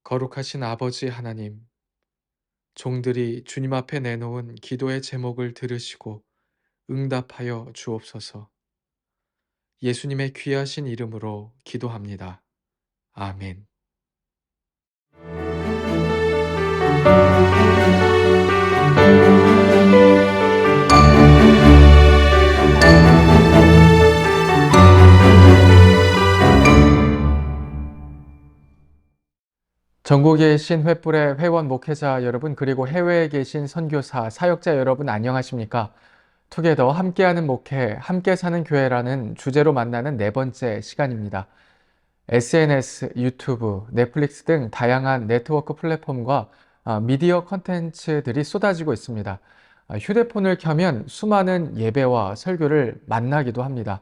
거룩하신 아버지 하나님, 종들이 주님 앞에 내놓은 기도의 제목을 들으시고 응답하여 주옵소서. 예수님의 귀하신 이름으로 기도합니다. 아멘. 전국에 계신 횃불의 회원 목회자 여러분, 그리고 해외에 계신 선교사, 사역자 여러분 안녕하십니까? 투게더 함께하는 목회, 함께 사는 교회라는 주제로 만나는 네 번째 시간입니다. SNS, 유튜브, 넷플릭스 등 다양한 네트워크 플랫폼과 미디어 콘텐츠들이 쏟아지고 있습니다. 휴대폰을 켜면 수많은 예배와 설교를 만나기도 합니다.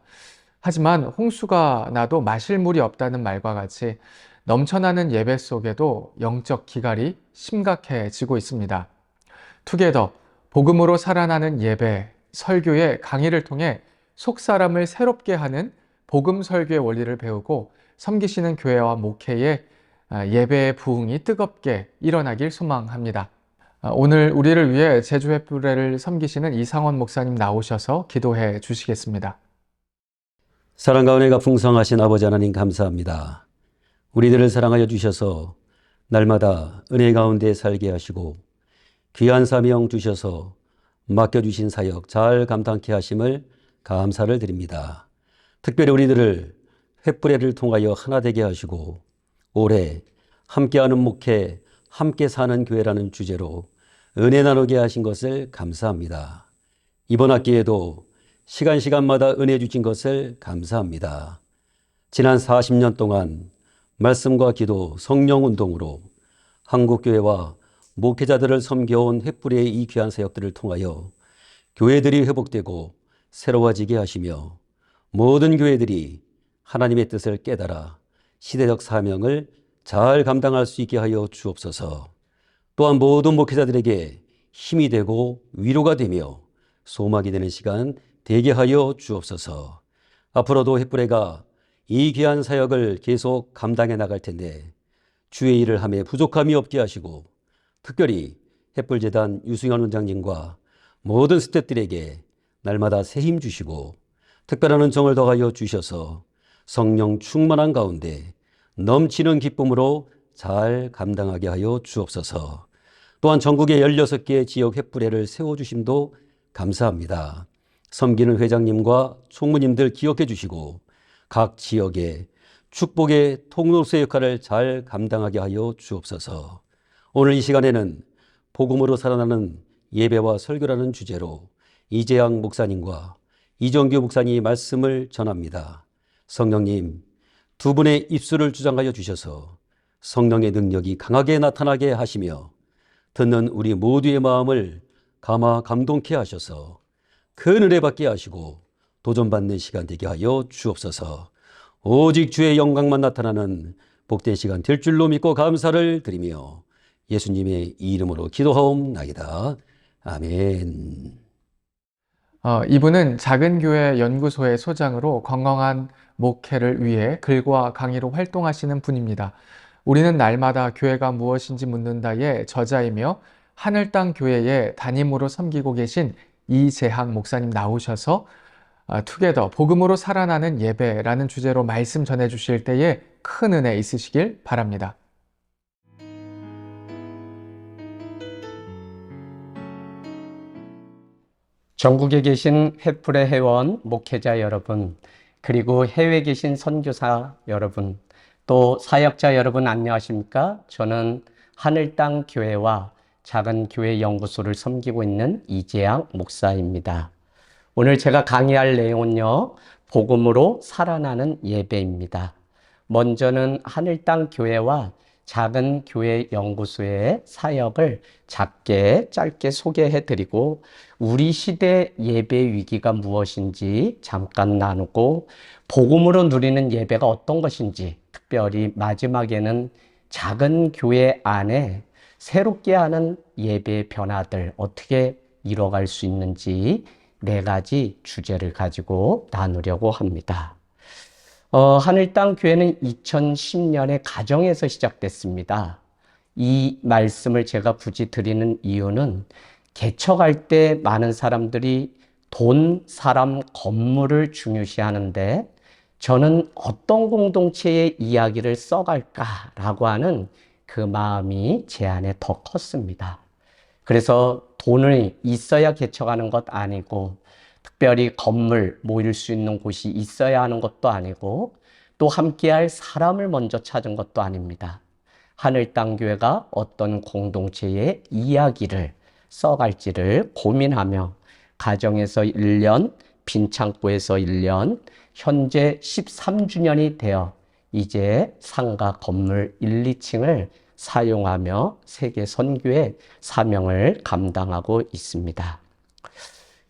하지만 홍수가 나도 마실 물이 없다는 말과 같이 넘쳐나는 예배 속에도 영적 기갈이 심각해지고 있습니다. 투게더, 복음으로 살아나는 예배, 설교의 강의를 통해 속 사람을 새롭게 하는 복음 설교의 원리를 배우고 섬기시는 교회와 목회의 예배의 부흥이 뜨겁게 일어나길 소망합니다. 오늘 우리를 위해 제주 횃불회를 섬기시는 이상원 목사님 나오셔서 기도해 주시겠습니다. 사랑과 은혜가 풍성하신 아버지 하나님 감사합니다. 우리들을 사랑하여 주셔서 날마다 은혜 가운데 살게 하시고 귀한 사명 주셔서 맡겨주신 사역 잘 감당케 하심을 감사를 드립니다. 특별히 우리들을 횃불회를 통하여 하나 되게 하시고 올해 함께하는 목회, 함께 사는 교회라는 주제로 은혜 나누게 하신 것을 감사합니다. 이번 학기에도 시간마다 은혜 주신 것을 감사합니다. 지난 40년 동안 말씀과 기도, 성령 운동으로 한국교회와 목회자들을 섬겨온 횃불의 이 귀한 사역들을 통하여 교회들이 회복되고 새로워지게 하시며 모든 교회들이 하나님의 뜻을 깨달아 시대적 사명을 잘 감당할 수 있게 하여 주옵소서. 또한 모든 목회자들에게 힘이 되고 위로가 되며 소망이 되는 시간 되게 하여 주옵소서. 앞으로도 횃불회가 이 귀한 사역을 계속 감당해 나갈 텐데 주의 일을 함에 부족함이 없게 하시고 특별히 횃불재단 유승현 원장님과 모든 스태프들에게 날마다 새 힘 주시고 특별한 은총을 더하여 주셔서 성령 충만한 가운데 넘치는 기쁨으로 잘 감당하게 하여 주옵소서. 또한 전국의 16개의 지역 횃불회를 세워주심도 감사합니다. 섬기는 회장님과 총무님들 기억해 주시고 각 지역의 축복의 통로로서의 역할을 잘 감당하게 하여 주옵소서. 오늘 이 시간에는 복음으로 살아나는 예배와 설교라는 주제로 이재양 목사님과 이정규 목사님이 말씀을 전합니다. 성령님, 두 분의 입술을 주장하여 주셔서 성령의 능력이 강하게 나타나게 하시며 듣는 우리 모두의 마음을 감동케 하셔서 큰 은혜 받게 하시고 도전받는 시간 되게 하여 주옵소서. 오직 주의 영광만 나타나는 복된 시간 될 줄로 믿고 감사를 드리며 예수님의 이름으로 기도하옵나이다. 아멘. 이분은 작은 교회 연구소의 소장으로 건강한 목회를 위해 글과 강의로 활동하시는 분입니다. 우리는 날마다 교회가 무엇인지 묻는다의 저자이며 하늘 땅 교회의 담임으로 섬기고 계신 이재학 목사님 나오셔서 투게더 복음으로 살아나는 예배라는 주제로 말씀 전해 주실 때에 큰 은혜 있으시길 바랍니다. 전국에 계신 횃불의 회원, 목회자 여러분, 그리고 해외에 계신 선교사 여러분, 또 사역자 여러분 안녕하십니까? 저는 하늘 땅 교회와 작은 교회 연구소를 섬기고 있는 이재양 목사입니다. 오늘 제가 강의할 내용은요, 복음으로 살아나는 예배입니다. 먼저는 하늘 땅 교회와 작은 교회 연구소의 사역을 짧게 소개해드리고 우리 시대 예배 위기가 무엇인지 잠깐 나누고 복음으로 누리는 예배가 어떤 것인지 특별히 마지막에는 작은 교회 안에 새롭게 하는 예배의 변화들 어떻게 이뤄갈 수 있는지 4가지 주제를 가지고 나누려고 합니다. 하늘 땅 교회는 2010년에 가정에서 시작됐습니다. 이 말씀을 제가 굳이 드리는 이유는 개척할 때 많은 사람들이 돈, 사람, 건물을 중요시하는데 저는 어떤 공동체의 이야기를 써갈까라고 하는 그 마음이 제 안에 더 컸습니다. 그래서 돈이 있어야 개척하는 것 아니고 특별히 건물 모일 수 있는 곳이 있어야 하는 것도 아니고 또 함께할 사람을 먼저 찾은 것도 아닙니다. 하늘땅교회가 어떤 공동체의 이야기를 써갈지를 고민하며 가정에서 1년, 빈창고에서 1년, 현재 13주년이 되어 이제 상가 건물 1, 2층을 사용하며 세계 선교의 사명을 감당하고 있습니다.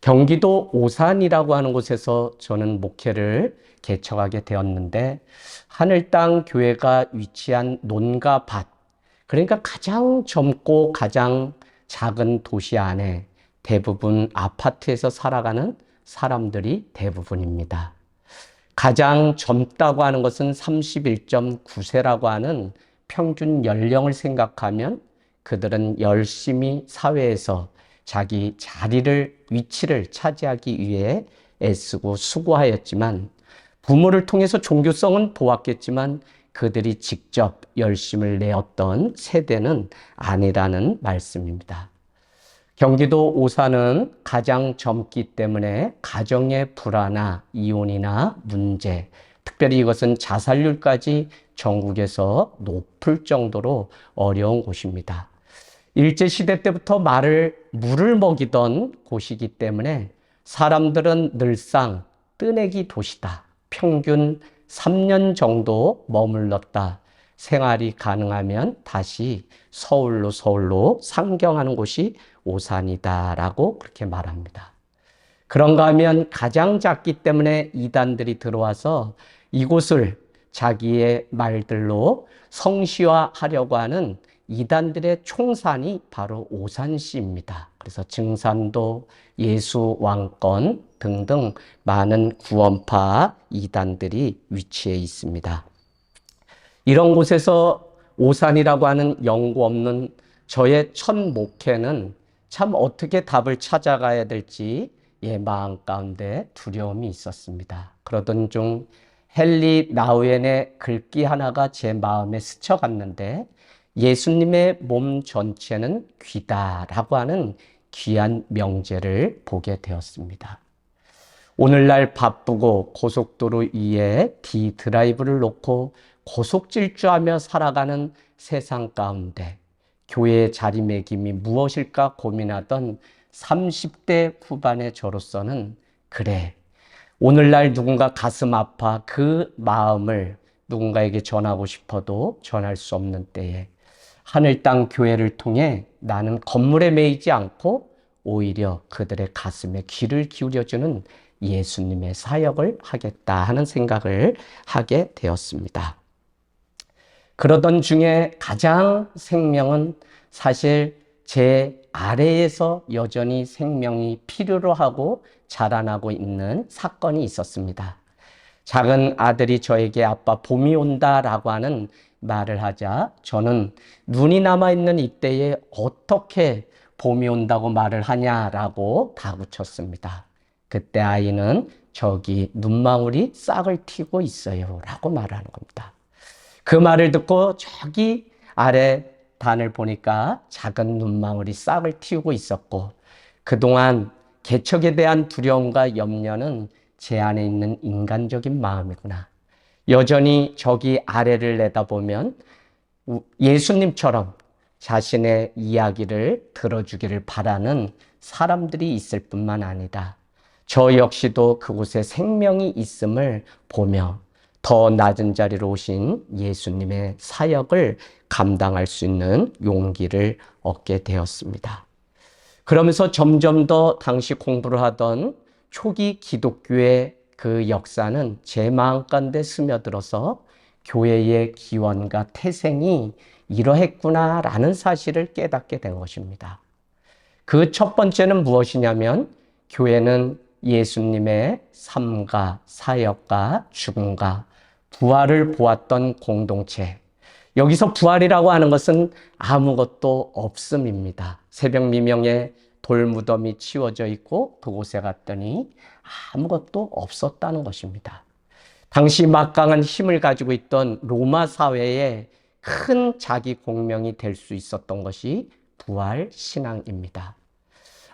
경기도 오산이라고 하는 곳에서 저는 목회를 개척하게 되었는데 하늘땅 교회가 위치한 논과 밭, 그러니까 가장 젊고 가장 작은 도시 안에 대부분 아파트에서 살아가는 사람들이 대부분입니다. 가장 젊다고 하는 것은 31.9세라고 하는 평균 연령을 생각하면 그들은 열심히 사회에서 자기 자리를, 위치를 차지하기 위해 애쓰고 수고하였지만 부모를 통해서 종교성은 보았겠지만 그들이 직접 열심을 내었던 세대는 아니라는 말씀입니다. 경기도 오산은 가장 젊기 때문에 가정의 불화나 이혼이나 문제, 특별히 이것은 자살률까지 전국에서 높을 정도로 어려운 곳입니다. 일제시대 때부터 물을 먹이던 곳이기 때문에 사람들은 늘상 뜨내기 도시다. 평균 3년 정도 머물렀다. 생활이 가능하면 다시 서울로 상경하는 곳이 오산이다라고 그렇게 말합니다. 그런가 하면 가장 작기 때문에 이단들이 들어와서 이곳을 자기의 말들로 성시화하려고 하는 이단들의 총산이 바로 오산시입니다. 그래서 증산도, 예수왕권 등등 많은 구원파 이단들이 위치해 있습니다. 이런 곳에서 오산이라고 하는 연고 없는 저의 첫 목회는 참 어떻게 답을 찾아가야 될지 마음 가운데 두려움이 있었습니다. 그러던 중 헨리 나우엔의 글귀 하나가 제 마음에 스쳐갔는데 예수님의 몸 전체는 귀다라고 하는 귀한 명제를 보게 되었습니다. 오늘날 바쁘고 고속도로 위에 디드라이브를 놓고 고속질주하며 살아가는 세상 가운데 교회의 자리매김이 무엇일까 고민하던 30대 후반의 저로서는 그래, 오늘날 누군가 가슴 아파 그 마음을 누군가에게 전하고 싶어도 전할 수 없는 때에 하늘땅 교회를 통해 나는 건물에 매이지 않고 오히려 그들의 가슴에 귀를 기울여주는 예수님의 사역을 하겠다 하는 생각을 하게 되었습니다. 그러던 중에 가장 생명은 사실 제 아래에서 여전히 생명이 필요로 하고 자라나고 있는 사건이 있었습니다. 작은 아들이 저에게 아빠 봄이 온다라고 하는 말을 하자 저는 눈이 남아있는 이때에 어떻게 봄이 온다고 말을 하냐라고 다구쳤습니다. 그때 아이는 저기 눈망울이 싹을 틔고 있어요 라고 말하는 겁니다. 그 말을 듣고 저기 아래 단을 보니까 작은 눈망울이 싹을 틔우고 있었고 그동안 개척에 대한 두려움과 염려는 제 안에 있는 인간적인 마음이구나. 여전히 저기 아래를 내다보면 예수님처럼 자신의 이야기를 들어주기를 바라는 사람들이 있을 뿐만 아니라 저 역시도 그곳에 생명이 있음을 보며 더 낮은 자리로 오신 예수님의 사역을 감당할 수 있는 용기를 얻게 되었습니다. 그러면서 점점 더 당시 공부를 하던 초기 기독교의 그 역사는 제 마음 가운데 스며들어서 교회의 기원과 태생이 이러했구나라는 사실을 깨닫게 된 것입니다. 그 첫 번째는 무엇이냐면 교회는 예수님의 삶과 사역과 죽음과 부활을 보았던 공동체, 여기서 부활이라고 하는 것은 아무것도 없음입니다. 새벽 미명에 돌무덤이 치워져 있고 그곳에 갔더니 아무것도 없었다는 것입니다. 당시 막강한 힘을 가지고 있던 로마 사회에 큰 자기 공명이 될 수 있었던 것이 부활 신앙입니다.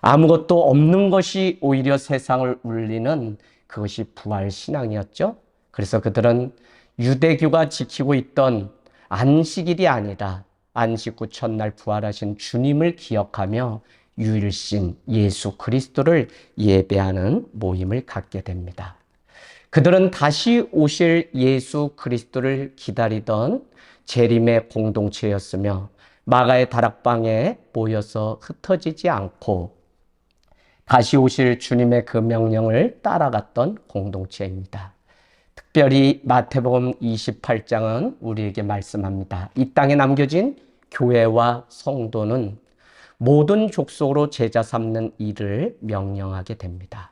아무것도 없는 것이 오히려 세상을 울리는 그것이 부활 신앙이었죠. 그래서 그들은 유대교가 지키고 있던 안식일이 아니라 안식 후 첫날 부활하신 주님을 기억하며 유일신 예수 그리스도를 예배하는 모임을 갖게 됩니다. 그들은 다시 오실 예수 그리스도를 기다리던 재림의 공동체였으며 마가의 다락방에 모여서 흩어지지 않고 다시 오실 주님의 그 명령을 따라갔던 공동체입니다. 특별히 마태복음 28장은 우리에게 말씀합니다. 이 땅에 남겨진 교회와 성도는 모든 족속으로 제자 삼는 일을 명령하게 됩니다.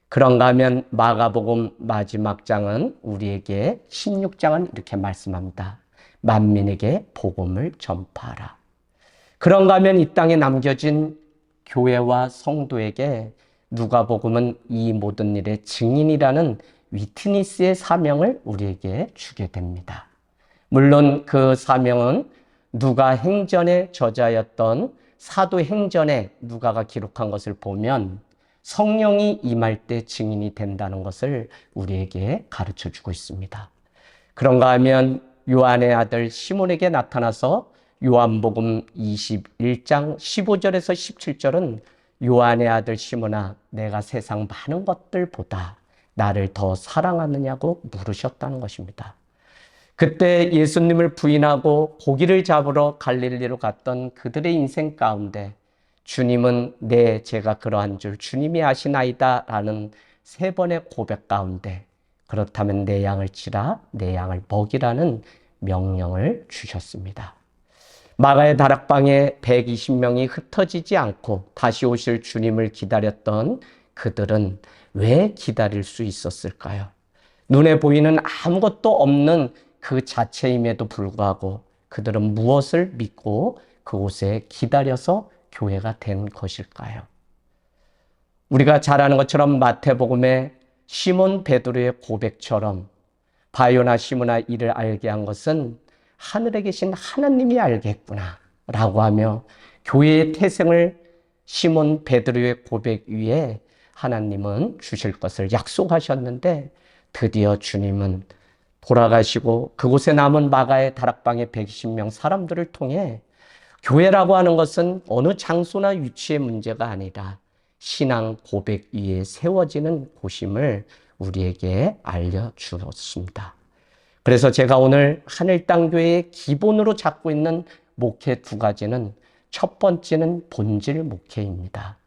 그런가 하면 마가복음 마지막 장은 우리에게 16장은 이렇게 말씀합니다. 만민에게 복음을 전파하라. 그런가 하면 이 땅에 남겨진 교회와 성도에게 누가복음은 이 모든 일의 증인이라는 위트니스의 사명을 우리에게 주게 됩니다. 물론 그 사명은 누가 행전의 저자였던 사도행전에 누가가 기록한 것을 보면 성령이 임할 때 증인이 된다는 것을 우리에게 가르쳐 주고 있습니다. 그런가 하면 요한의 아들 시몬에게 나타나서 요한복음 21장 15절에서 17절은 요한의 아들 시몬아 내가 세상 많은 것들보다 나를 더 사랑하느냐고 물으셨다는 것입니다. 그때 예수님을 부인하고 고기를 잡으러 갈릴리로 갔던 그들의 인생 가운데 주님은 네 제가 그러한 줄 주님이 아시나이다 라는 3번의 고백 가운데 그렇다면 내 양을 치라 내 양을 먹이라는 명령을 주셨습니다. 마가의 다락방에 120명이 흩어지지 않고 다시 오실 주님을 기다렸던 그들은 왜 기다릴 수 있었을까요? 눈에 보이는 아무것도 없는 그 자체임에도 불구하고 그들은 무엇을 믿고 그곳에 기다려서 교회가 된 것일까요? 우리가 잘 아는 것처럼 마태복음의 시몬 베드로의 고백처럼 바요나 시몬아 이를 알게 한 것은 하늘에 계신 하나님이 알겠구나 라고 하며 교회의 태생을 시몬 베드로의 고백 위에 하나님은 주실 것을 약속하셨는데 드디어 주님은 돌아가시고 그곳에 남은 마가의 다락방의 120명 사람들을 통해 교회라고 하는 것은 어느 장소나 위치의 문제가 아니라 신앙 고백 위에 세워지는 곳임을 우리에게 알려주었습니다. 그래서 제가 오늘 하늘땅교회의 기본으로 잡고 있는 목회 2가지는 첫 번째는 본질 목회입니다.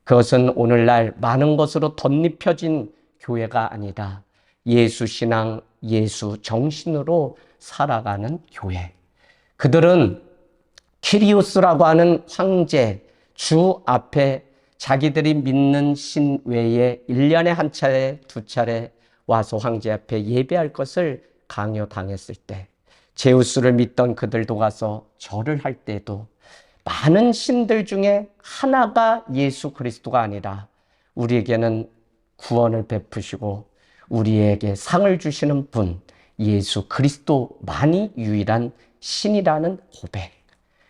그것은 오늘날 많은 것으로 덧입혀진 교회가 아니라 예수 신앙, 예수 정신으로 살아가는 교회. 그들은 키리오스라고 하는 황제, 주 앞에 자기들이 믿는 신 외에 1년에 한 차례, 2차례 와서 황제 앞에 예배할 것을 강요당했을 때 제우스를 믿던 그들도 가서 절을 할 때도 많은 신들 중에 하나가 예수 그리스도가 아니라 우리에게는 구원을 베푸시고 우리에게 상을 주시는 분 예수 그리스도만이 유일한 신이라는 고백.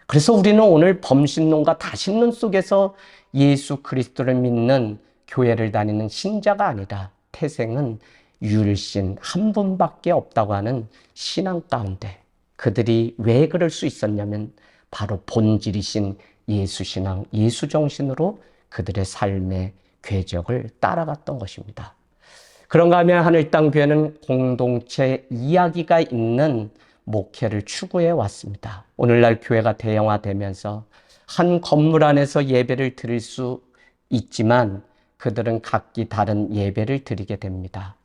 그래서 우리는 오늘 범신론과 다신론 속에서 예수 그리스도를 믿는 교회를 다니는 신자가 아니라 태생은 유일신 한 분밖에 없다고 하는 신앙 가운데 그들이 왜 그럴 수 있었냐면 바로 본질이신 예수 신앙, 예수 정신으로 그들의 삶의 궤적을 따라갔던 것입니다. 그런가 하면 하늘땅교회는 공동체 이야기가 있는 목회를 추구해 왔습니다. 오늘날 교회가 대형화되면서 한 건물 안에서 예배를 드릴 수 있지만 그들은 각기 다른 예배를 드리게 됩니다.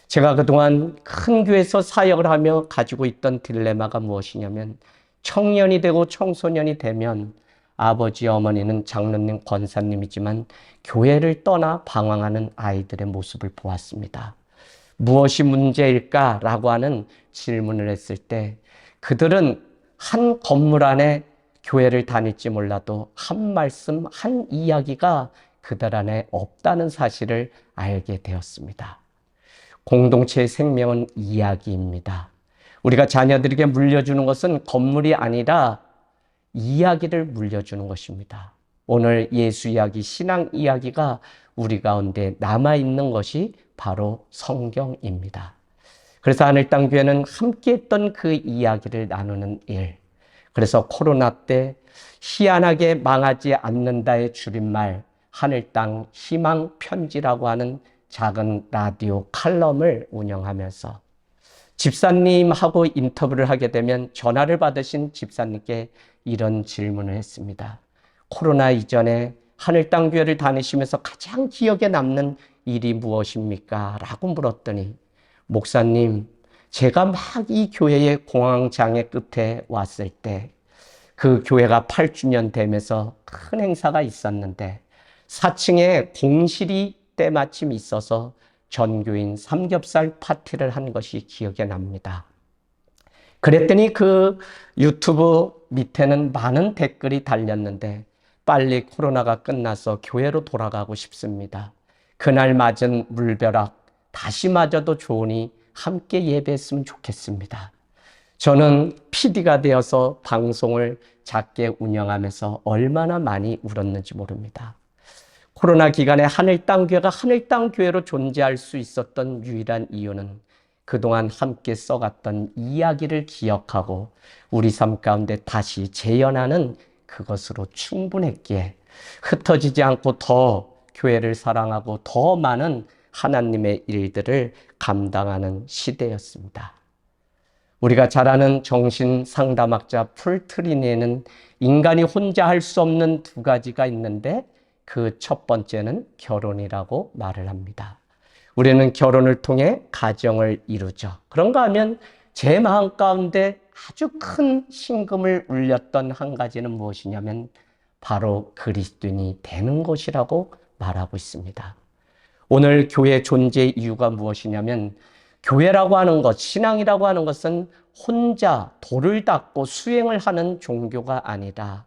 제가 그동안 큰 교회에서 사역을 하며 가지고 있던 딜레마가 무엇이냐면 청년이 되고 청소년이 되면 아버지, 어머니는 장로님, 권사님이지만 교회를 떠나 방황하는 아이들의 모습을 보았습니다. 무엇이 문제일까라고 하는 질문을 했을 때 그들은 한 건물 안에 교회를 다닐지 몰라도 한 말씀, 한 이야기가 그들 안에 없다는 사실을 알게 되었습니다. 공동체의 생명은 이야기입니다. 우리가 자녀들에게 물려주는 것은 건물이 아니라 이야기를 물려주는 것입니다. 오늘 예수 이야기, 신앙 이야기가 우리 가운데 남아있는 것이 바로 성경입니다. 그래서 하늘땅교회는 함께했던 그 이야기를 나누는 일. 그래서 코로나 때 희한하게 망하지 않는다의 줄임말 하늘땅 희망 편지라고 하는 작은 라디오 칼럼을 운영하면서 집사님하고 인터뷰를 하게 되면 전화를 받으신 집사님께 이런 질문을 했습니다. 코로나 이전에 하늘땅교회를 다니시면서 가장 기억에 남는 일이 무엇입니까? 라고 물었더니 목사님, 제가 막 이 교회의 공황장애 끝에 왔을 때 그 교회가 8주년 되면서 큰 행사가 있었는데 4층에 공실이 때마침 있어서 전교인 삼겹살 파티를 한 것이 기억에 납니다. 그랬더니 그 유튜브 밑에는 많은 댓글이 달렸는데 빨리 코로나가 끝나서 교회로 돌아가고 싶습니다. 그날 맞은 물벼락 다시 맞아도 좋으니 함께 예배했으면 좋겠습니다. 저는 PD가 되어서 방송을 작게 운영하면서 얼마나 많이 울었는지 모릅니다. 코로나 기간에 하늘땅교회가 하늘땅교회로 존재할 수 있었던 유일한 이유는 그동안 함께 써갔던 이야기를 기억하고 우리 삶 가운데 다시 재현하는 그것으로 충분했기에 흩어지지 않고 더 교회를 사랑하고 더 많은 하나님의 일들을 감당하는 시대였습니다. 우리가 잘 아는 정신상담학자 풀트리니에는 인간이 혼자 할 수 없는 두 가지가 있는데 그 첫 번째는 결혼이라고 말을 합니다. 우리는 결혼을 통해 가정을 이루죠. 그런가 하면 제 마음 가운데 아주 큰 심금을 울렸던 한 가지는 무엇이냐면 바로 그리스도인이 되는 것이라고 말하고 있습니다. 오늘 교회 존재의 이유가 무엇이냐면 교회라고 하는 것, 신앙이라고 하는 것은 혼자 돌을 닦고 수행을 하는 종교가 아니라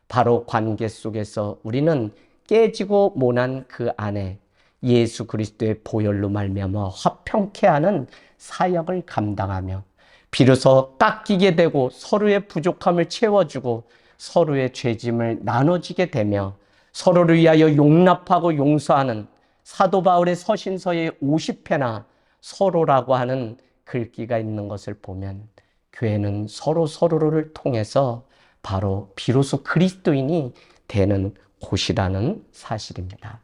바로 관계 속에서 우리는 깨지고 모난 그 안에 예수 그리스도의 보혈로 말미암아 화평케 하는 사역을 감당하며 비로소 깎이게 되고 서로의 부족함을 채워주고 서로의 죄짐을 나눠지게 되며 서로를 위하여 용납하고 용서하는 사도 바울의 서신서의 50회나 서로라고 하는 글귀가 있는 것을 보면 교회는 서로를 통해서 바로 비로소 그리스도인이 되는 곳이라는 사실입니다.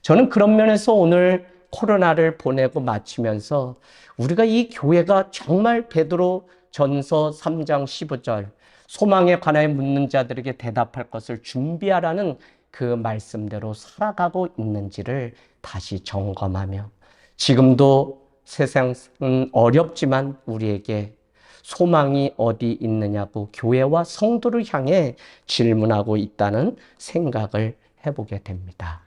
저는 그런 면에서 오늘 코로나를 보내고 마치면서 우리가 이 교회가 정말 베드로 전서 3장 15절 소망에 관하여 묻는 자들에게 대답할 것을 준비하라는 그 말씀대로 살아가고 있는지를 다시 점검하며 지금도 세상은 어렵지만 우리에게 소망이 어디 있느냐고 교회와 성도를 향해 질문하고 있다는 생각을 해보게 됩니다.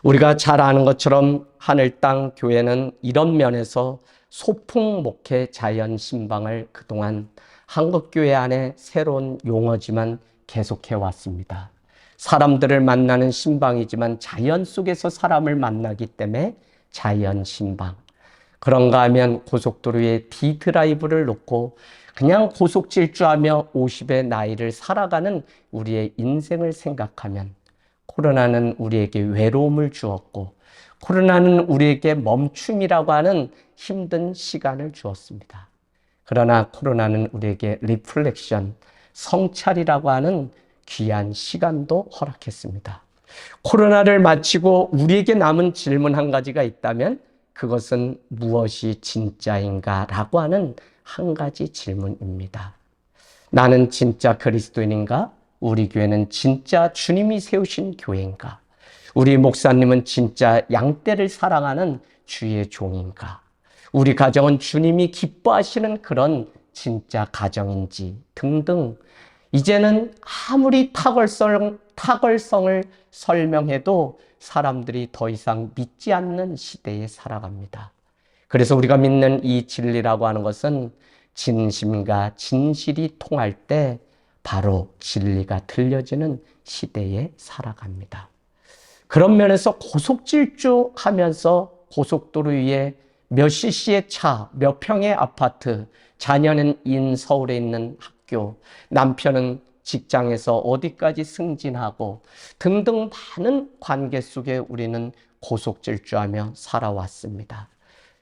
우리가 잘 아는 것처럼 하늘땅 교회는 이런 면에서 소풍 목회 자연 신방을 그동안 한국교회 안에 새로운 용어지만 계속해 왔습니다. 사람들을 만나는 신방이지만 자연 속에서 사람을 만나기 때문에 자연 신방. 그런가 하면 고속도로에 D드라이브를 놓고 그냥 고속 질주하며 50의 나이를 살아가는 우리의 인생을 생각하면 코로나는 우리에게 외로움을 주었고 코로나는 우리에게 멈춤이라고 하는 힘든 시간을 주었습니다. 그러나 코로나는 우리에게 리플렉션, 성찰이라고 하는 귀한 시간도 허락했습니다. 코로나를 마치고 우리에게 남은 질문 한 가지가 있다면 그것은 무엇이 진짜인가? 라고 하는 한 가지 질문입니다. 나는 진짜 그리스도인인가? 우리 교회는 진짜 주님이 세우신 교회인가? 우리 목사님은 진짜 양떼를 사랑하는 주의 종인가? 우리 가정은 주님이 기뻐하시는 그런 진짜 가정인지 등등 이제는 아무리 탁월성을 설명해도 사람들이 더 이상 믿지 않는 시대에 살아갑니다. 그래서 우리가 믿는 이 진리라고 하는 것은 진심과 진실이 통할 때 바로 진리가 들려지는 시대에 살아갑니다. 그런 면에서 고속질주하면서 고속도로 위에 몇 cc의 차, 몇 평의 아파트, 자녀는 서울에 있는 학교, 남편은 직장에서 어디까지 승진하고 등등 많은 관계 속에 우리는 고속질주하며 살아왔습니다.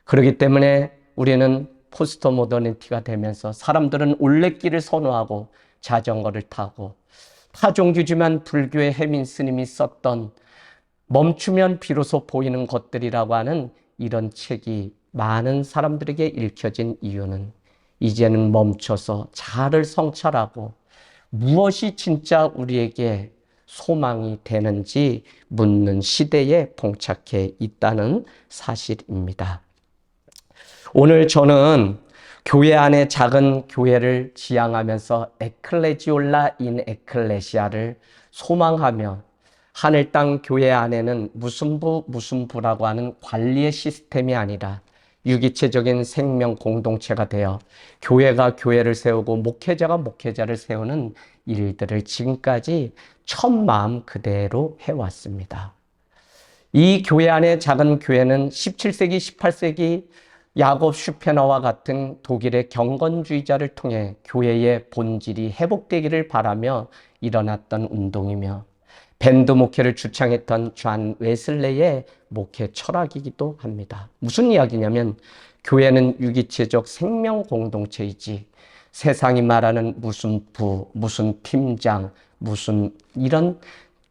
그렇기 때문에 우리는 포스트 모더니티가 되면서 사람들은 올레길을 선호하고 자전거를 타고 타종교지만 불교의 해민 스님이 썼던 멈추면 비로소 보이는 것들이라고 하는 이런 책이 많은 사람들에게 읽혀진 이유는 이제는 멈춰서 자아를 성찰하고 무엇이 진짜 우리에게 소망이 되는지 묻는 시대에 봉착해 있다는 사실입니다. 오늘 저는 교회 안에 작은 교회를 지향하면서 에클레지올라 인 에클레시아를 소망하며 하늘 땅 교회 안에는 무슨 부라고 하는 관리의 시스템이 아니라 유기체적인 생명 공동체가 되어 교회가 교회를 세우고 목회자가 목회자를 세우는 일들을 지금까지 첫 마음 그대로 해왔습니다. 이 교회 안에 작은 교회는 17세기, 18세기 야곱 슈페너와 같은 독일의 경건주의자를 통해 교회의 본질이 회복되기를 바라며 일어났던 운동이며 밴드 목회를 주창했던 존 웨슬레의 목회 철학이기도 합니다. 무슨 이야기냐면 교회는 유기체적 생명 공동체이지 세상이 말하는 무슨 부, 무슨 팀장, 무슨 이런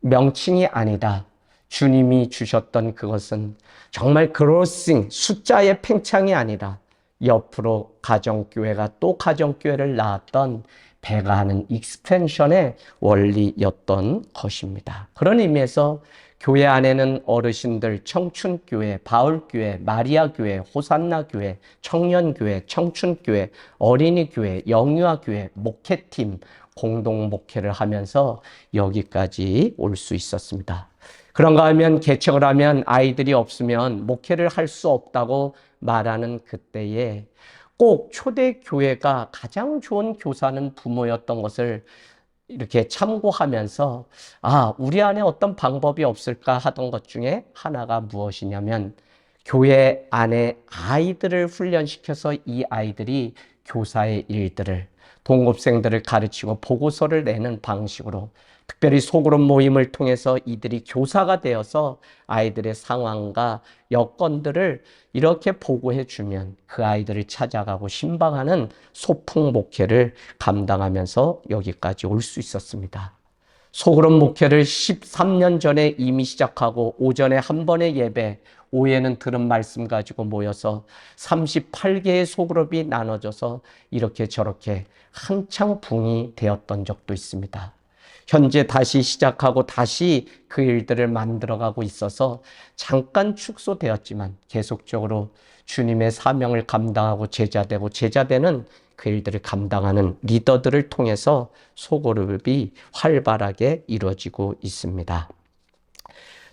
명칭이 아니다. 주님이 주셨던 그것은 정말 그로싱, 숫자의 팽창이 아니라 옆으로 가정교회가 또 가정교회를 낳았던 배가 하는 익스펜션의 원리였던 것입니다. 그런 의미에서 교회 안에는 어르신들, 청춘교회, 바울교회, 마리아교회, 호산나교회, 청년교회, 청춘교회, 어린이교회, 영유아교회, 목회팀, 공동목회를 하면서 여기까지 올 수 있었습니다. 그런가 하면 개척을 하면 아이들이 없으면 목회를 할 수 없다고 말하는 그때에 꼭 초대교회가 가장 좋은 교사는 부모였던 것을 이렇게 참고하면서 우리 안에 어떤 방법이 없을까 하던 것 중에 하나가 무엇이냐면 교회 안에 아이들을 훈련시켜서 이 아이들이 교사의 일들을 동급생들을 가르치고 보고서를 내는 방식으로 특별히 소그룹 모임을 통해서 이들이 교사가 되어서 아이들의 상황과 여건들을 이렇게 보고해 주면 그 아이들을 찾아가고 신방하는 소풍 목회를 감당하면서 여기까지 올 수 있었습니다. 소그룹 목회를 13년 전에 이미 시작하고 오전에 한 번의 예배, 오후에는 들은 말씀 가지고 모여서 38개의 소그룹이 나눠져서 이렇게 저렇게 한창 붕이 되었던 적도 있습니다. 현재 다시 시작하고 다시 그 일들을 만들어가고 있어서 잠깐 축소되었지만 계속적으로 주님의 사명을 감당하고 제자되고 제자되는 그 일들을 감당하는 리더들을 통해서 소그룹이 활발하게 이루어지고 있습니다.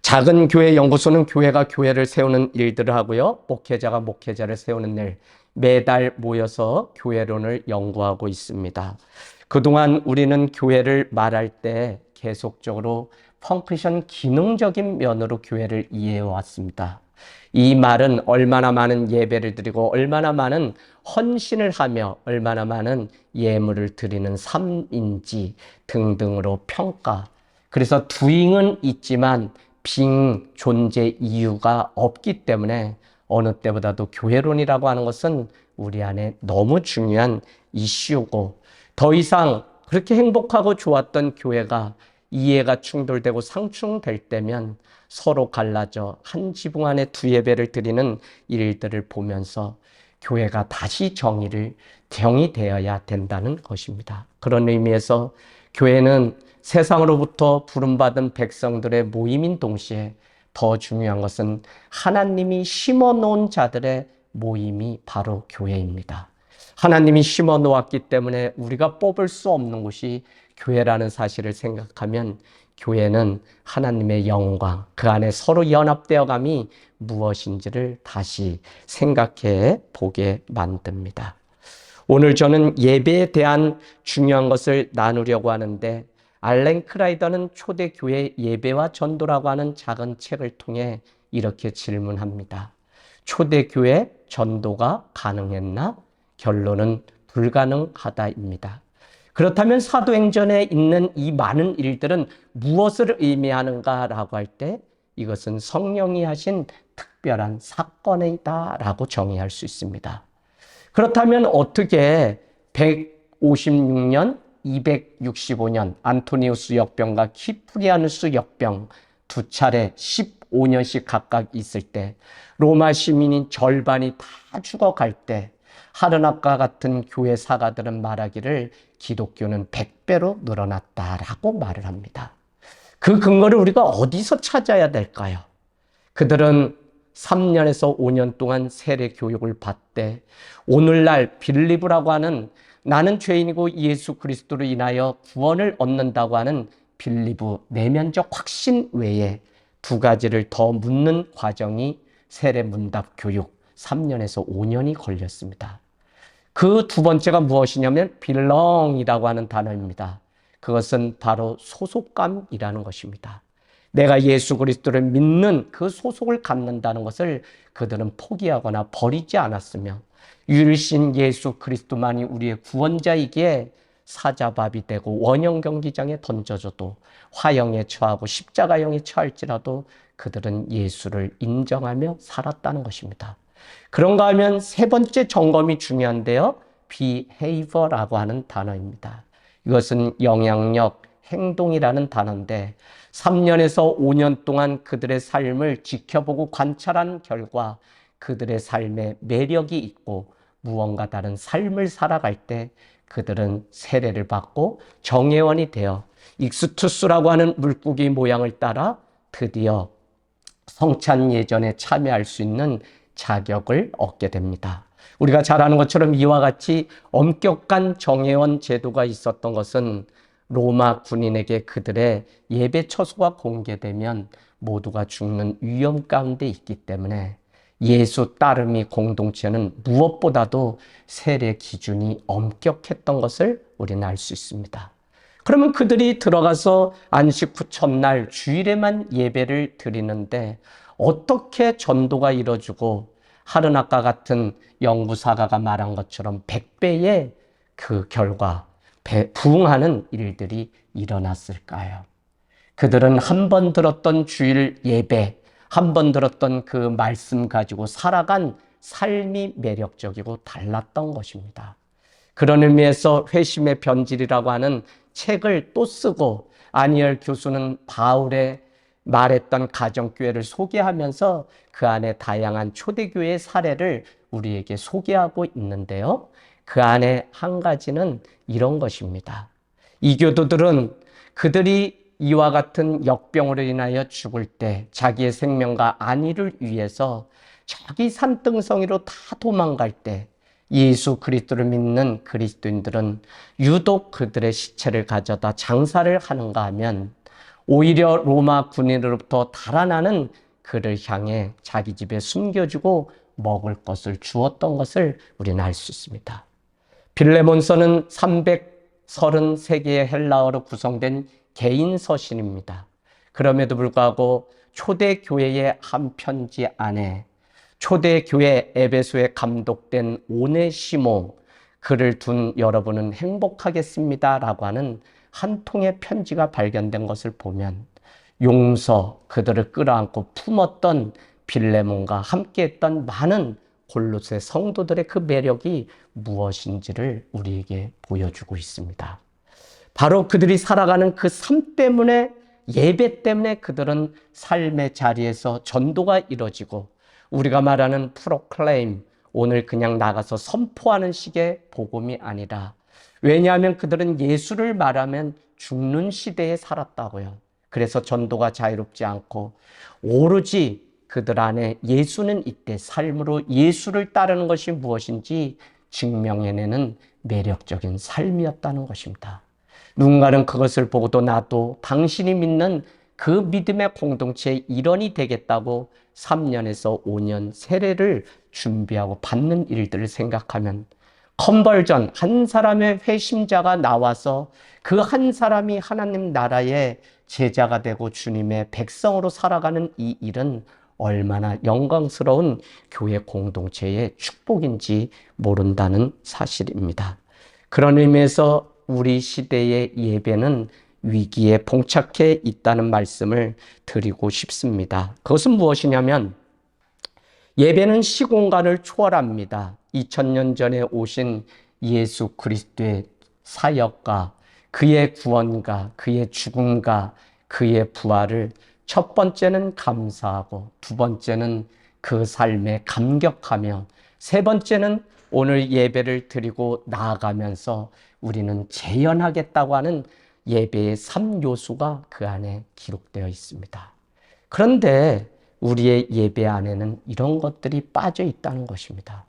작은 교회 연구소는 교회가 교회를 세우는 일들을 하고요. 목회자가 목회자를 세우는 일, 매달 모여서 교회론을 연구하고 있습니다. 그동안 우리는 교회를 말할 때 계속적으로 펑크션 기능적인 면으로 교회를 이해해 왔습니다. 이 말은 얼마나 많은 예배를 드리고 얼마나 많은 헌신을 하며 얼마나 많은 예물을 드리는 삶인지 등등으로 평가. 그래서 doing은 있지만 being 존재 이유가 없기 때문에 어느 때보다도 교회론이라고 하는 것은 우리 안에 너무 중요한 이슈고 더 이상 그렇게 행복하고 좋았던 교회가 이해가 충돌되고 상충될 때면 서로 갈라져 한 지붕 안에 두 예배를 드리는 일들을 보면서 교회가 다시 정이 되어야 된다는 것입니다. 그런 의미에서 교회는 세상으로부터 부름받은 백성들의 모임인 동시에 더 중요한 것은 하나님이 심어놓은 자들의 모임이 바로 교회입니다. 하나님이 심어 놓았기 때문에 우리가 뽑을 수 없는 곳이 교회라는 사실을 생각하면 교회는 하나님의 영광, 그 안에 서로 연합되어감이 무엇인지를 다시 생각해 보게 만듭니다. 오늘 저는 예배에 대한 중요한 것을 나누려고 하는데 알렌 크라이더는 초대교회 예배와 전도라고 하는 작은 책을 통해 이렇게 질문합니다. 초대교회 전도가 가능했나? 결론은 불가능하다입니다. 그렇다면 사도행전에 있는 이 많은 일들은 무엇을 의미하는가라고 할 때 이것은 성령이 하신 특별한 사건이다라고 정의할 수 있습니다. 그렇다면 어떻게 156년, 265년 안토니우스 역병과 키프리아누스 역병 두 차례 15년씩 각각 있을 때 로마 시민인 절반이 다 죽어갈 때 하르나카 같은 교회 사가들은 말하기를 기독교는 100배로 늘어났다라고 말을 합니다. 그 근거를 우리가 어디서 찾아야 될까요? 그들은 3년에서 5년 동안 세례 교육을 받되 오늘날 빌리브라고 하는 나는 죄인이고 예수 그리스도로 인하여 구원을 얻는다고 하는 빌리브 내면적 확신 외에 두 가지를 더 묻는 과정이 세례 문답 교육 3년에서 5년이 걸렸습니다. 그 두 번째가 무엇이냐면 belong이라고 하는 단어입니다. 그것은 바로 소속감이라는 것입니다. 내가 예수 그리스도를 믿는 그 소속을 갖는다는 것을 그들은 포기하거나 버리지 않았으며 유일신 예수 그리스도만이 우리의 구원자이기에 사자밥이 되고 원형 경기장에 던져져도 화형에 처하고 십자가형에 처할지라도 그들은 예수를 인정하며 살았다는 것입니다. 그런가 하면 세 번째 점검이 중요한데요. behavior라고 하는 단어입니다. 이것은 영향력, 행동이라는 단어인데 3년에서 5년 동안 그들의 삶을 지켜보고 관찰한 결과 그들의 삶에 매력이 있고 무언가 다른 삶을 살아갈 때 그들은 세례를 받고 정예원이 되어 익스투스라고 하는 물고기 모양을 따라 드디어 성찬 예전에 참여할 수 있는 자격을 얻게 됩니다. 우리가 잘 아는 것처럼 이와 같이 엄격한 정예원 제도가 있었던 것은 로마 군인에게 그들의 예배 처소가 공개되면 모두가 죽는 위험 가운데 있기 때문에 예수 따름이 공동체는 무엇보다도 세례 기준이 엄격했던 것을 우리는 알 수 있습니다. 그러면 그들이 들어가서 안식 후 첫날 주일에만 예배를 드리는데 어떻게 전도가 이루어지고 하르나카 같은 영부사가가 말한 것처럼 100배의 그 결과 부응하는 일들이 일어났을까요? 그들은 한 번 들었던 주일 예배, 한 번 들었던 그 말씀 가지고 살아간 삶이 매력적이고 달랐던 것입니다. 그런 의미에서 회심의 변질이라고 하는 책을 또 쓰고 아니엘 교수는 바울의 말했던 가정교회를 소개하면서 그 안에 다양한 초대교회의 사례를 우리에게 소개하고 있는데요. 그 안에 한 가지는 이런 것입니다. 이 교도들은 그들이 이와 같은 역병으로 인하여 죽을 때 자기의 생명과 안위를 위해서 자기 산등성이로 다 도망갈 때 예수 그리스도를 믿는 그리스도인들은 유독 그들의 시체를 가져다 장사를 하는가 하면 오히려 로마 군인으로부터 달아나는 그를 향해 자기 집에 숨겨주고 먹을 것을 주었던 것을 우리는 알 수 있습니다. 빌레몬서는 333개의 헬라어로 구성된 개인 서신입니다. 그럼에도 불구하고 초대교회의 한 편지 안에 초대교회 에베소에 감독된 오네시모 그를 둔 여러분은 행복하겠습니다라고 하는 한 통의 편지가 발견된 것을 보면 용서 그들을 끌어안고 품었던 빌레몬과 함께했던 많은 골로새 성도들의 그 매력이 무엇인지를 우리에게 보여주고 있습니다. 바로 그들이 살아가는 그 삶 때문에 예배 때문에 그들은 삶의 자리에서 전도가 이루어지고 우리가 말하는 프로클레임 오늘 그냥 나가서 선포하는 식의 복음이 아니라 왜냐하면 그들은 예수를 말하면 죽는 시대에 살았다고요. 그래서 전도가 자유롭지 않고 오로지 그들 안에 예수는 이때 삶으로 예수를 따르는 것이 무엇인지 증명해내는 매력적인 삶이었다는 것입니다. 누군가는 그것을 보고도 나도 당신이 믿는 그 믿음의 공동체의 일원이 되겠다고 3년에서 5년 세례를 준비하고 받는 일들을 생각하면 컨버전, 한 사람의 회심자가 나와서 그 한 사람이 하나님 나라의 제자가 되고 주님의 백성으로 살아가는 이 일은 얼마나 영광스러운 교회 공동체의 축복인지 모른다는 사실입니다. 그런 의미에서 우리 시대의 예배는 위기에 봉착해 있다는 말씀을 드리고 싶습니다. 그것은 무엇이냐면 예배는 시공간을 초월합니다. 2000년 전에 오신 예수 그리스도의 사역과 그의 구원과 그의 죽음과 그의 부활을 첫 번째는 감사하고 두 번째는 그 삶에 감격하며 세 번째는 오늘 예배를 드리고 나아가면서 우리는 재현하겠다고 하는 예배의 3요소가 그 안에 기록되어 있습니다. 그런데 우리의 예배 안에는 이런 것들이 빠져 있다는 것입니다.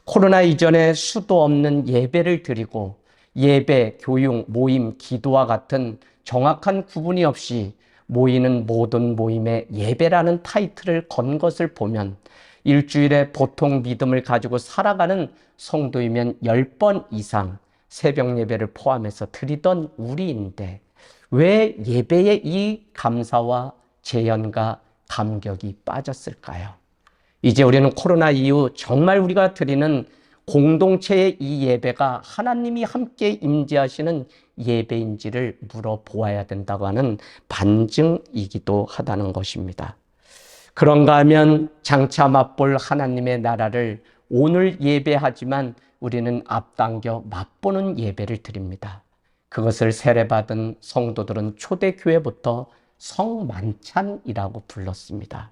코로나 이전에 수도 없는 예배를 드리고 예배, 교육, 모임, 기도와 같은 정확한 구분이 없이 모이는 모든 모임에 예배라는 타이틀을 건 것을 보면 일주일에 보통 믿음을 가지고 살아가는 성도이면 10번 이상 새벽 예배를 포함해서 드리던 우리인데 왜 예배에 이 감사와 재현과 감격이 빠졌을까요? 이제 우리는 코로나 이후 정말 우리가 드리는 공동체의 이 예배가 하나님이 함께 임재하시는 예배인지를 물어보아야 된다고 하는 반증이기도 하다는 것입니다. 그런가 하면 장차 맛볼 하나님의 나라를 오늘 예배하지만 우리는 앞당겨 맛보는 예배를 드립니다. 그것을 세례받은 성도들은 초대교회부터 성만찬이라고 불렀습니다.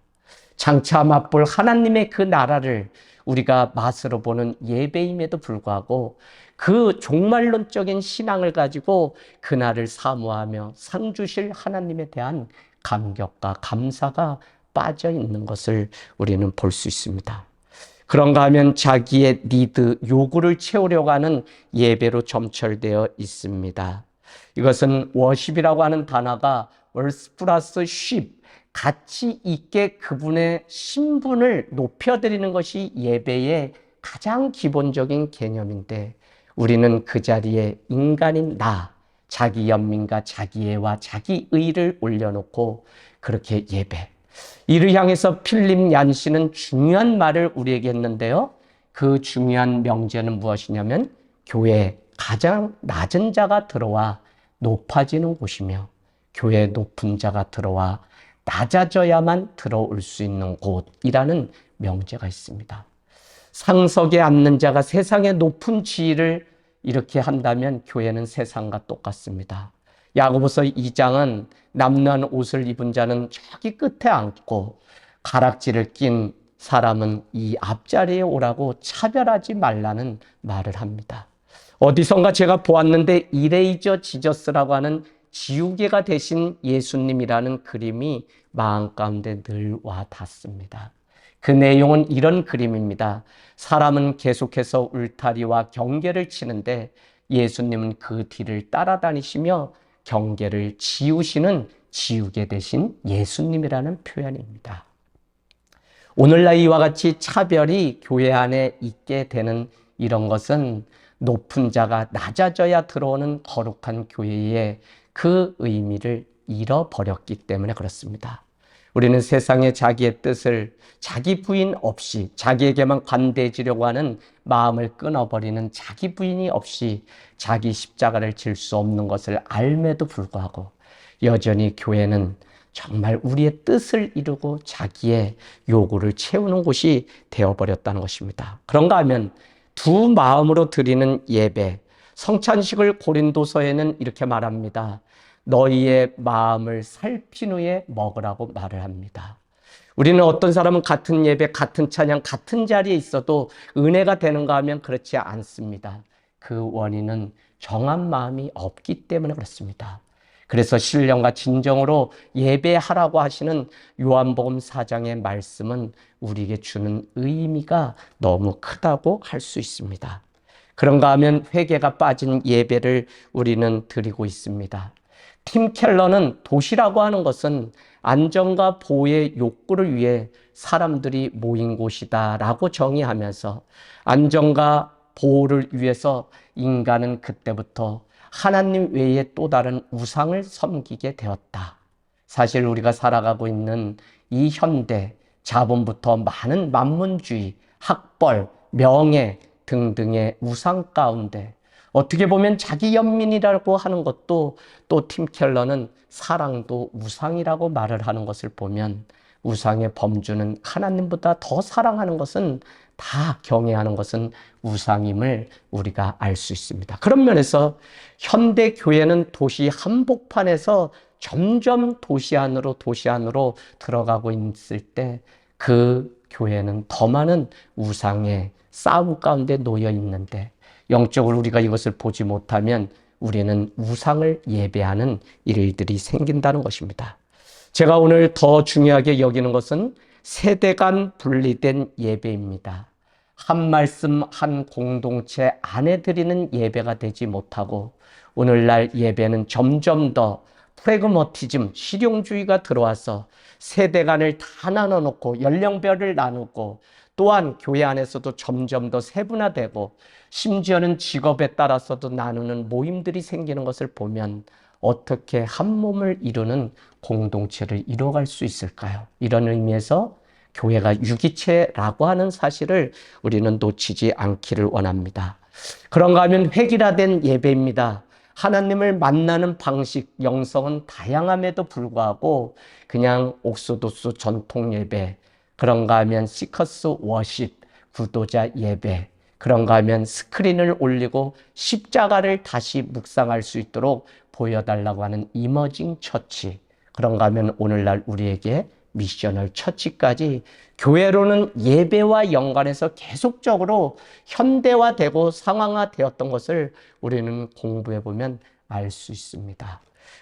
장차 맛볼 하나님의 그 나라를 우리가 맛으로 보는 예배임에도 불구하고 그 종말론적인 신앙을 가지고 그날을 사모하며 상 주실 하나님에 대한 감격과 감사가 빠져 있는 것을 우리는 볼 수 있습니다. 그런가 하면 자기의 니드, 요구를 채우려고 하는 예배로 점철되어 있습니다. 이것은 워십이라고 하는 단어가 월스 플러스 쉽, 가치 있게 그분의 신분을 높여드리는 것이 예배의 가장 기본적인 개념인데 우리는 그 자리에 인간인 나, 자기 연민과 자기애와 자기의를 올려놓고 그렇게 예배. 이를 향해서 필립 얀시는 중요한 말을 우리에게 했는데요. 그 중요한 명제는 무엇이냐면 교회에 가장 낮은 자가 들어와 높아지는 곳이며 교회에 높은 자가 들어와 낮아져야만 들어올 수 있는 곳이라는 명제가 있습니다. 상석에 앉는 자가 세상의 높은 지위를 이렇게 한다면 교회는 세상과 똑같습니다. 야고보서 2장은 남루한 옷을 입은 자는 저기 끝에 앉고 가락지를 낀 사람은 이 앞자리에 오라고 차별하지 말라는 말을 합니다. 어디선가 제가 보았는데 이레이저 지저스라고 하는 지우개가 되신 예수님이라는 그림이 마음 가운데 늘 와 닿습니다. 그 내용은 이런 그림입니다. 사람은 계속해서 울타리와 경계를 치는데 예수님은 그 뒤를 따라다니시며 경계를 지우시는 지우개 대신 예수님이라는 표현입니다. 오늘날 이와 같이 차별이 교회 안에 있게 되는 이런 것은 높은 자가 낮아져야 들어오는 거룩한 교회의 그 의미를 잃어버렸기 때문에 그렇습니다. 우리는 세상에 자기의 뜻을 자기 부인 없이 자기에게만 관대해지려고 하는 마음을 끊어버리는 자기 부인이 없이 자기 십자가를 질 수 없는 것을 알매도 불구하고 여전히 교회는 정말 우리의 뜻을 이루고 자기의 요구를 채우는 곳이 되어버렸다는 것입니다. 그런가 하면 두 마음으로 드리는 예배, 성찬식을 고린도서에는 이렇게 말합니다. 너희의 마음을 살핀 후에 먹으라고 말을 합니다. 우리는 어떤 사람은 같은 예배, 같은 찬양, 같은 자리에 있어도 은혜가 되는가 하면 그렇지 않습니다. 그 원인은 정한 마음이 없기 때문에 그렇습니다. 그래서 신령과 진정으로 예배하라고 하시는 요한복음 4장의 말씀은 우리에게 주는 의미가 너무 크다고 할 수 있습니다. 그런가 하면 회개가 빠진 예배를 우리는 드리고 있습니다. 팀 켈러는 도시라고 하는 것은 안전과 보호의 욕구를 위해 사람들이 모인 곳이다 라고 정의하면서 안전과 보호를 위해서 인간은 그때부터 하나님 외에 또 다른 우상을 섬기게 되었다. 사실 우리가 살아가고 있는 이 현대, 자본부터 많은 만문주의, 학벌, 명예 등등의 우상 가운데 어떻게 보면 자기 연민이라고 하는 것도, 또 팀 켈러는 사랑도 우상이라고 말을 하는 것을 보면, 우상의 범주는 하나님보다 더 사랑하는 것은, 다 경외하는 것은 우상임을 우리가 알 수 있습니다. 그런 면에서 현대 교회는 도시 한복판에서 점점 도시 안으로 들어가고 있을 때, 그 교회는 더 많은 우상의 싸움 가운데 놓여 있는데, 영적으로 우리가 이것을 보지 못하면 우리는 우상을 예배하는 일들이 생긴다는 것입니다. 제가 오늘 더 중요하게 여기는 것은 세대 간 분리된 예배입니다. 한 말씀, 한 공동체 안에 드리는 예배가 되지 못하고, 오늘날 예배는 점점 더 프래그머티즘, 실용주의가 들어와서 세대 간을 다 나눠놓고 연령별을 나누고, 또한 교회 안에서도 점점 더 세분화되고, 심지어는 직업에 따라서도 나누는 모임들이 생기는 것을 보면 어떻게 한 몸을 이루는 공동체를 이뤄갈 수 있을까요? 이런 의미에서 교회가 유기체라고 하는 사실을 우리는 놓치지 않기를 원합니다. 그런가 하면 획일화된 예배입니다. 하나님을 만나는 방식, 영성은 다양함에도 불구하고 그냥 옥소도스 전통 예배, 그런가 하면 시커스 워십, 구도자 예배, 그런가 하면 스크린을 올리고 십자가를 다시 묵상할 수 있도록 보여달라고 하는 이머징 처치, 그런가 하면 오늘날 우리에게 미셔널 처치까지 교회로는 예배와 연관해서 계속적으로 현대화되고 상황화되었던 것을 우리는 공부해 보면 알 수 있습니다.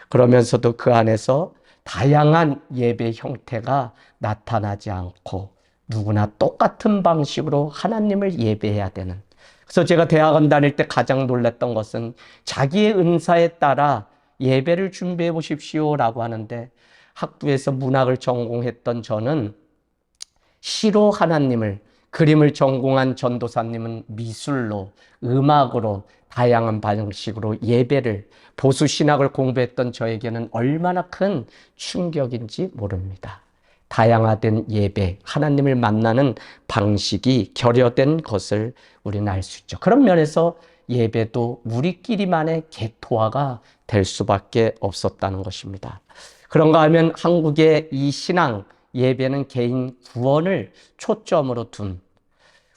그러면서도 그 안에서 다양한 예배 형태가 나타나지 않고 누구나 똑같은 방식으로 하나님을 예배해야 되는, 그래서 제가 대학원 다닐 때 가장 놀랐던 것은 자기의 은사에 따라 예배를 준비해 보십시오라고 하는데, 학부에서 문학을 전공했던 저는 시로 하나님을, 그림을 전공한 전도사님은 미술로, 음악으로, 다양한 방식으로 예배를, 보수 신학을 공부했던 저에게는 얼마나 큰 충격인지 모릅니다. 다양화된 예배, 하나님을 만나는 방식이 결여된 것을 우리는 알 수 있죠. 그런 면에서 예배도 우리끼리만의 개토화가 될 수밖에 없었다는 것입니다. 그런가 하면 한국의 이 신앙, 예배는 개인 구원을 초점으로 둔,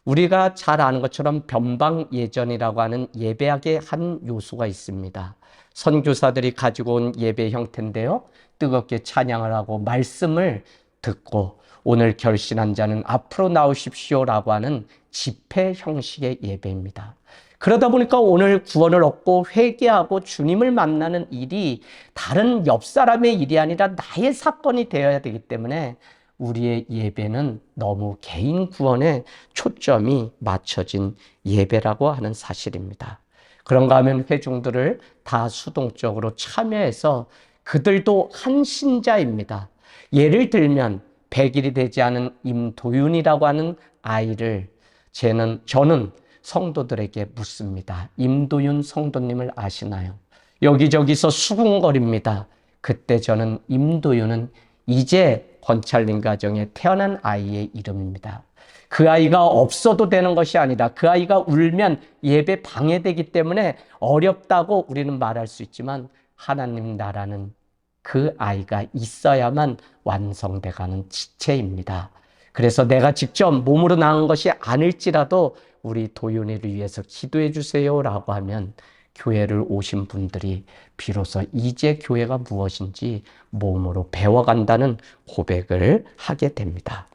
우리가 잘 아는 것처럼 변방예전이라고 하는 예배학의 한 요소가 있습니다. 선교사들이 가지고 온 예배 형태인데요, 뜨겁게 찬양을 하고 말씀을 듣고 오늘 결신한 자는 앞으로 나오십시오라고 하는 집회 형식의 예배입니다. 그러다 보니까 오늘 구원을 얻고 회개하고 주님을 만나는 일이 다른 옆 사람의 일이 아니라 나의 사건이 되어야 되기 때문에 우리의 예배는 너무 개인 구원에 초점이 맞춰진 예배라고 하는 사실입니다. 그런가 하면 회중들을 다 수동적으로 참여해서 그들도 한 신자입니다. 예를 들면 100일이 되지 않은 임도윤이라고 하는 아이를 저는 성도들에게 묻습니다. 임도윤 성도님을 아시나요? 여기저기서 수군거립니다. 그때 저는 임도윤은 이제 권찰림 가정에 태어난 아이의 이름입니다. 그 아이가 없어도 되는 것이 아니라 그 아이가 울면 예배 방해되기 때문에 어렵다고 우리는 말할 수 있지만, 하나님 나라는 그 아이가 있어야만 완성돼가는 지체입니다. 그래서 내가 직접 몸으로 낳은 것이 아닐지라도 우리 도윤이를 위해서 기도해 주세요라고 하면 교회를 오신 분들이 비로소 이제 교회가 무엇인지 몸으로 배워간다는 고백을 하게 됩니다.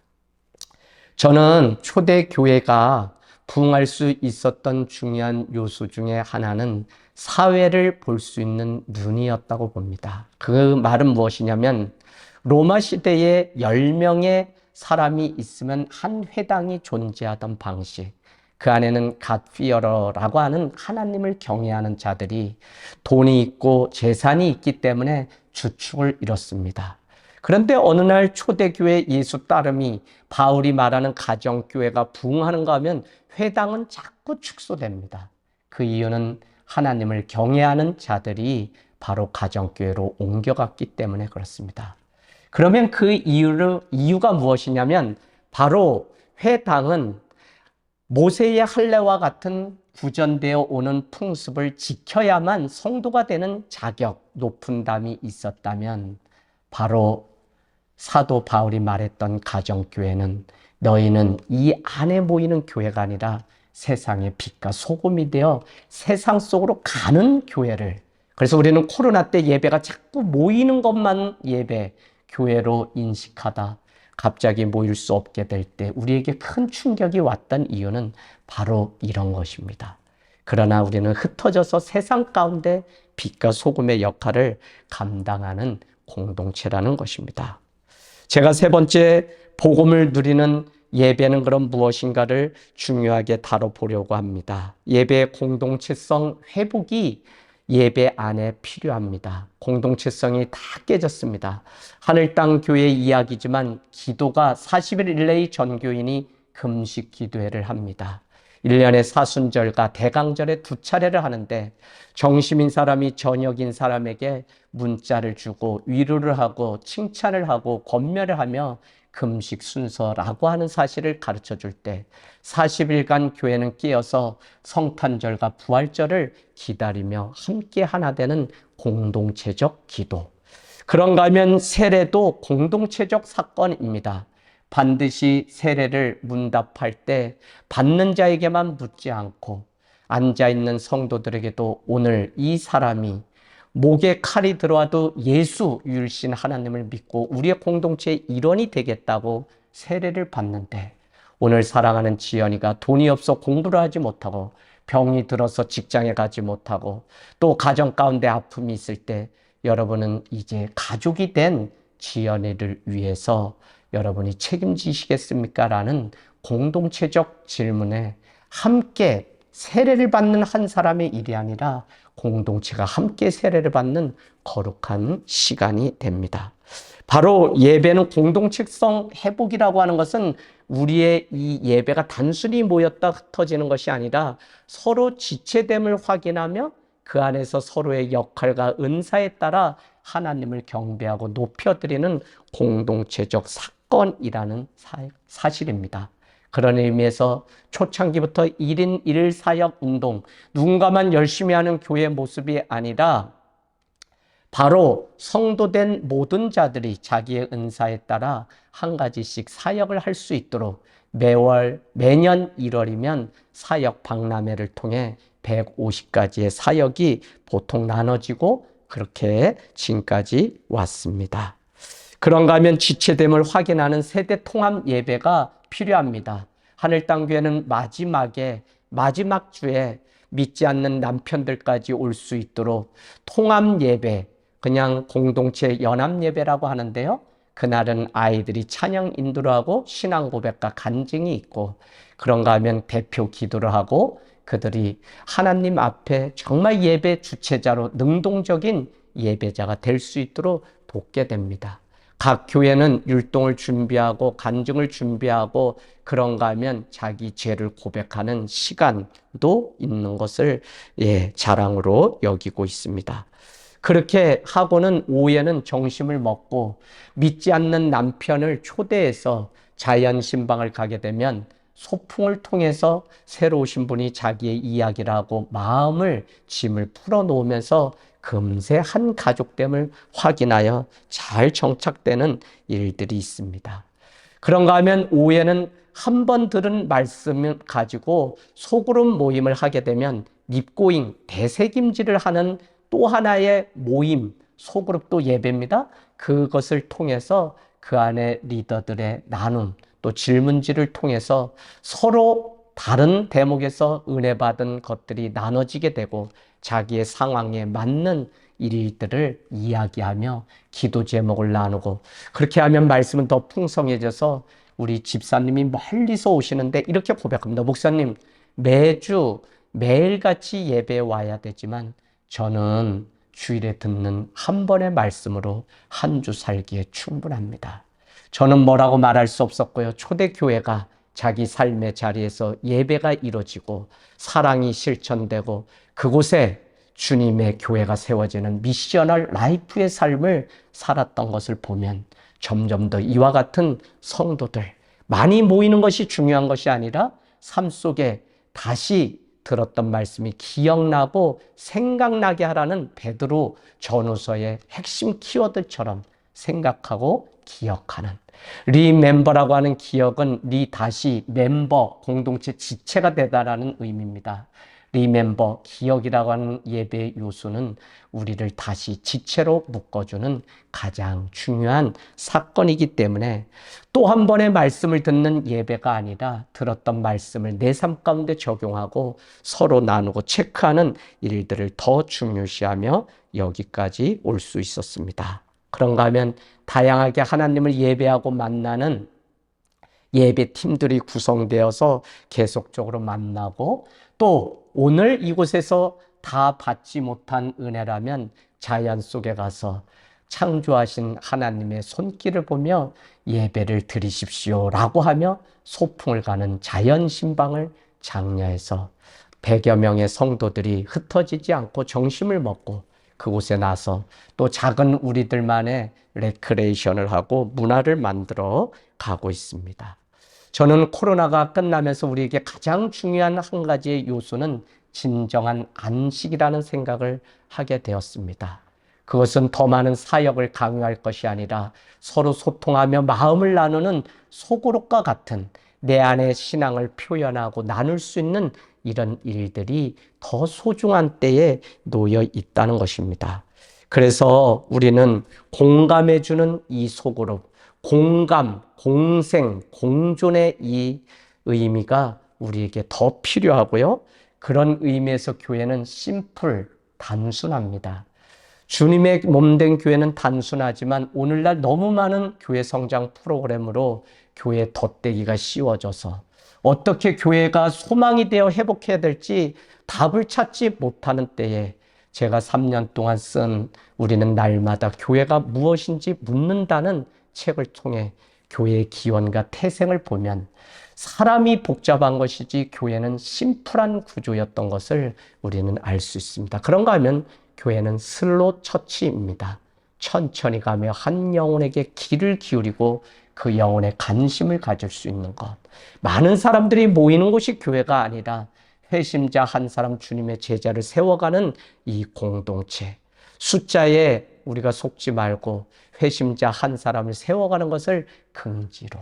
저는 초대 교회가 부흥할 수 있었던 중요한 요소 중에 하나는 사회를 볼 수 있는 눈이었다고 봅니다. 그 말은 무엇이냐면, 로마 시대에 10명의 사람이 있으면 한 회당이 존재하던 방식, 그 안에는 갓피어러라고 하는 하나님을 경외하는 자들이 돈이 있고 재산이 있기 때문에 주축을 이뤘습니다. 그런데 어느 날 초대교회 예수 따름이 바울이 말하는 가정교회가 부흥하는가 하면 회당은 자꾸 축소됩니다. 그 이유는 하나님을 경외하는 자들이 바로 가정교회로 옮겨갔기 때문에 그렇습니다. 그러면 그 이유가 무엇이냐면 바로 회당은 모세의 할례와 같은 구전되어 오는 풍습을 지켜야만 성도가 되는 자격, 높은 담이 있었다면 바로 사도 바울이 말했던 가정교회는 너희는 이 안에 모이는 교회가 아니라 세상의 빛과 소금이 되어 세상 속으로 가는 교회를, 그래서 우리는 코로나 때 예배가 자꾸 모이는 것만 예배, 교회로 인식하다 갑자기 모일 수 없게 될 때 우리에게 큰 충격이 왔던 이유는 바로 이런 것입니다. 그러나 우리는 흩어져서 세상 가운데 빛과 소금의 역할을 감당하는 공동체라는 것입니다. 제가 세 번째 복음을 누리는 예배는 그럼 무엇인가를 중요하게 다뤄보려고 합니다. 예배의 공동체성 회복이 예배 안에 필요합니다. 공동체성이 다 깨졌습니다. 하늘 땅 교회 이야기지만 기도가 40일 일레이 전교인이 금식 기도회를 합니다. 1년에 사순절과 대강절에 2차례를 하는데 정심인 사람이 저녁인 사람에게 문자를 주고 위로를 하고 칭찬을 하고 권면을 하며 금식 순서라고 하는 사실을 가르쳐 줄 때 40일간 교회는 깨어서 성탄절과 부활절을 기다리며 함께 하나 되는 공동체적 기도. 그런가 하면 세례도 공동체적 사건입니다. 반드시 세례를 문답할 때 받는 자에게만 묻지 않고 앉아있는 성도들에게도 오늘 이 사람이 목에 칼이 들어와도 예수 유일신 하나님을 믿고 우리의 공동체의 일원이 되겠다고 세례를 받는데 오늘 사랑하는 지연이가 돈이 없어 공부를 하지 못하고 병이 들어서 직장에 가지 못하고 또 가정 가운데 아픔이 있을 때 여러분은 이제 가족이 된 지연이를 위해서 여러분이 책임지시겠습니까? 라는 공동체적 질문에 함께 세례를 받는 한 사람의 일이 아니라 공동체가 함께 세례를 받는 거룩한 시간이 됩니다. 바로 예배는 공동체성 회복이라고 하는 것은 우리의 이 예배가 단순히 모였다 흩어지는 것이 아니라 서로 지체됨을 확인하며 그 안에서 서로의 역할과 은사에 따라 하나님을 경배하고 높여드리는 공동체적 사건이라는 사실입니다. 그런 의미에서 초창기부터 1인 1 사역 운동, 누군가만 열심히 하는 교회 모습이 아니라 바로 성도된 모든 자들이 자기의 은사에 따라 한 가지씩 사역을 할 수 있도록 매년 1월이면 사역 박람회를 통해 150가지의 사역이 보통 나눠지고 그렇게 지금까지 왔습니다. 그런가 하면 지체됨을 확인하는 세대 통합 예배가 필요합니다. 하늘 땅 교회는 마지막 주에 믿지 않는 남편들까지 올 수 있도록 통합 예배, 그냥 공동체 연합 예배라고 하는데요. 그날은 아이들이 찬양 인도를 하고 신앙 고백과 간증이 있고 그런가 하면 대표 기도를 하고 그들이 하나님 앞에 정말 예배 주체자로 능동적인 예배자가 될 수 있도록 돕게 됩니다. 각 교회는 율동을 준비하고 간증을 준비하고 그런가 하면 자기 죄를 고백하는 시간도 있는 것을 자랑으로 여기고 있습니다. 그렇게 하고는 오후에는 정심을 먹고 믿지 않는 남편을 초대해서 자연 신방을 가게 되면 소풍을 통해서 새로 오신 분이 자기의 이야기를 하고 마음을 짐을 풀어놓으면서 금세 한 가족됨을 확인하여 잘 정착되는 일들이 있습니다. 그런가 하면 오후에는 한 번 들은 말씀을 가지고 소그룹 모임을 하게 되면 립고잉, 대세김질을 하는 또 하나의 모임, 소그룹도 예배입니다. 그것을 통해서 그 안에 리더들의 나눔, 또 질문지를 통해서 서로 다른 대목에서 은혜 받은 것들이 나눠지게 되고 자기의 상황에 맞는 일들을 이야기하며 기도 제목을 나누고 그렇게 하면 말씀은 더 풍성해져서 우리 집사님이 멀리서 오시는데 이렇게 고백합니다. 목사님, 매주 매일같이 예배에 와야 되지만 저는 주일에 듣는 한 번의 말씀으로 한 주 살기에 충분합니다. 저는 뭐라고 말할 수 없었고요. 초대교회가 자기 삶의 자리에서 예배가 이루어지고 사랑이 실천되고 그곳에 주님의 교회가 세워지는 미셔널 라이프의 삶을 살았던 것을 보면 점점 더 이와 같은 성도들, 많이 모이는 것이 중요한 것이 아니라 삶 속에 다시 들었던 말씀이 기억나고 생각나게 하라는 베드로 전후서의 핵심 키워드처럼 생각하고 기억하는, 리멤버라고 하는 기억은 다시 멤버, 공동체 지체가 되다라는 의미입니다. 리멤버, 기억이라고 하는 예배의 요소는 우리를 다시 지체로 묶어주는 가장 중요한 사건이기 때문에 또 한 번의 말씀을 듣는 예배가 아니라 들었던 말씀을 내 삶 가운데 적용하고 서로 나누고 체크하는 일들을 더 중요시하며 여기까지 올 수 있었습니다. 그런가 하면 다양하게 하나님을 예배하고 만나는 예배팀들이 구성되어서 계속적으로 만나고 또 오늘 이곳에서 다 받지 못한 은혜라면 자연 속에 가서 창조하신 하나님의 손길을 보며 예배를 드리십시오 라고 하며 소풍을 가는 자연 신방을 장려해서 100여 명의 성도들이 흩어지지 않고 정심을 먹고 그곳에 나서 또 작은 우리들만의 레크레이션을 하고 문화를 만들어 가고 있습니다. 저는 코로나가 끝나면서 우리에게 가장 중요한 한 가지의 요소는 진정한 안식이라는 생각을 하게 되었습니다. 그것은 더 많은 사역을 강요할 것이 아니라 서로 소통하며 마음을 나누는 소그룹과 같은 내 안의 신앙을 표현하고 나눌 수 있는 이런 일들이 더 소중한 때에 놓여 있다는 것입니다. 그래서 우리는 공감해주는 이 소그룹, 공감, 공생, 공존의 이 의미가 우리에게 더 필요하고요. 그런 의미에서 교회는 심플, 단순합니다. 주님의 몸된 교회는 단순하지만 오늘날 너무 많은 교회 성장 프로그램으로 교회 덧대기가 씌워져서 어떻게 교회가 소망이 되어 회복해야 될지 답을 찾지 못하는 때에 제가 3년 동안 쓴 우리는 날마다 교회가 무엇인지 묻는다는 책을 통해 교회의 기원과 태생을 보면 사람이 복잡한 것이지 교회는 심플한 구조였던 것을 우리는 알 수 있습니다. 그런가 하면 교회는 슬로우 처치입니다. 천천히 가며 한 영혼에게 귀를 기울이고 그 영혼에 관심을 가질 수 있는 것. 많은 사람들이 모이는 곳이 교회가 아니라 회심자 한 사람 주님의 제자를 세워가는 이 공동체. 숫자에 우리가 속지 말고 회심자 한 사람을 세워가는 것을 긍지로.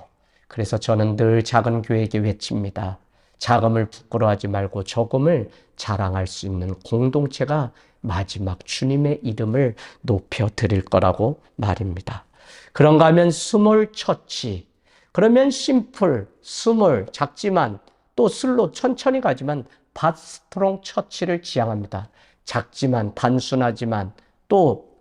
그래서 저는 늘 작은 교회에게 외칩니다. 작음을 부끄러워하지 말고 적음을 자랑할 수 있는 공동체가 마지막 주님의 이름을 높여드릴 거라고 말입니다. 그런가 하면 스몰 처치, 그러면 심플, 스몰, 작지만 또 슬로 천천히 가지만 밭스트롱 처치를 지향합니다. 작지만 단순하지만 또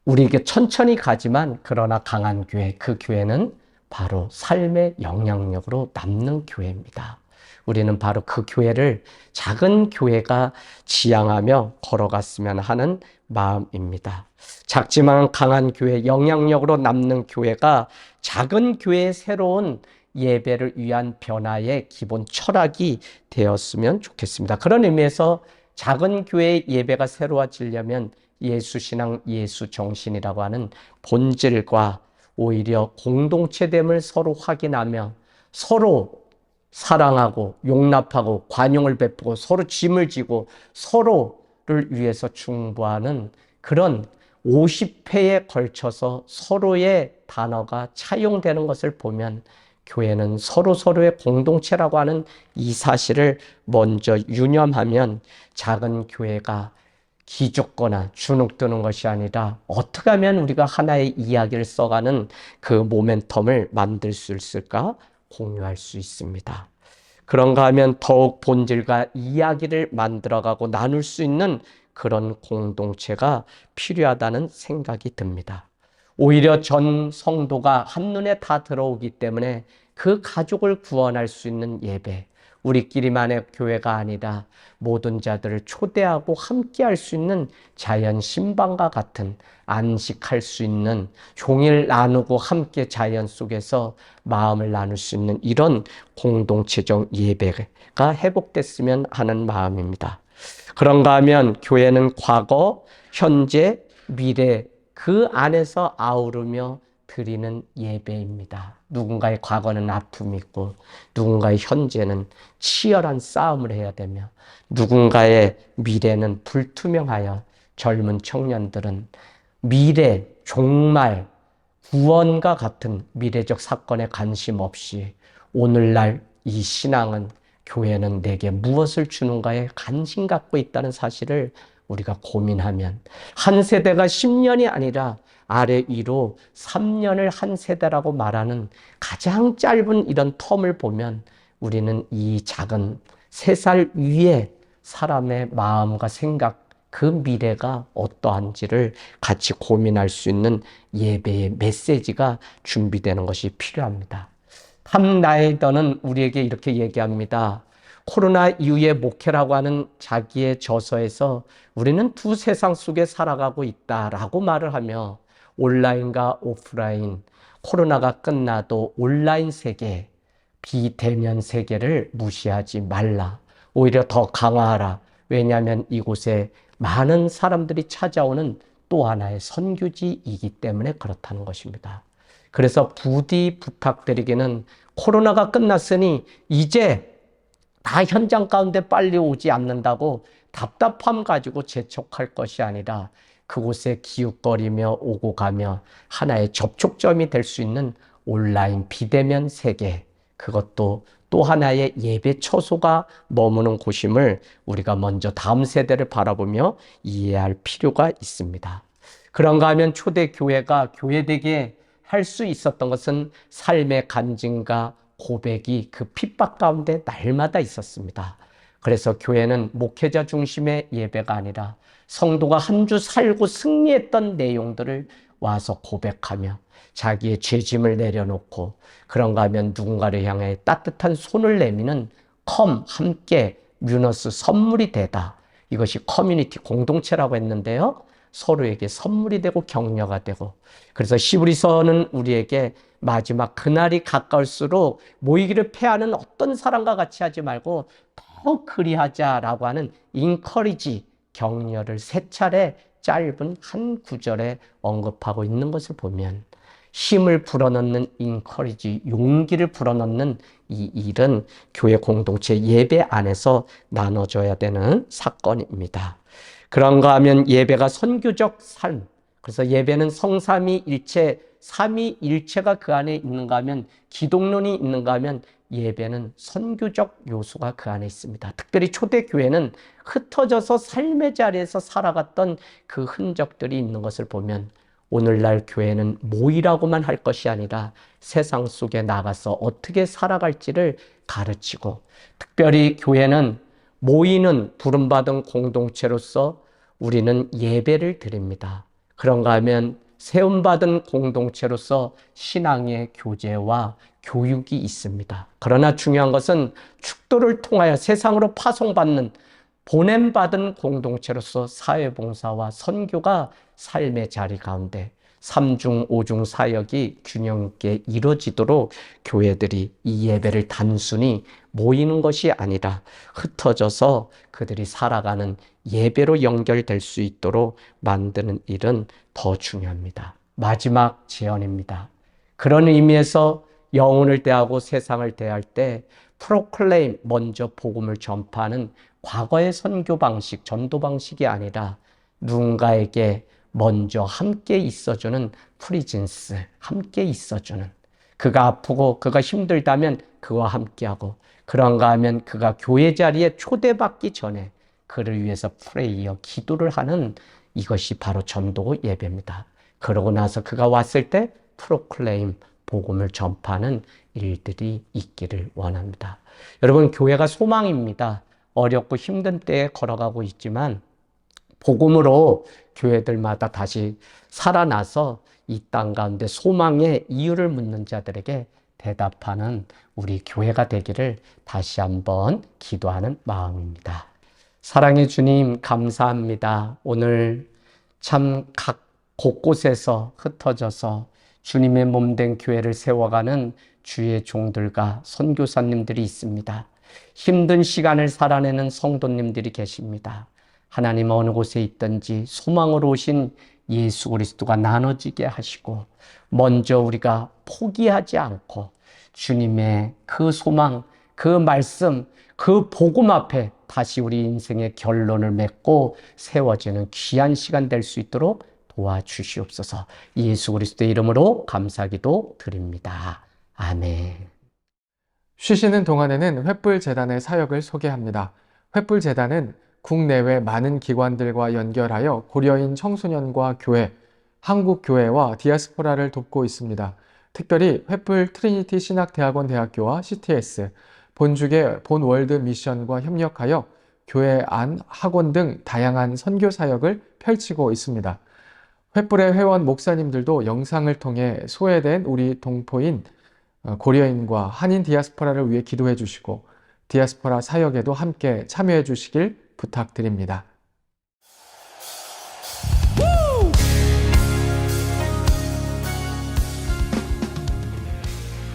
우리에게 천천히 가지만 그러나 강한 교회, 그 교회는 바로 삶의 영향력으로 남는 교회입니다. 우리는 바로 그 교회를 작은 교회가 지향하며 걸어갔으면 하는 마음입니다. 작지만 강한 교회, 영향력으로 남는 교회가 작은 교회의 새로운 예배를 위한 변화의 기본 철학이 되었으면 좋겠습니다. 그런 의미에서 작은 교회의 예배가 새로워지려면 예수신앙, 예수정신이라고 하는 본질과 오히려 공동체됨을 서로 확인하며 서로 사랑하고 용납하고 관용을 베푸고 서로 짐을 지고 서로를 위해서 중보하는 그런 50회에 걸쳐서 서로의 단어가 차용되는 것을 보면 교회는 서로의 공동체라고 하는 이 사실을 먼저 유념하면 작은 교회가 기죽거나 주눅드는 것이 아니라 어떻게 하면 우리가 하나의 이야기를 써가는 그 모멘텀을 만들 수 있을까 공유할 수 있습니다. 그런가 하면 더욱 본질과 이야기를 만들어가고 나눌 수 있는 그런 공동체가 필요하다는 생각이 듭니다. 오히려 전 성도가 한눈에 다 들어오기 때문에 그 가족을 구원할 수 있는 예배, 우리끼리만의 교회가 아니라 모든 자들을 초대하고 함께할 수 있는 자연 신방과 같은 안식할 수 있는 종일 나누고 함께 자연 속에서 마음을 나눌 수 있는 이런 공동체적 예배가 회복됐으면 하는 마음입니다. 그런가 하면 교회는 과거, 현재, 미래 그 안에서 아우르며 드리는 예배입니다. 누군가의 과거는 아픔이 있고 누군가의 현재는 치열한 싸움을 해야 되며 누군가의 미래는 불투명하여 젊은 청년들은 미래, 종말, 구원과 같은 미래적 사건에 관심 없이 오늘날 이 신앙은 교회는 내게 무엇을 주는가에 관심 갖고 있다는 사실을 우리가 고민하면 한 세대가 10년이 아니라 아래 위로 3년을 한 세대라고 말하는 가장 짧은 이런 텀을 보면 우리는 이 작은 3살 위에 사람의 마음과 생각, 그 미래가 어떠한지를 같이 고민할 수 있는 예배의 메시지가 준비되는 것이 필요합니다. 탐 라이더는 우리에게 이렇게 얘기합니다. 코로나 이후의 목회라고 하는 자기의 저서에서 우리는 두 세상 속에 살아가고 있다라고 말을 하며 온라인과 오프라인, 코로나가 끝나도 온라인 세계, 비대면 세계를 무시하지 말라. 오히려 더 강화하라. 왜냐하면 이곳에 많은 사람들이 찾아오는 또 하나의 선교지이기 때문에 그렇다는 것입니다. 그래서 부디 부탁드리기는 코로나가 끝났으니 이제 다 현장 가운데 빨리 오지 않는다고 답답함 가지고 재촉할 것이 아니라 그곳에 기웃거리며 오고 가며 하나의 접촉점이 될 수 있는 온라인 비대면 세계, 그것도 또 하나의 예배 처소가 머무는 곳임을 우리가 먼저 다음 세대를 바라보며 이해할 필요가 있습니다. 그런가 하면 초대 교회가 교회되게 할 수 있었던 것은 삶의 간증과 고백이 그 핍박 가운데 날마다 있었습니다. 그래서 교회는 목회자 중심의 예배가 아니라 성도가 한 주 살고 승리했던 내용들을 와서 고백하며 자기의 죄짐을 내려놓고 그런가 하면 누군가를 향해 따뜻한 손을 내미는 함께 뮤너스 선물이 되다. 이것이 커뮤니티 공동체라고 했는데요. 서로에게 선물이 되고 격려가 되고, 그래서 시브리서는 우리에게 마지막 그날이 가까울수록 모이기를 패하는 어떤 사람과 같이 하지 말고 더 그리하자라고 하는 인커리지, 격려를 3차례 짧은 한 구절에 언급하고 있는 것을 보면 힘을 불어넣는 인커리지, 용기를 불어넣는 이 일은 교회 공동체 예배 안에서 나눠져야 되는 사건입니다. 그런가 하면 예배가 선교적 삶, 그래서 예배는 성삼위일체, 삼위일체가 그 안에 있는가 하면, 기독론이 있는가 하면 예배는 선교적 요소가 그 안에 있습니다. 특별히 초대교회는 흩어져서 삶의 자리에서 살아갔던 그 흔적들이 있는 것을 보면 오늘날 교회는 모이라고만 할 것이 아니라 세상 속에 나가서 어떻게 살아갈지를 가르치고, 특별히 교회는 모이는 부름받은 공동체로서 우리는 예배를 드립니다. 그런가 하면 세움받은 공동체로서 신앙의 교제와 교육이 있습니다. 그러나 중요한 것은 축도를 통하여 세상으로 파송받는 보냄받은 공동체로서 사회봉사와 선교가 삶의 자리 가운데 3중, 5중 사역이 균형 있게 이루어지도록 교회들이 이 예배를 단순히 모이는 것이 아니라 흩어져서 그들이 살아가는 예배로 연결될 수 있도록 만드는 일은 더 중요합니다. 마지막 제언입니다. 그런 의미에서 영혼을 대하고 세상을 대할 때 프로클레임, 먼저 복음을 전파하는 과거의 선교 방식, 전도 방식이 아니라 누군가에게 먼저 함께 있어주는 프리젠스, 함께 있어주는, 그가 아프고 그가 힘들다면 그와 함께하고, 그런가 하면 그가 교회 자리에 초대받기 전에 그를 위해서 프레이어, 기도를 하는, 이것이 바로 전도 예배입니다. 그러고 나서 그가 왔을 때 프로클레임, 복음을 전파하는 일들이 있기를 원합니다. 여러분, 교회가 소망입니다. 어렵고 힘든 때에 걸어가고 있지만 복음으로 교회들마다 다시 살아나서 이 땅 가운데 소망의 이유를 묻는 자들에게 대답하는 우리 교회가 되기를 다시 한번 기도하는 마음입니다. 사랑의 주님, 감사합니다. 오늘 참 각 곳곳에서 흩어져서 주님의 몸된 교회를 세워가는 주의 종들과 선교사님들이 있습니다. 힘든 시간을 살아내는 성도님들이 계십니다. 하나님 어느 곳에 있든지 소망으로 오신 예수 그리스도가 나눠지게 하시고 먼저 우리가 포기하지 않고 주님의 그 소망, 그 말씀, 그 복음 앞에 다시 우리 인생의 결론을 맺고 세워지는 귀한 시간 될 수 있도록 도와주시옵소서. 예수 그리스도의 이름으로 감사기도 드립니다. 아멘. 쉬시는 동안에는 횃불재단의 사역을 소개합니다. 횃불재단은 국내외 많은 기관들과 연결하여 고려인 청소년과 교회, 한국교회와 디아스포라를 돕고 있습니다. 특별히 횃불 트리니티 신학대학원 대학교와 CTS, 본주의 본월드 미션과 협력하여 교회 안 학원 등 다양한 선교 사역을 펼치고 있습니다. 횃불의 회원 목사님들도 영상을 통해 소외된 우리 동포인 고려인과 한인 디아스포라를 위해 기도해 주시고 디아스포라 사역에도 함께 참여해 주시길 부탁드립니다.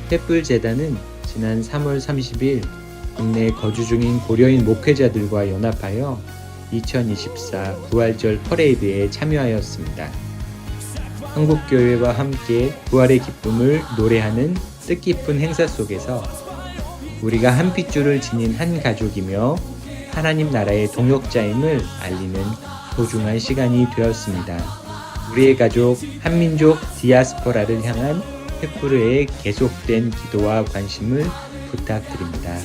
횃불재단은 지난 3월 30일 국내에 거주 중인 고려인 목회자들과 연합하여 2024 부활절 퍼레이드에 참여하였습니다. 한국교회와 함께 부활의 기쁨을 노래하는 뜻깊은 행사 속에서 우리가 한 핏줄을 지닌 한 가족이며 하나님 나라의 동역자임을 알리는 소중한 시간이 되었습니다. 우리의 가족, 한민족 디아스포라를 향한 횃불의 계속된 기도와 관심을 부탁드립니다.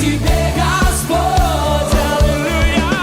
Te pegar as boas, aleluia.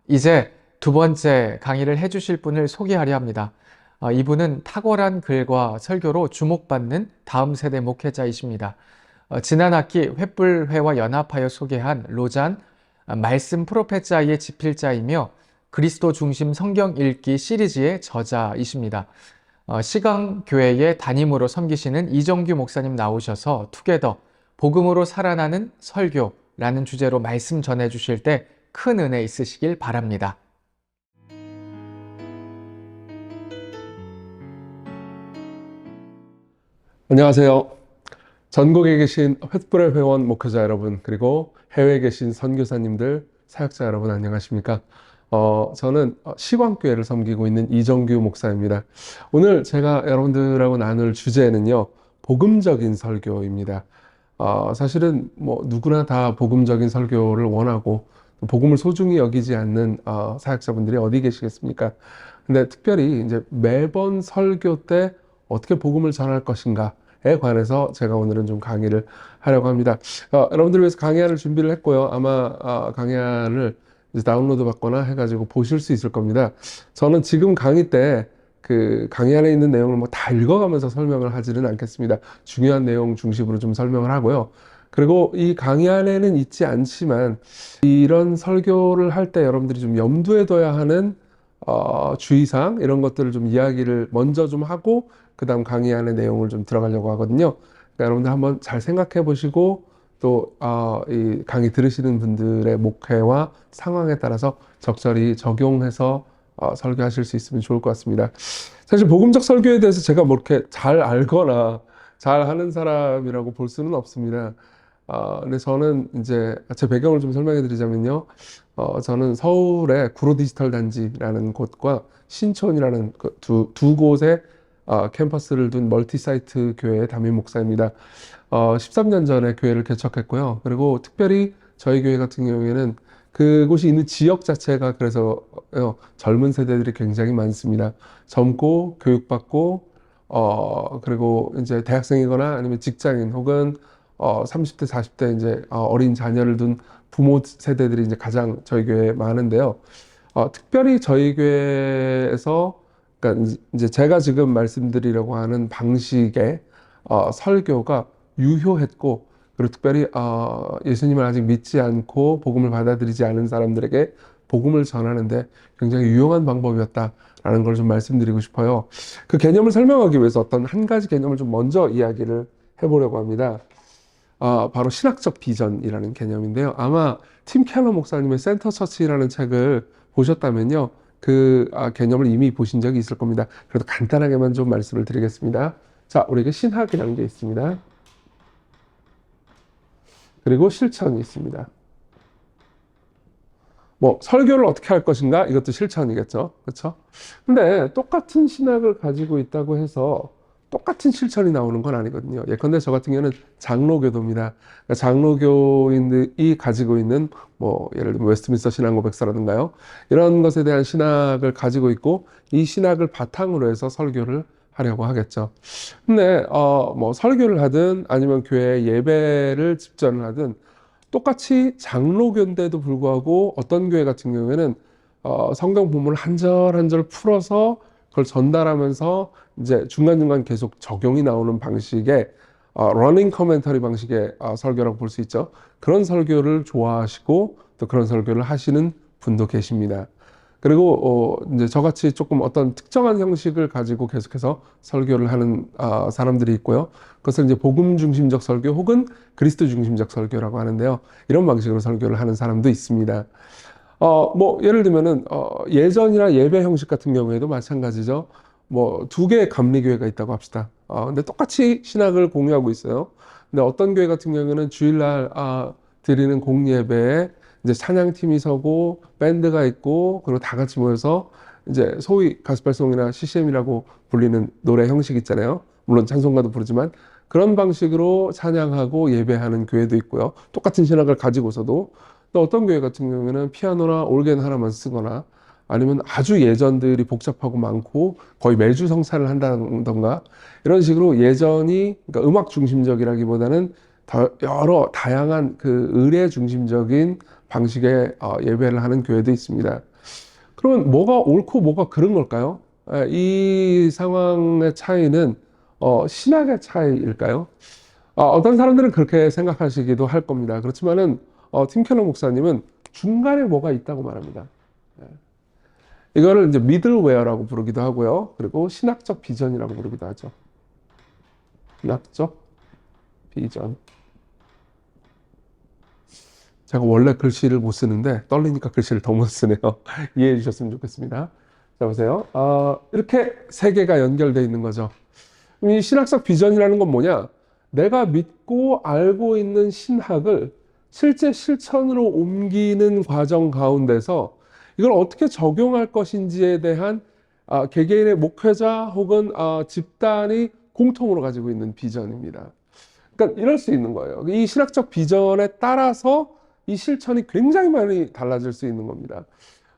이제 두 번째 강의를 해주실 분을 소개하려 합니다. 이분은 탁월한 글과 설교로 주목받는 다음 세대 목회자이십니다. 지난 학기 횃불회와 연합하여 소개한 로잔 말씀 프로페자의 집필자이며 그리스도 중심 성경 읽기 시리즈의 저자이십니다. 시강교회의 담임으로 섬기시는 이정규 목사님 나오셔서 투게더 복음으로 살아나는 설교라는 주제로 말씀 전해 주실 때 큰 은혜 있으시길 바랍니다. 안녕하세요. 전국에 계신 횃불의 회원 목회자 여러분, 그리고 해외에 계신 선교사님들, 사역자 여러분 안녕하십니까? 저는 시광교회를 섬기고 있는 이정규 목사입니다. 오늘 제가 여러분들하고 나눌 주제는요, 복음적인 설교입니다. 사실은 누구나 다 복음적인 설교를 원하고 복음을 소중히 여기지 않는 사역자분들이 어디 계시겠습니까? 근데 특별히 이제 매번 설교 때 어떻게 복음을 전할 것인가에 관해서 제가 오늘은 좀 강의를 하려고 합니다. 여러분들을 위해서 강의안을 준비를 했고요. 아마 강의안을 이제 다운로드 받거나 해가지고 보실 수 있을 겁니다. 저는 지금 강의 때 그 강의안에 있는 내용을 다 읽어가면서 설명을 하지는 않겠습니다. 중요한 내용 중심으로 좀 설명을 하고요. 그리고 이 강의안에는 있지 않지만 이런 설교를 할 때 여러분들이 좀 염두에 둬야 하는 주의사항 이런 것들을 좀 이야기를 먼저 좀 하고 그 다음 강의안의 내용을 좀 들어가려고 하거든요. 그러니까 여러분들 한번 잘 생각해 보시고 또 이 강의 들으시는 분들의 목회와 상황에 따라서 적절히 적용해서 설교하실 수 있으면 좋을 것 같습니다. 사실 복음적 설교에 대해서 제가 이렇게 잘 알거나 잘 하는 사람이라고 볼 수는 없습니다. 근데 저는 이제 제 배경을 좀 설명해 드리자면요. 저는 서울의 구로 디지털 단지라는 곳과 신촌이라는 두 곳에 캠퍼스를 둔 멀티사이트 교회의 담임 목사입니다. 13년 전에 교회를 개척했고요. 그리고 특별히 저희 교회 같은 경우에는 그곳이 있는 지역 자체가 그래서 젊은 세대들이 굉장히 많습니다. 젊고 교육받고 그리고 이제 대학생이거나 아니면 직장인 혹은 30대, 40대 이제 어린 자녀를 둔 부모 세대들이 이제 가장 저희 교회에 많은데요. 특별히 저희 교회에서 그러니까 이제 제가 지금 말씀드리려고 하는 방식의 설교가 유효했고 그리고 특별히 예수님을 아직 믿지 않고 복음을 받아들이지 않은 사람들에게 복음을 전하는데 굉장히 유용한 방법이었다라는 걸 좀 말씀드리고 싶어요. 그 개념을 설명하기 위해서 어떤 한 가지 개념을 좀 먼저 이야기를 해보려고 합니다. 바로 신학적 비전이라는 개념인데요. 아마 팀 켈러 목사님의 센터 처치라는 책을 보셨다면요. 그 개념을 이미 보신 적이 있을 겁니다. 그래도 간단하게만 좀 말씀을 드리겠습니다. 자, 우리에게 신학이라는 게 있습니다. 그리고 실천이 있습니다. 설교를 어떻게 할 것인가? 이것도 실천이겠죠. 그렇죠? 근데 똑같은 신학을 가지고 있다고 해서 똑같은 실천이 나오는 건 아니거든요. 예컨대 저 같은 경우는 장로교도입니다. 그러니까 장로교인들이 가지고 있는 예를 들면 웨스트민스터 신앙고백서라든가요. 이런 것에 대한 신학을 가지고 있고 이 신학을 바탕으로 해서 설교를 하려고 하겠죠. 근데 설교를 하든 아니면 교회 예배를 집전을 하든 똑같이 장로교인데도 불구하고 어떤 교회 같은 경우에는 성경 본문을 한 절 한 절 풀어서 그걸 전달하면서 이제 중간중간 계속 적용이 나오는 방식의 러닝 커멘터리 방식의 설교라고 볼 수 있죠. 그런 설교를 좋아하시고 또 그런 설교를 하시는 분도 계십니다. 그리고 이제 저같이 조금 어떤 특정한 형식을 가지고 계속해서 설교를 하는 사람들이 있고요. 그것을 이제 복음 중심적 설교 혹은 그리스도 중심적 설교라고 하는데요. 이런 방식으로 설교를 하는 사람도 있습니다. 예를 들면은 예전이나 예배 형식 같은 경우에도 마찬가지죠. 두 개의 감리교회가 있다고 합시다. 근데 똑같이 신학을 공유하고 있어요. 근데 어떤 교회 같은 경우에는 주일날 드리는 공예배에 이제 찬양팀이 서고 밴드가 있고 그리고 다 같이 모여서 이제 소위 가스펠송이나 CCM이라고 불리는 노래 형식 있잖아요. 물론 찬송가도 부르지만 그런 방식으로 찬양하고 예배하는 교회도 있고요. 똑같은 신학을 가지고서도 또 어떤 교회 같은 경우에는 피아노나 올겐 하나만 쓰거나 아니면 아주 예전들이 복잡하고 많고 거의 매주 성찬을 한다던가 이런 식으로 예전이 그러니까 음악 중심적이라기보다는 더 다양한 그 의례 중심적인 방식의 예배를 하는 교회도 있습니다. 그러면 뭐가 옳고 뭐가 그른 걸까요? 이 상황의 차이는 신학의 차이일까요? 어떤 사람들은 그렇게 생각하시기도 할 겁니다. 그렇지만은 팀 켈러 목사님은 중간에 뭐가 있다고 말합니다. 이거를 이제 미들웨어라고 부르기도 하고요. 그리고 신학적 비전이라고 부르기도 하죠. 신학적 비전. 제가 원래 글씨를 못 쓰는데 떨리니까 글씨를 더 못 쓰네요. 이해해 주셨으면 좋겠습니다. 자, 보세요. 이렇게 세 개가 연결되어 있는 거죠. 이 신학적 비전이라는 건 뭐냐? 내가 믿고 알고 있는 신학을 실제 실천으로 옮기는 과정 가운데서 이걸 어떻게 적용할 것인지에 대한 개개인의 목회자 혹은 집단이 공통으로 가지고 있는 비전입니다. 그러니까 이럴 수 있는 거예요. 이 신학적 비전에 따라서 이 실천이 굉장히 많이 달라질 수 있는 겁니다.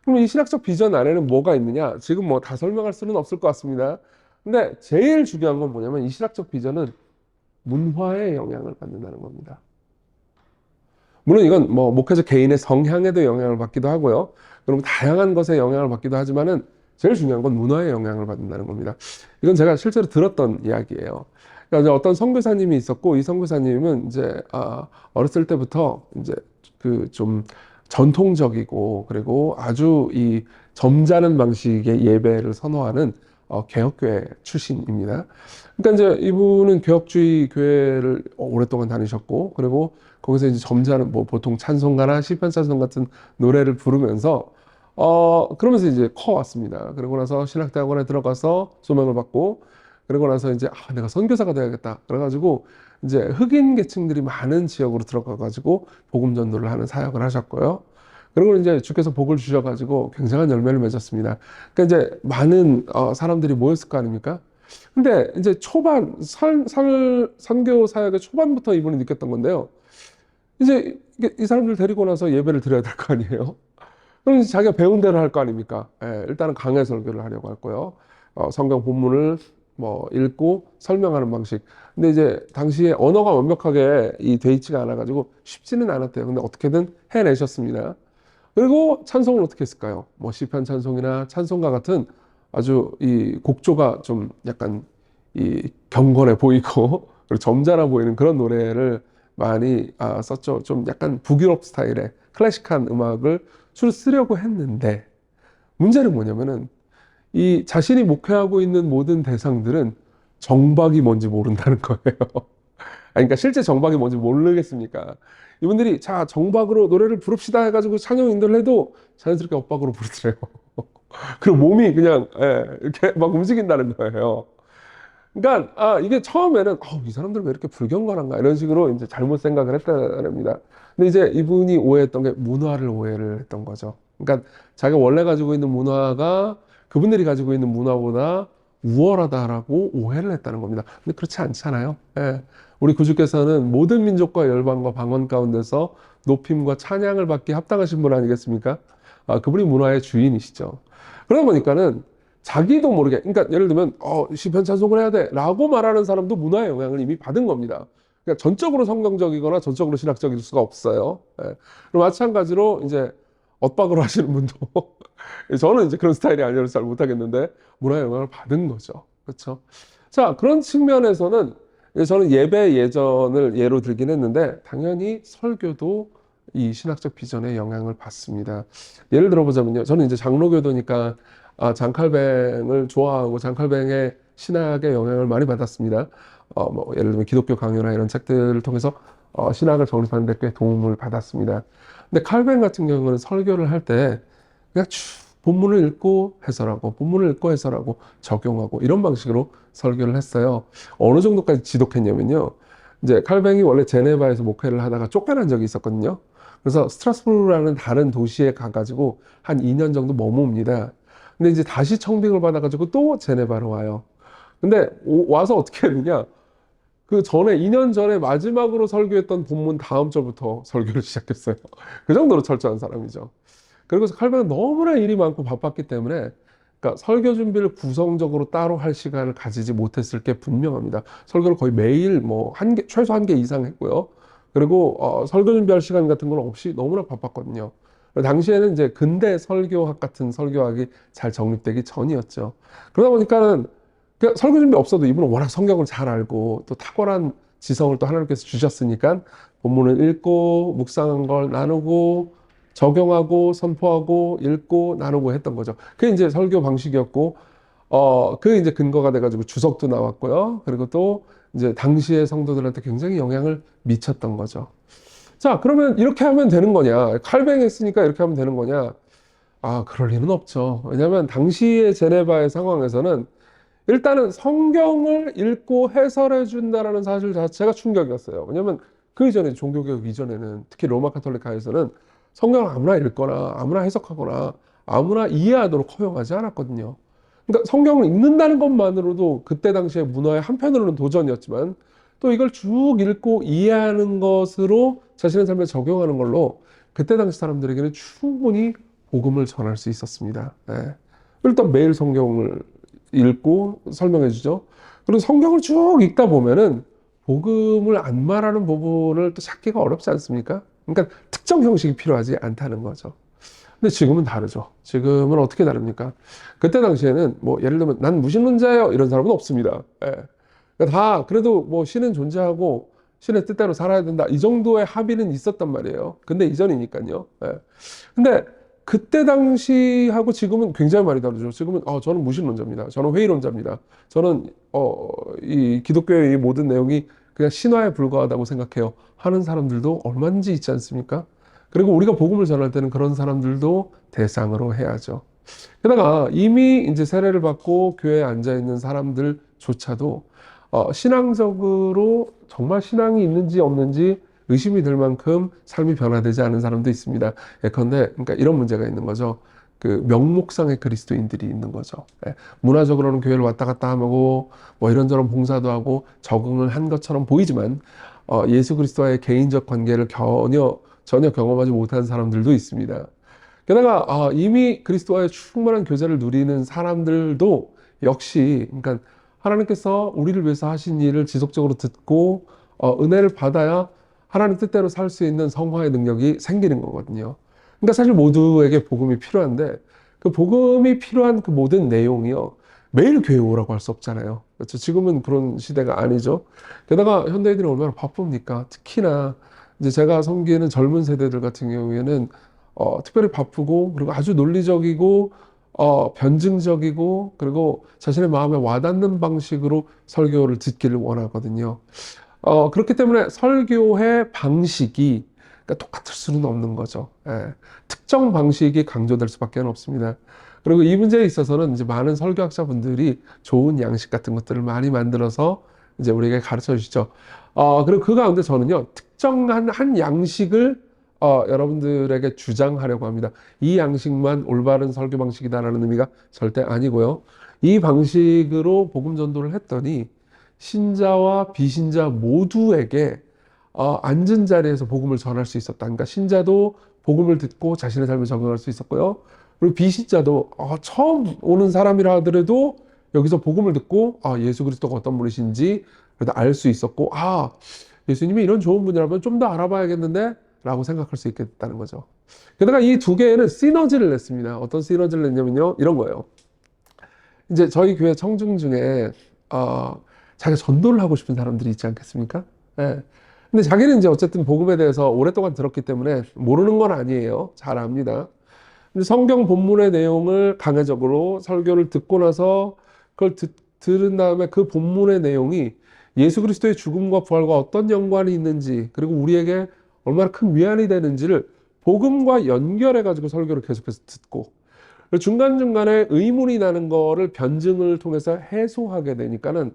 그럼 이 신학적 비전 안에는 뭐가 있느냐? 지금 뭐 다 설명할 수는 없을 것 같습니다. 근데 제일 중요한 건 뭐냐면 이 신학적 비전은 문화에 영향을 받는다는 겁니다. 물론 이건 뭐 목회자 개인의 성향에도 영향을 받기도 하고요. 그럼 다양한 것에 영향을 받기도 하지만은 제일 중요한 건 문화에 영향을 받는다는 겁니다. 이건 제가 실제로 들었던 이야기예요. 그러니까 어떤 선교사님이 있었고 이 선교사님은 이제 어렸을 때부터 이제 그 좀 전통적이고 그리고 아주 이 점잖은 방식의 예배를 선호하는 개혁교회 출신입니다. 그러니까 이제 이분은 개혁주의 교회를 오랫동안 다니셨고 그리고 거기서 이제 점잖은 뭐 보통 찬송가나 시편 찬송 같은 노래를 부르면서 그러면서 이제 커왔습니다. 그러고 나서 신학대학원에 들어가서 소명을 받고 그러고 나서 이제 내가 선교사가 돼야겠다. 그래가지고 이제 흑인 계층들이 많은 지역으로 들어가가지고 복음 전도를 하는 사역을 하셨고요. 그리고 이제 주께서 복을 주셔가지고 굉장한 열매를 맺었습니다. 그러니까 이제 많은 사람들이 모였을 거 아닙니까? 근데 이제 초반 선교 사역의 초반부터 이분이 느꼈던 건데요. 이제 이 사람들 데리고 나서 예배를 드려야 될 거 아니에요? 그럼 이제 자기가 배운 대로 할 거 아닙니까? 일단은 강해 설교를 하려고 할 거예요. 성경 본문을 뭐 읽고 설명하는 방식. 근데 이제 당시에 언어가 완벽하게 돼 있지가 않아가지고 쉽지는 않았대요. 근데 어떻게든 해내셨습니다. 그리고 찬송을 어떻게 했을까요? 뭐 시편 찬송이나 찬송가 같은 아주 이 곡조가 좀 약간 이 경건해 보이고 그리고 점잖아 보이는 그런 노래를 많이 썼죠. 좀 약간 북유럽 스타일의 클래식한 음악을 주로 쓰려고 했는데 문제는 뭐냐면은 이 자신이 목회하고 있는 모든 대상들은 정박이 뭔지 모른다는 거예요. 그러니까 실제 정박이 뭔지 모르겠습니까? 이분들이 자 정박으로 노래를 부릅시다 해가지고 찬양 인도를 해도 자연스럽게 엇박으로 부르더래요. 그리고 몸이 그냥 이렇게 막 움직인다는 거예요. 그러니까 이게 처음에는 이 사람들 왜 이렇게 불경건한가 이런 식으로 이제 잘못 생각을 했다는 겁니다. 근데 이제 이분이 오해했던 게 문화를 오해를 했던 거죠. 그러니까 자기가 원래 가지고 있는 문화가 그분들이 가지고 있는 문화보다 우월하다라고 오해를 했다는 겁니다. 근데 그렇지 않잖아요. 우리 구주께서는 모든 민족과 열방과 방언 가운데서 높임과 찬양을 받기 합당하신 분 아니겠습니까? 그분이 문화의 주인이시죠. 그러다 보니까는 자기도 모르게, 그러니까 예를 들면 시편 찬송을 해야 돼 라고 말하는 사람도 문화의 영향을 이미 받은 겁니다. 그러니까 전적으로 성경적이거나 전적으로 신학적일 수가 없어요. 그럼 마찬가지로 이제 엇박으로 하시는 분도 저는 이제 그런 스타일이 아니라서 잘 못하겠는데 문화의 영향을 받은 거죠. 그렇죠? 자, 그런 측면에서는 저는 예배 예전을 예로 들긴 했는데 당연히 설교도 이 신학적 비전에 영향을 받습니다. 예를 들어보자면요. 저는 이제 장로교도니까 장칼뱅을 좋아하고 장칼뱅의 신학의 영향을 많이 받았습니다. 뭐 예를 들면 기독교 강요나 이런 책들을 통해서 신학을 정립하는 데 꽤 도움을 받았습니다. 근데 칼뱅 같은 경우는 설교를 할 때 그냥 쭉 본문을 읽고 해설하고 본문을 읽고 해설하고 적용하고 이런 방식으로 설교를 했어요. 어느 정도까지 지독했냐면요. 이제 칼뱅이 원래 제네바에서 목회를 하다가 쫓겨난 적이 있었거든요. 그래서 스트라스부르라는 다른 도시에 가가지고 한 2년 정도 머뭅니다. 근데 이제 다시 청빙을 받아가지고 또 제네바로 와요. 근데 와서 어떻게 했느냐? 그 전에 2년 전에 마지막으로 설교했던 본문 다음 절부터 설교를 시작했어요. 그 정도로 철저한 사람이죠. 그리고 칼뱅은 너무나 일이 많고 바빴기 때문에 그러니까 설교 준비를 구성적으로 따로 할 시간을 가지지 못했을 게 분명합니다. 설교를 거의 매일 뭐 최소 1개 이상 했고요. 그리고 설교 준비할 시간 같은 건 없이 너무나 바빴거든요. 당시에는 이제 근대 설교학 같은 설교학이 잘 정립되기 전이었죠. 그러다 보니까는 그냥 설교 준비 없어도 이분은 워낙 성경을 잘 알고 또 탁월한 지성을 또 하나님께서 주셨으니까 본문을 읽고 묵상한 걸 나누고 적용하고 선포하고 읽고 나누고 했던 거죠. 그게 이제 설교 방식이었고, 그게 이제 근거가 돼가지고 주석도 나왔고요. 그리고 또 이제 당시의 성도들한테 굉장히 영향을 미쳤던 거죠. 자, 그러면 이렇게 하면 되는 거냐? 칼뱅했으니까 이렇게 하면 되는 거냐? 아, 그럴 리는 없죠. 왜냐하면 당시의 제네바의 상황에서는 일단은 성경을 읽고 해설해 준다라는 사실 자체가 충격이었어요. 왜냐하면 그 이전에 종교개혁 이전에는 특히 로마 카톨릭화에서는 성경을 아무나 읽거나 아무나 해석하거나 아무나 이해하도록 허용하지 않았거든요. 그러니까 성경을 읽는다는 것만으로도 그때 당시의 문화의 한편으로는 도전이었지만 또 이걸 쭉 읽고 이해하는 것으로 자신의 삶에 적용하는 걸로 그때 당시 사람들에게는 충분히 복음을 전할 수 있었습니다. 네. 일단 매일 성경을 읽고 설명해 주죠. 그리고 성경을 쭉 읽다 보면은 복음을 안 말하는 부분을 또 찾기가 어렵지 않습니까? 그러니까 특정 형식이 필요하지 않다는 거죠. 근데 지금은 다르죠. 지금은 어떻게 다릅니까? 그때 당시에는 뭐 예를 들면 난 무신론자예요 이런 사람은 없습니다. 예. 그러니까 다 그래도 뭐 신은 존재하고 신의 뜻대로 살아야 된다 이 정도의 합의는 있었단 말이에요. 근데 이전이니까요. 예. 근데 그때 당시하고 지금은 굉장히 많이 다르죠. 지금은 저는 무신론자입니다. 저는 회의론자입니다. 저는 이 기독교의 이 모든 내용이 그냥 신화에 불과하다고 생각해요. 하는 사람들도 얼마든지 있지 않습니까? 그리고 우리가 복음을 전할 때는 그런 사람들도 대상으로 해야죠. 게다가 이미 이제 세례를 받고 교회에 앉아 있는 사람들조차도 신앙적으로 정말 신앙이 있는지 없는지 의심이 들 만큼 삶이 변화되지 않은 사람도 있습니다. 예컨대 그러니까 이런 문제가 있는 거죠. 그 명목상의 그리스도인들이 있는 거죠. 문화적으로는 교회를 왔다 갔다 하고 뭐 이런저런 봉사도 하고 적응을 한 것처럼 보이지만 예수 그리스도와의 개인적 관계를 전혀 경험하지 못한 사람들도 있습니다. 게다가 이미 그리스도와의 충분한 교제를 누리는 사람들도 역시 그러니까 하나님께서 우리를 위해서 하신 일을 지속적으로 듣고 은혜를 받아야 하나님 뜻대로 살 수 있는 성화의 능력이 생기는 거거든요. 그러니까 사실 모두에게 복음이 필요한데 그 복음이 필요한 그 모든 내용이요. 매일 교회 오라고 할 수 없잖아요. 그렇죠? 지금은 그런 시대가 아니죠. 게다가 현대인들이 얼마나 바쁩니까? 특히나 이제 제가 섬기는 젊은 세대들 같은 경우에는 특별히 바쁘고 그리고 아주 논리적이고 변증적이고 그리고 자신의 마음에 와닿는 방식으로 설교를 듣기를 원하거든요. 그렇기 때문에 설교의 방식이 그러니까 똑같을 수는 없는 거죠. 예. 특정 방식이 강조될 수밖에 없습니다. 그리고 이 문제에 있어서는 이제 많은 설교학자분들이 좋은 양식 같은 것들을 많이 만들어서 이제 우리에게 가르쳐 주시죠. 그리고 그 가운데 저는요, 특정한 한 양식을 여러분들에게 주장하려고 합니다. 이 양식만 올바른 설교 방식이다라는 의미가 절대 아니고요. 이 방식으로 복음 전도를 했더니 신자와 비신자 모두에게 앉은 자리에서 복음을 전할 수 있었다. 그러니까 신자도 복음을 듣고 자신의 삶에 적용할 수 있었고요. 그리고 비신자도 처음 오는 사람이라 하더라도 여기서 복음을 듣고 예수 그리스도가 어떤 분이신지 알 수 있었고 예수님이 이런 좋은 분이라면 좀 더 알아봐야겠는데 라고 생각할 수 있게 됐다는 거죠. 게다가 이 두 개에는 시너지를 냈습니다. 어떤 시너지를 냈냐면요. 이런 거예요. 이제 저희 교회 청중 중에 자기가 전도를 하고 싶은 사람들이 있지 않겠습니까? 예. 근데 자기는 이제 어쨌든 복음에 대해서 오랫동안 들었기 때문에 모르는 건 아니에요. 잘 압니다. 근데 성경 본문의 내용을 강해적으로 설교를 듣고 나서 그걸 들은 다음에 그 본문의 내용이 예수 그리스도의 죽음과 부활과 어떤 연관이 있는지 그리고 우리에게 얼마나 큰 위안이 되는지를 복음과 연결해가지고 설교를 계속해서 듣고 중간중간에 의문이 나는 거를 변증을 통해서 해소하게 되니까는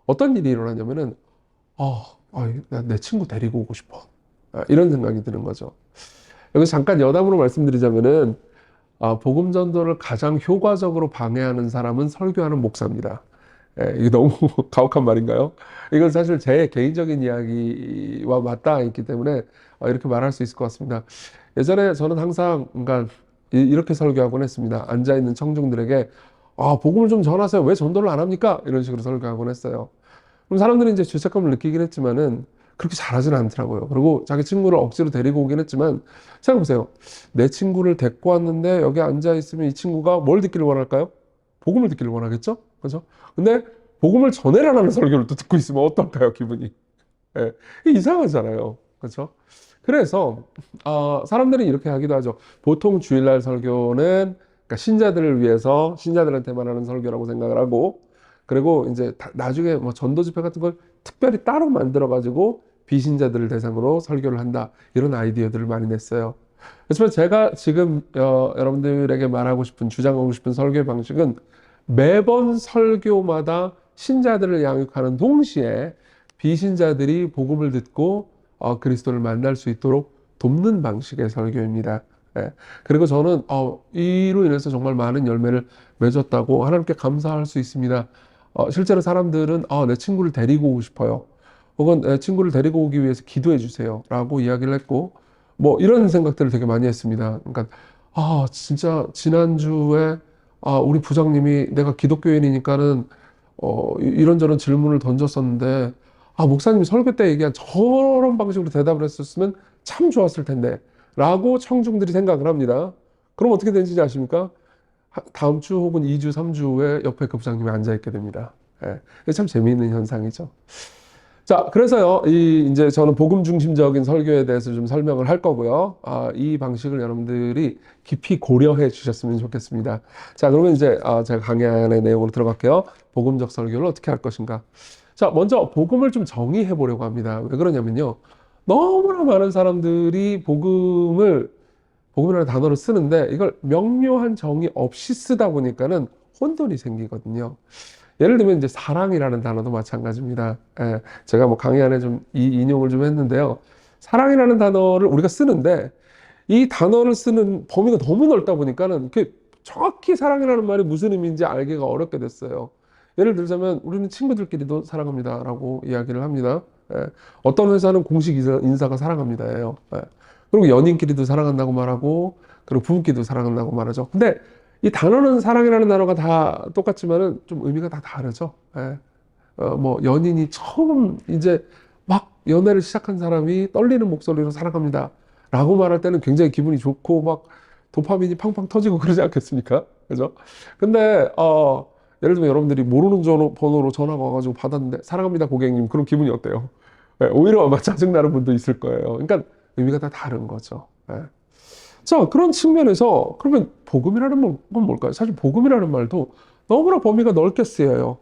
어떤 일이 일어나냐면은 내 친구 데리고 오고 싶어. 이런 생각이 드는 거죠. 여기서 잠깐 여담으로 말씀드리자면은 복음 전도를 가장 효과적으로 방해하는 사람은 설교하는 목사입니다. 이게 너무 가혹한 말인가요? 이건 사실 제 개인적인 이야기와 맞닿아 있기 때문에 이렇게 말할 수 있을 것 같습니다. 예전에 저는 항상 그러니까 이렇게 설교하곤 했습니다. 앉아있는 청중들에게 복음을 좀 전하세요. 왜 전도를 안 합니까? 이런 식으로 설교하곤 했어요. 그럼 사람들이 이제 죄책감을 느끼긴 했지만은 그렇게 잘하지는 않더라고요. 그리고 자기 친구를 억지로 데리고 오긴 했지만 생각해보세요. 내 친구를 데리고 왔는데 여기 앉아 있으면 이 친구가 뭘 듣기를 원할까요? 복음을 듣기를 원하겠죠? 그렇죠? 근데 복음을 전해라라는 설교를 또 듣고 있으면 어떨까요, 기분이? 예, 이상하잖아요. 그렇죠? 그래서 사람들은 이렇게 하기도 하죠. 보통 주일날 설교는 그러니까 신자들을 위해서 신자들한테만 하는 설교라고 생각을 하고, 그리고 이제 나중에 뭐 전도 집회 같은 걸 특별히 따로 만들어 가지고 비신자들을 대상으로 설교를 한다, 이런 아이디어들을 많이 냈어요. 그렇지만 제가 지금 여러분들에게 말하고 싶은, 주장하고 싶은 설교의 방식은 매번 설교마다 신자들을 양육하는 동시에 비신자들이 복음을 듣고 그리스도를 만날 수 있도록 돕는 방식의 설교입니다. 예. 그리고 저는 이로 인해서 정말 많은 열매를 맺었다고 하나님께 감사할 수 있습니다. 실제로 사람들은 내 친구를 데리고 오고 싶어요, 혹은 내 친구를 데리고 오기 위해서 기도해 주세요 라고 이야기를 했고, 뭐 이런 생각들을 되게 많이 했습니다. 그러니까 진짜 지난주에 우리 부장님이 내가 기독교인이니까는 이런저런 질문을 던졌었는데 목사님이 설교 때 얘기한 저런 방식으로 대답을 했었으면 참 좋았을 텐데 라고 청중들이 생각을 합니다. 그럼 어떻게 되는지 아십니까? 다음 주 혹은 2주, 3주 후에 옆에 그 부장님이 앉아있게 됩니다. 예. 참 재미있는 현상이죠. 자, 그래서요, 이제 저는 복음 중심적인 설교에 대해서 좀 설명을 할 거고요. 이 방식을 여러분들이 깊이 고려해 주셨으면 좋겠습니다. 자, 그러면 이제 제가 강의 안의 내용으로 들어갈게요. 복음적 설교를 어떻게 할 것인가. 자, 먼저 복음을 좀 정의해 보려고 합니다. 왜 그러냐면요, 너무나 많은 사람들이 복음이라는 단어를 쓰는데 이걸 명료한 정의 없이 쓰다 보니까는 혼돈이 생기거든요. 예를 들면 이제 사랑이라는 단어도 마찬가지입니다. 제가 뭐 강의 안에 좀 인용을 좀 했는데요. 사랑이라는 단어를 우리가 쓰는데 이 단어를 쓰는 범위가 너무 넓다 보니까는 정확히 사랑이라는 말이 무슨 의미인지 알기가 어렵게 됐어요. 예를 들자면 우리는 친구들끼리도 사랑합니다라고 이야기를 합니다. 어떤 회사는 공식 인사가 사랑합니다예요. 그리고 연인끼리도 사랑한다고 말하고, 그리고 부부끼리도 사랑한다고 말하죠. 근데 이 단어는, 사랑이라는 단어가 다 똑같지만은 좀 의미가 다 다르죠. 뭐 연인이 처음 이제 막 연애를 시작한 사람이 떨리는 목소리로 사랑합니다 라고 말할 때는 굉장히 기분이 좋고 막 도파민이 팡팡 터지고 그러지 않겠습니까? 그죠? 근데 예를 들면 여러분들이 모르는 번호로 전화가 와가지고 받았는데 사랑합니다 고객님, 그럼 기분이 어때요? 오히려 아마 짜증나는 분도 있을 거예요. 그러니까 의미가 다 다른 거죠. 자, 그런 측면에서 그러면 복음이라는 건 뭘까요? 사실 복음이라는 말도 너무나 범위가 넓게 쓰여요.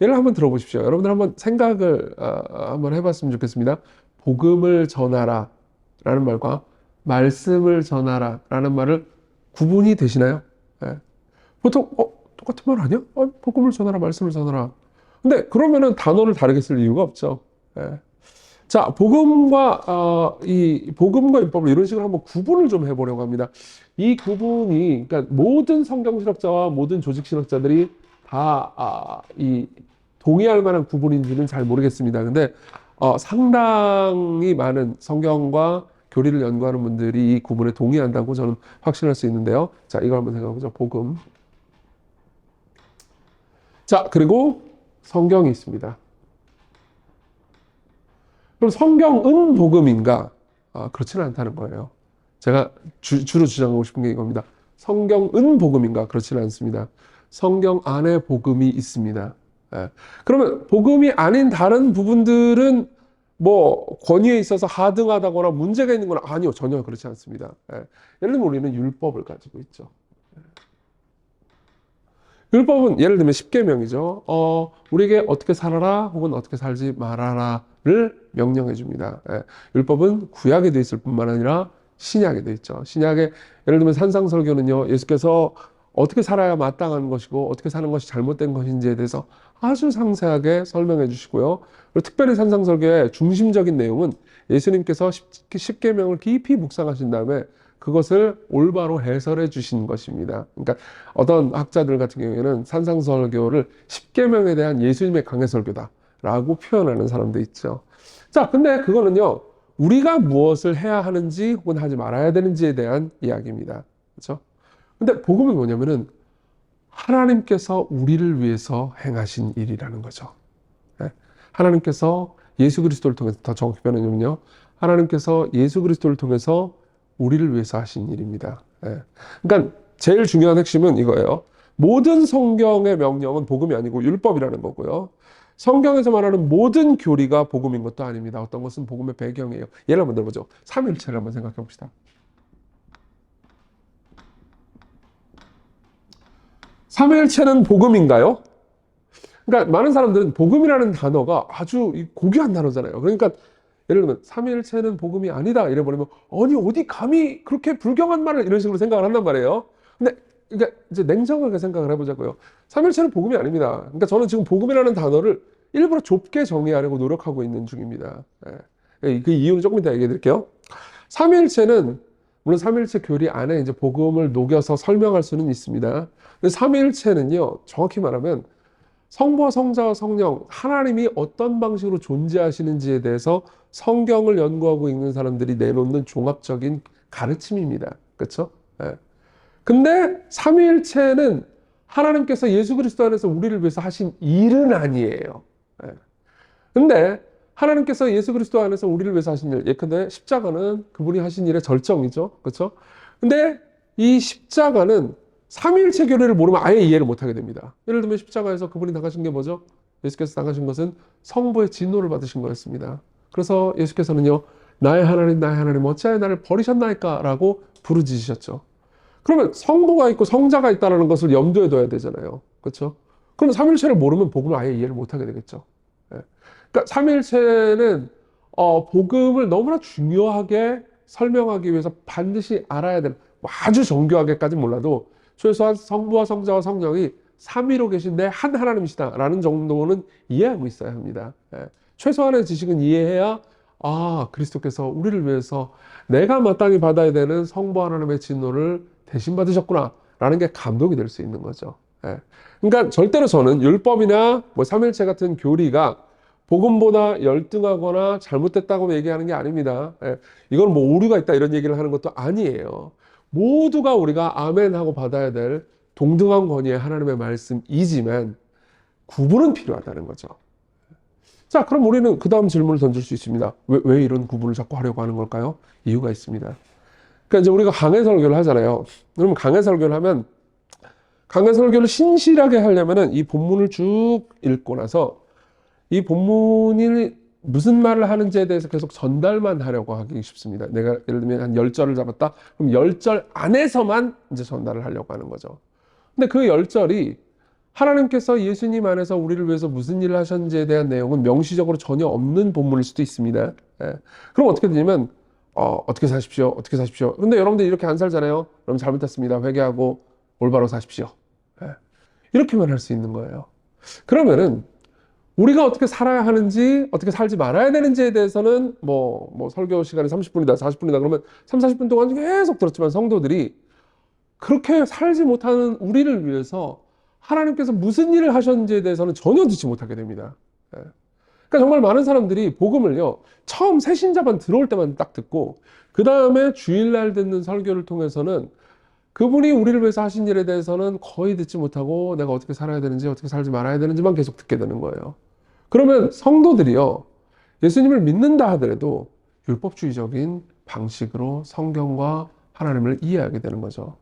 예를 한번 들어보십시오. 여러분들 한번 생각을 한번 해봤으면 좋겠습니다. 복음을 전하라 라는 말과 말씀을 전하라 라는 말을 구분이 되시나요? 보통 똑같은 말 아니야? 복음을 전하라, 말씀을 전하라. 근데 그러면은 단어를 다르게 쓸 이유가 없죠. 자, 복음과 율법을 이런 식으로 한번 구분을 좀 해보려고 합니다. 이 구분이, 그러니까 모든 성경신학자와 모든 조직신학자들이 다 동의할 만한 구분인지는 잘 모르겠습니다. 근데 상당히 많은 성경과 교리를 연구하는 분들이 이 구분에 동의한다고 저는 확신할 수 있는데요. 자, 이걸 한번 생각해보죠. 복음. 자, 그리고 성경이 있습니다. 그럼 성경은 복음인가? 그렇지는 않다는 거예요. 제가 주로 주장하고 싶은 게 이겁니다. 성경은 복음인가? 그렇지는 않습니다. 성경 안에 복음이 있습니다. 그러면 복음이 아닌 다른 부분들은 뭐 권위에 있어서 하등하다거나 문제가 있는 건 아니요, 전혀 그렇지 않습니다. 예를 들면 우리는 율법을 가지고 있죠. 율법은 예를 들면 십계명이죠. 우리에게 어떻게 살아라 혹은 어떻게 살지 말아라를 명령해 줍니다. 율법은 구약에 돼 있을 뿐만 아니라 신약에 돼 있죠. 신약에 예를 들면 산상설교는요, 예수께서 어떻게 살아야 마땅한 것이고 어떻게 사는 것이 잘못된 것인지에 대해서 아주 상세하게 설명해 주시고요. 그리고 특별히 산상설교의 중심적인 내용은 예수님께서 십계명을 깊이 묵상하신 다음에 그것을 올바로 해설해 주신 것입니다. 그러니까 어떤 학자들 같은 경우에는 산상설교를 십계명에 대한 예수님의 강해설교다라고 표현하는 사람도 있죠. 자, 근데 그거는요, 우리가 무엇을 해야 하는지 혹은 하지 말아야 되는지에 대한 이야기입니다. 그렇죠? 근데 복음은 뭐냐면은 하나님께서 우리를 위해서 행하신 일이라는 거죠. 하나님께서 예수 그리스도를 통해서, 더 정확히 표현하면요, 하나님께서 예수 그리스도를 통해서 우리를 위해서 하신 일입니다. 예. 그러니까 제일 중요한 핵심은 이거예요. 모든 성경의 명령은 복음이 아니고 율법이라는 거고요. 성경에서 말하는 모든 교리가 복음인 것도 아닙니다. 어떤 것은 복음의 배경이에요. 예를 한번 들어보죠. 삼위일체를 한번 생각해 봅시다. 삼위일체는 복음인가요? 그러니까 많은 사람들은 복음이라는 단어가 아주 고귀한 단어잖아요. 그러니까 예를 들면 삼위일체는 복음이 아니다 이래버리면 아니 어디 감히 그렇게 불경한 말을 이런 식으로 생각을 한단 말이에요. 근데 그러니까 이제 냉정하게 생각을 해보자고요. 삼위일체는 복음이 아닙니다. 그러니까 저는 지금 복음이라는 단어를 일부러 좁게 정의하려고 노력하고 있는 중입니다. 예. 그 이유는 조금 이따 얘기해 드릴게요. 삼위일체는 물론 삼위일체 교리 안에 이제 복음을 녹여서 설명할 수는 있습니다. 근데 삼위일체는요, 정확히 말하면 성부와 성자와 성령, 하나님이 어떤 방식으로 존재하시는지에 대해서 성경을 연구하고 읽는 사람들이 내놓는 종합적인 가르침입니다. 그렇죠? 예. 근데 삼위일체는 하나님께서 예수 그리스도 안에서 우리를 위해서 하신 일은 아니에요. 예. 근데 하나님께서 예수 그리스도 안에서 우리를 위해서 하신 일, 예컨대 십자가는 그분이 하신 일의 절정이죠. 그렇죠? 근데 이 십자가는 삼위일체 교리를 모르면 아예 이해를 못하게 됩니다. 예를 들면 십자가에서 그분이 당하신 게 뭐죠? 예수께서 당하신 것은 성부의 진노를 받으신 거였습니다. 그래서 예수께서는요, 나의 하나님 어찌하여 나를 버리셨나이까? 라고 부르짖으셨죠. 그러면 성부가 있고 성자가 있다는 것을 염두에 둬야 되잖아요. 그렇죠? 그럼 삼위일체를 모르면 복음을 아예 이해를 못하게 되겠죠. 예. 그러니까 삼위일체는 복음을 너무나 중요하게 설명하기 위해서 반드시 알아야 되는, 뭐 아주 정교하게까지 몰라도 최소한 성부와 성자와 성령이 삼위로 계신 내 한 하나님이시다라는 정도는 이해하고 있어야 합니다. 예. 최소한의 지식은 이해해야 그리스도께서 우리를 위해서 내가 마땅히 받아야 되는 성부 하나님의 진노를 대신 받으셨구나 라는 게 감동이 될 수 있는 거죠. 예. 그러니까 절대로 저는 율법이나 뭐 삼위일체 같은 교리가 복음보다 열등하거나 잘못됐다고 얘기하는 게 아닙니다. 예. 이건 뭐 오류가 있다 이런 얘기를 하는 것도 아니에요. 모두가 우리가 아멘 하고 받아야 될 동등한 권위의 하나님의 말씀이지만 구분은 필요하다는 거죠. 자, 그럼 우리는 그 다음 질문을 던질 수 있습니다. 왜 이런 구분을 자꾸 하려고 하는 걸까요? 이유가 있습니다. 그러니까 이제 우리가 강해 설교를 하잖아요. 그러면 강해 설교를 하면 강해 설교를 신실하게 하려면은 이 본문을 쭉 읽고 나서 이 본문이 무슨 말을 하는지에 대해서 계속 전달만 하려고 하기 쉽습니다. 내가 예를 들면 한 10절을 잡았다. 그럼 10절 안에서만 이제 전달을 하려고 하는 거죠. 근데 그 10절이 하나님께서 예수님 안에서 우리를 위해서 무슨 일을 하셨는지에 대한 내용은 명시적으로 전혀 없는 본문일 수도 있습니다. 예. 그럼 어떻게 되냐면 어떻게 사십시오. 어떻게 사십시오. 근데 여러분들이 이렇게 안 살잖아요. 그럼 잘못했습니다. 회개하고 올바로 사십시오. 예. 이렇게만 할 수 있는 거예요. 그러면은 우리가 어떻게 살아야 하는지, 어떻게 살지 말아야 되는지에 대해서는 뭐 설교 시간이 30분이다, 40분이다 그러면 3, 40분 동안 계속 들었지만 성도들이 그렇게 살지 못하는 우리를 위해서 하나님께서 무슨 일을 하셨는지에 대해서는 전혀 듣지 못하게 됩니다. 예. 그러니까 정말 많은 사람들이 복음을요, 처음 새신자만 들어올 때만 딱 듣고 그 다음에 주일날 듣는 설교를 통해서는 그분이 우리를 위해서 하신 일에 대해서는 거의 듣지 못하고 내가 어떻게 살아야 되는지 어떻게 살지 말아야 되는지만 계속 듣게 되는 거예요. 그러면 성도들이요, 예수님을 믿는다 하더라도 율법주의적인 방식으로 성경과 하나님을 이해하게 되는 거죠.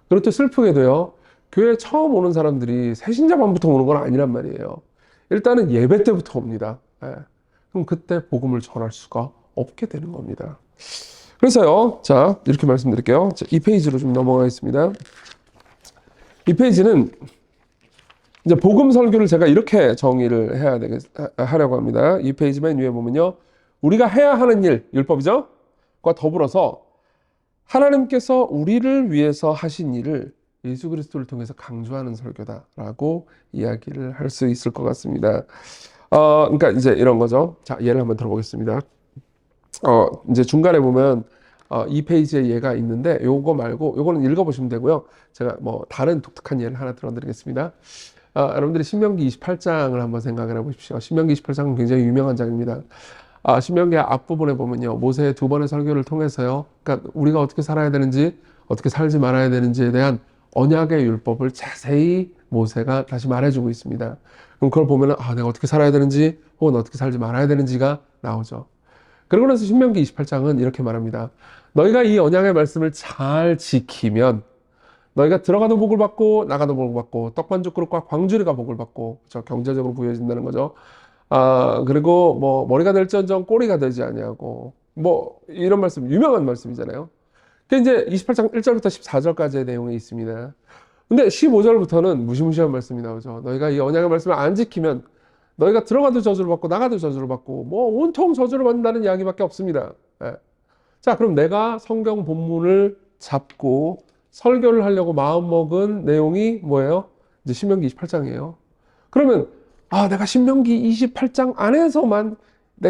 그리고 또 슬프게도요, 교회 처음 오는 사람들이 새신자반부터 오는 건 아니란 말이에요. 일단은 예배 때부터 옵니다. 예. 그럼 그때 복음을 전할 수가 없게 되는 겁니다. 그래서요, 자, 이렇게 말씀드릴게요. 자, 이 페이지로 좀 넘어가겠습니다. 이 페이지는 이제 복음 설교를 제가 이렇게 정의를 하려고 합니다. 이 페이지 맨 위에 보면요, 우리가 해야 하는 일, 율법이죠? 과 더불어서 하나님께서 우리를 위해서 하신 일을 예수 그리스도를 통해서 강조하는 설교다라고 이야기를 할 수 있을 것 같습니다. 그러니까 이제 이런 거죠. 자, 예를 한번 들어보겠습니다. 이제 중간에 보면 이 페이지에 예가 있는데 요거 말고 요거는 읽어보시면 되고요. 제가 뭐 다른 독특한 예를 하나 들어드리겠습니다. 여러분들이 신명기 28장을 한번 생각을 해보십시오. 신명기 28장은 굉장히 유명한 장입니다. 신명기 앞부분에 보면요, 모세의 2번의 설교를 통해서요, 그러니까 우리가 어떻게 살아야 되는지, 어떻게 살지 말아야 되는지에 대한 언약의 율법을 자세히 모세가 다시 말해주고 있습니다. 그럼 그걸 보면은 내가 어떻게 살아야 되는지 혹은 어떻게 살지 말아야 되는지가 나오죠. 그러고 나서 신명기 28장은 이렇게 말합니다. 너희가 이 언약의 말씀을 잘 지키면 너희가 들어가도 복을 받고 나가도 복을 받고 떡반죽 그릇과 광주리가 복을 받고 경제적으로 부여해진다는 거죠. 그리고 뭐 머리가 될지언정 꼬리가 되지 아니하고 뭐 이런 말씀 유명한 말씀이잖아요. 그게 이제 28장 1절부터 14절까지의 내용이 있습니다. 근데 15절부터는 무시무시한 말씀이 나오죠. 너희가 이 언약의 말씀을 안 지키면 너희가 들어가도 저주를 받고 나가도 저주를 받고 뭐 온통 저주를 받는다는 이야기밖에 없습니다. 예. 자, 그럼 내가 성경 본문을 잡고 설교를 하려고 마음먹은 내용이 뭐예요? 이제 신명기 28장이에요. 그러면 내가 신명기 28장 안에서만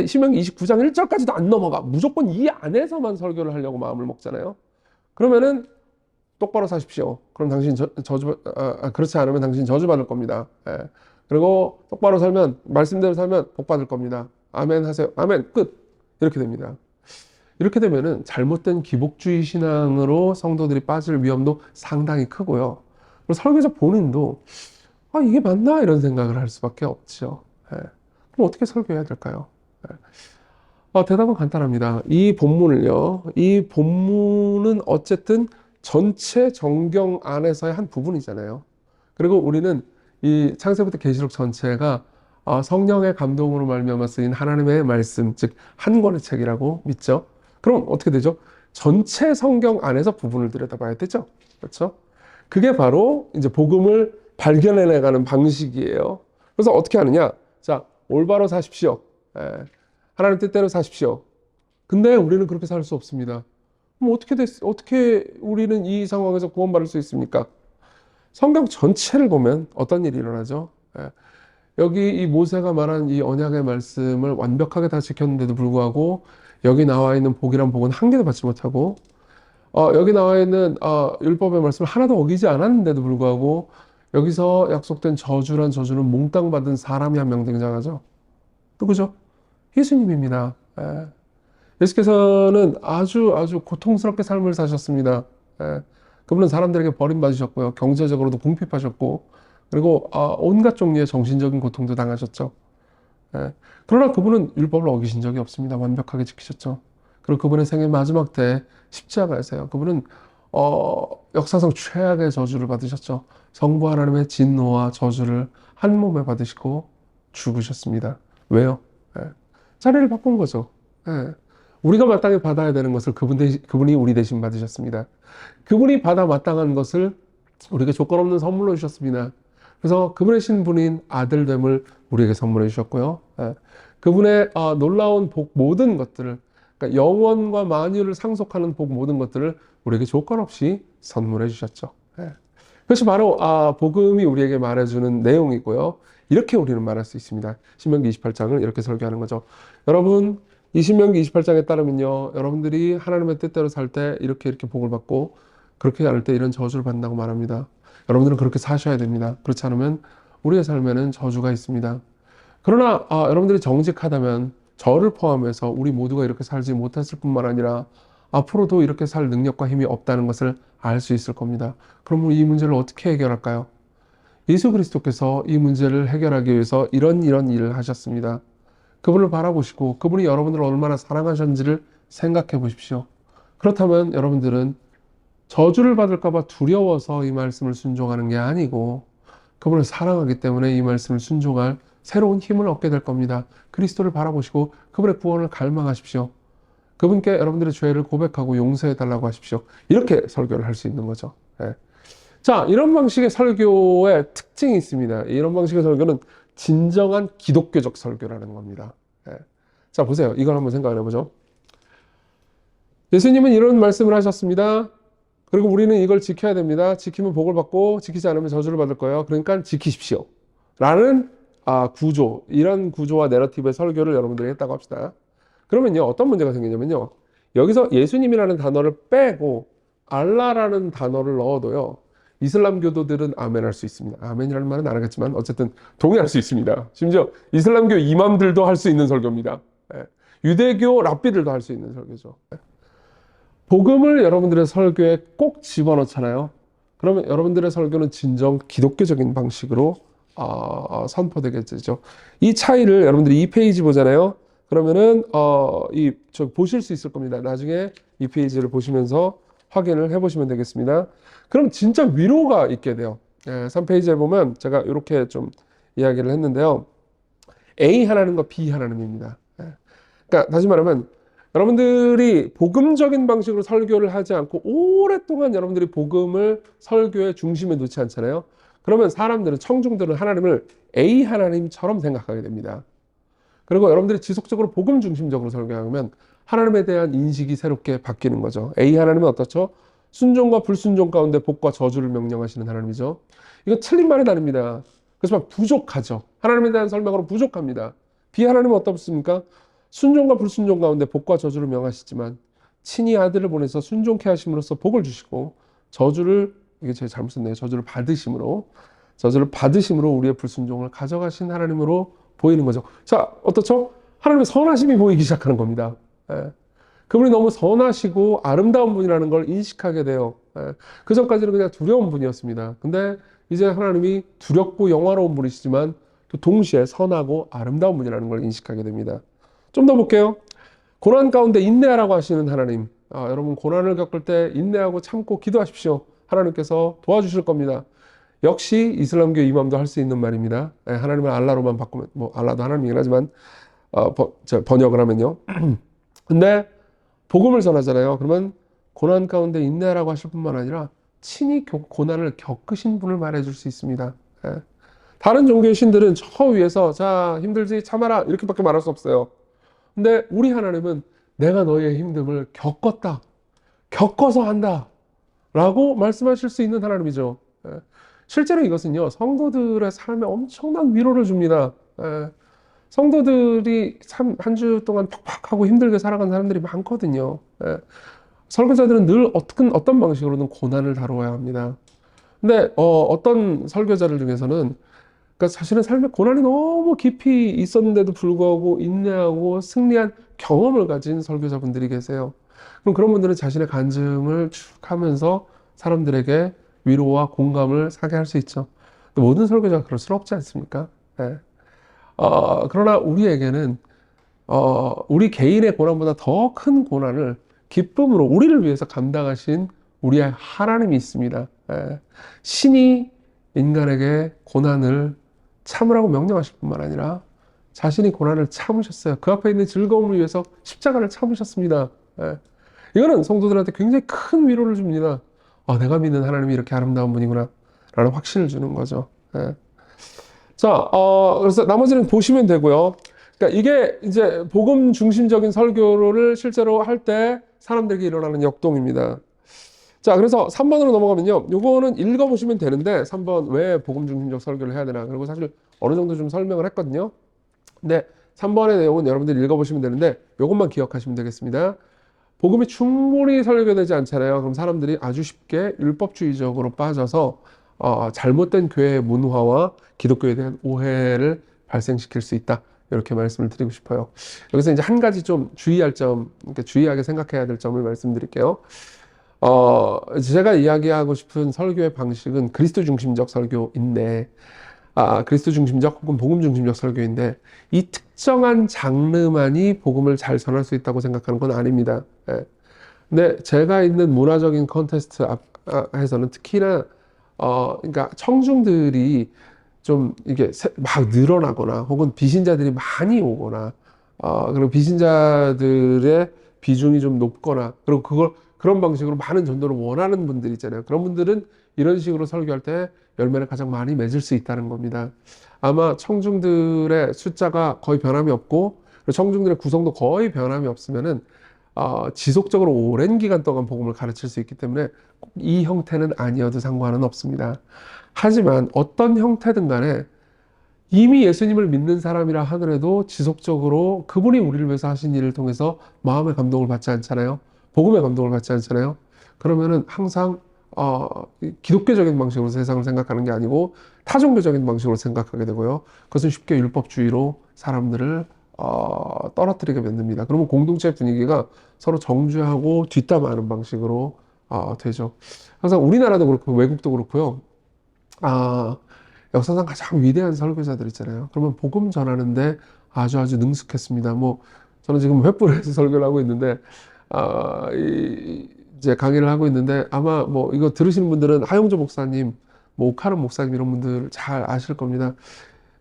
신명기 29장 1절까지도 안 넘어가. 무조건 이 안에서만 설교를 하려고 마음을 먹잖아요. 그러면은 똑바로 사십시오. 그럼 당신 그렇지 않으면 당신 저주받을 겁니다. 예. 그리고 똑바로 살면 말씀대로 살면 복 받을 겁니다. 아멘 하세요. 아멘 끝. 이렇게 됩니다. 이렇게 되면은 잘못된 기복주의 신앙으로 성도들이 빠질 위험도 상당히 크고요. 그리고 설교자 본인도 이게 맞나 이런 생각을 할 수밖에 없죠. 예. 그럼 어떻게 설교해야 될까요? 예. 대답은 간단합니다. 이 본문은 어쨌든 전체 정경 안에서의 한 부분이잖아요. 그리고 우리는 이 창세부터 계시록 전체가 성령의 감동으로 말미암아 쓰인 하나님의 말씀, 즉 한 권의 책이라고 믿죠. 그럼 어떻게 되죠? 전체 성경 안에서 부분을 들여다봐야 되죠. 그렇죠? 그게 바로 이제 복음을 발견해내가는 방식이에요. 그래서 어떻게 하느냐? 자, 올바로 사십시오. 하나님 뜻대로 사십시오. 근데 우리는 그렇게 살 수 없습니다. 그럼 어떻게 우리는 이 상황에서 구원받을 수 있습니까? 성경 전체를 보면 어떤 일이 일어나죠? 여기 이 모세가 말한 이 언약의 말씀을 완벽하게 다 지켰는데도 불구하고 여기 나와 있는 복이란 복은 한 개도 받지 못하고 여기 나와 있는 율법의 말씀을 하나도 어기지 않았는데도 불구하고 여기서 약속된 저주란 저주는 몽땅 받은 사람이 한 명 등장하죠. 누구죠? 예수님입니다. 예수께서는 아주 고통스럽게 삶을 사셨습니다. 그분은 사람들에게 버림받으셨고요. 경제적으로도 궁핍하셨고 그리고 온갖 종류의 정신적인 고통도 당하셨죠. 그러나 그분은 율법을 어기신 적이 없습니다. 완벽하게 지키셨죠. 그리고 그분의 생애 마지막 때 십자가에서요. 그분은 역사상 최악의 저주를 받으셨죠. 성부 하나님의 진노와 저주를 한 몸에 받으시고 죽으셨습니다. 왜요? 자리를 바꾼 거죠. 우리가 마땅히 받아야 되는 것을 그분이 우리 대신 받으셨습니다. 그분이 받아 마땅한 것을 우리에게 조건 없는 선물로 주셨습니다. 그래서 그분의 신분인 아들됨을 우리에게 선물해 주셨고요. 그분의 놀라운 복 모든 것들을, 그러니까 영원과 만유를 상속하는 복 모든 것들을 우리에게 조건 없이 선물해 주셨죠. 그것이 바로 복음이 우리에게 말해주는 내용이고요. 이렇게 우리는 말할 수 있습니다. 신명기 28장을 이렇게 설교하는 거죠. 여러분, 이 신명기 28장에 따르면요, 여러분들이 하나님의 뜻대로 살 때 이렇게 복을 받고 그렇게 않을 때 이런 저주를 받는다고 말합니다. 여러분들은 그렇게 사셔야 됩니다. 그렇지 않으면 우리의 삶에는 저주가 있습니다. 그러나 여러분들이 정직하다면 저를 포함해서 우리 모두가 이렇게 살지 못했을 뿐만 아니라 앞으로도 이렇게 살 능력과 힘이 없다는 것을 알 수 있을 겁니다. 그럼 이 문제를 어떻게 해결할까요? 예수 그리스도께서 이 문제를 해결하기 위해서 이런 일을 하셨습니다. 그분을 바라보시고 그분이 여러분들을 얼마나 사랑하셨는지를 생각해 보십시오. 그렇다면 여러분들은 저주를 받을까 봐 두려워서 이 말씀을 순종하는 게 아니고 그분을 사랑하기 때문에 이 말씀을 순종할 새로운 힘을 얻게 될 겁니다. 그리스도를 바라보시고 그분의 구원을 갈망하십시오. 그분께 여러분들의 죄를 고백하고 용서해 달라고 하십시오. 이렇게 설교를 할 수 있는 거죠. 자, 이런 방식의 설교의 특징이 있습니다. 이런 방식의 설교는 진정한 기독교적 설교라는 겁니다. 자, 보세요. 이걸 한번 생각을 해보죠. 예수님은 이런 말씀을 하셨습니다. 그리고 우리는 이걸 지켜야 됩니다. 지키면 복을 받고 지키지 않으면 저주를 받을 거예요. 그러니까 지키십시오. 라는 구조, 이런 구조와 내러티브의 설교를 여러분들이 했다고 합시다. 그러면요, 어떤 문제가 생기냐면요. 여기서 예수님이라는 단어를 빼고 알라라는 단어를 넣어도요. 이슬람 교도들은 아멘 할 수 있습니다. 아멘이라는 말은 안 하겠지만 어쨌든 동의할 수 있습니다. 심지어 이슬람교 이맘들도 할 수 있는 설교입니다. 유대교 랍비들도 할 수 있는 설교죠. 복음을 여러분들의 설교에 꼭 집어넣잖아요. 그러면 여러분들의 설교는 진정 기독교적인 방식으로 선포되겠죠. 이 차이를 여러분들이 이 페이지 보잖아요. 그러면은 저 보실 수 있을 겁니다. 나중에 이 페이지를 보시면서 확인을 해보시면 되겠습니다. 그럼 진짜 위로가 있게 돼요. 3페이지에 보면 제가 이렇게 좀 이야기를 했는데요. A 하나님과 B 하나님입니다. 그러니까 다시 말하면 여러분들이 복음적인 방식으로 설교를 하지 않고 오랫동안 여러분들이 복음을 설교의 중심에 놓지 않잖아요. 그러면 사람들은, 청중들은 하나님을 A 하나님처럼 생각하게 됩니다. 그리고 여러분들이 지속적으로 복음 중심적으로 설교하면 하나님에 대한 인식이 새롭게 바뀌는 거죠. A 하나님은 어떻죠? 순종과 불순종 가운데 복과 저주를 명령하시는 하나님이죠. 이건 틀린 말이 아닙니다. 그렇지만 부족하죠. 하나님에 대한 설명으로 부족합니다. B 하나님은 어떻습니까? 순종과 불순종 가운데 복과 저주를 명하시지만 친히 아들을 보내서 순종케 하심으로써 복을 주시고 저주를, 이게 제가 잘못 썼네요. 저주를 받으심으로 우리의 불순종을 가져가신 하나님으로 보이는 거죠. 자, 어떻죠? 하나님의 선하심이 보이기 시작하는 겁니다. 그분이 너무 선하시고 아름다운 분이라는 걸 인식하게 돼요. 그 전까지는 그냥 두려운 분이었습니다. 근데 이제 하나님이 두렵고 영화로운 분이시지만 또 동시에 선하고 아름다운 분이라는 걸 인식하게 됩니다. 좀 더 볼게요. 고난 가운데 인내하라고 하시는 하나님. 여러분 고난을 겪을 때 인내하고 참고 기도하십시오. 하나님께서 도와주실 겁니다. 역시 이슬람교 이맘도 할 수 있는 말입니다. 하나님을 알라로만 바꾸면, 뭐 알라도 하나님이긴 하지만 번역을 하면요. 근데 복음을 전하잖아요. 그러면 고난 가운데 인내하라고 하실 뿐만 아니라 친히 고난을 겪으신 분을 말해줄 수 있습니다. 다른 종교의 신들은 저 위에서 자 힘들지 참아라 이렇게밖에 말할 수 없어요. 근데 우리 하나님은 내가 너희의 힘듦을 겪었다, 겪어서 한다 라고 말씀하실 수 있는 하나님이죠. 실제로 이것은요, 성도들의 삶에 엄청난 위로를 줍니다. 성도들이 참 한 주 동안 팍팍하고 힘들게 살아간 사람들이 많거든요. 설교자들은 늘 어떤 방식으로든 고난을 다루어야 합니다. 근데 어떤 설교자들 중에서는, 그러니까 사실은 삶에 고난이 너무 깊이 있었는데도 불구하고 인내하고 승리한 경험을 가진 설교자분들이 계세요. 그럼 그런 분들은 자신의 간증을 쭉 하면서 사람들에게 위로와 공감을 사게 할 수 있죠. 모든 설교자가 그럴 수는 없지 않습니까? 그러나 우리에게는 우리 개인의 고난보다 더 큰 고난을 기쁨으로 우리를 위해서 감당하신 우리의 하나님이 있습니다. 신이 인간에게 고난을 참으라고 명령하실 뿐만 아니라 자신이 고난을 참으셨어요. 그 앞에 있는 즐거움을 위해서 십자가를 참으셨습니다. 이거는 성도들한테 굉장히 큰 위로를 줍니다. 내가 믿는 하나님이 이렇게 아름다운 분이구나 라는 확신을 주는 거죠. 자, 그래서 나머지는 보시면 되고요. 그러니까 이게 이제 복음 중심적인 설교를 실제로 할 때 사람들에게 일어나는 역동입니다. 자, 그래서 3번으로 넘어가면요. 요거는 읽어보시면 되는데 3번 왜 복음 중심적 설교를 해야 되나. 그리고 사실 어느 정도 좀 설명을 했거든요. 근데 3번의 내용은 여러분들이 읽어보시면 되는데 요것만 기억하시면 되겠습니다. 복음이 충분히 설교되지 않잖아요. 그럼 사람들이 아주 쉽게 율법주의적으로 빠져서 잘못된 교회의 문화와 기독교에 대한 오해를 발생시킬 수 있다. 이렇게 말씀을 드리고 싶어요. 여기서 이제 한 가지 좀 주의할 점, 그러니까 주의하게 생각해야 될 점을 말씀드릴게요. 제가 이야기하고 싶은 설교의 방식은 그리스도 중심적 설교인데, 그리스도 중심적 혹은 복음 중심적 설교인데, 이 특정한 장르만이 복음을 잘 전할 수 있다고 생각하는 건 아닙니다. 근데 제가 있는 문화적인 컨텍스트에서는 특히나, 그러니까 청중들이 좀 이게 막 늘어나거나 혹은 비신자들이 많이 오거나, 그리고 비신자들의 비중이 좀 높거나, 그리고 그런 방식으로 많은 전도를 원하는 분들 있잖아요. 그런 분들은 이런 식으로 설교할 때 열매를 가장 많이 맺을 수 있다는 겁니다. 아마 청중들의 숫자가 거의 변함이 없고, 청중들의 구성도 거의 변함이 없으면은, 지속적으로 오랜 기간 동안 복음을 가르칠 수 있기 때문에 꼭 이 형태는 아니어도 상관은 없습니다. 하지만 어떤 형태든 간에 이미 예수님을 믿는 사람이라 하더라도 지속적으로 그분이 우리를 위해서 하신 일을 통해서 마음의 감동을 받지 않잖아요. 복음의 감동을 받지 않잖아요. 그러면은 항상 기독교적인 방식으로 세상을 생각하는 게 아니고 타종교적인 방식으로 생각하게 되고요. 그것은 쉽게 율법주의로 사람들을 떨어뜨리게 만듭니다. 그러면 공동체 분위기가 서로 정죄하고 뒷담화하는 방식으로 되죠. 항상 우리나라도 그렇고 외국도 그렇고요. 역사상 가장 위대한 설교자들 있잖아요. 그러면 복음 전하는데 아주 능숙했습니다. 뭐 저는 지금 횃불에서 설교를 하고 있는데 이제 강의를 하고 있는데 아마 뭐 이거 들으시는 분들은 하용조 목사님, 뭐 오카른 목사님 이런 분들 잘 아실 겁니다.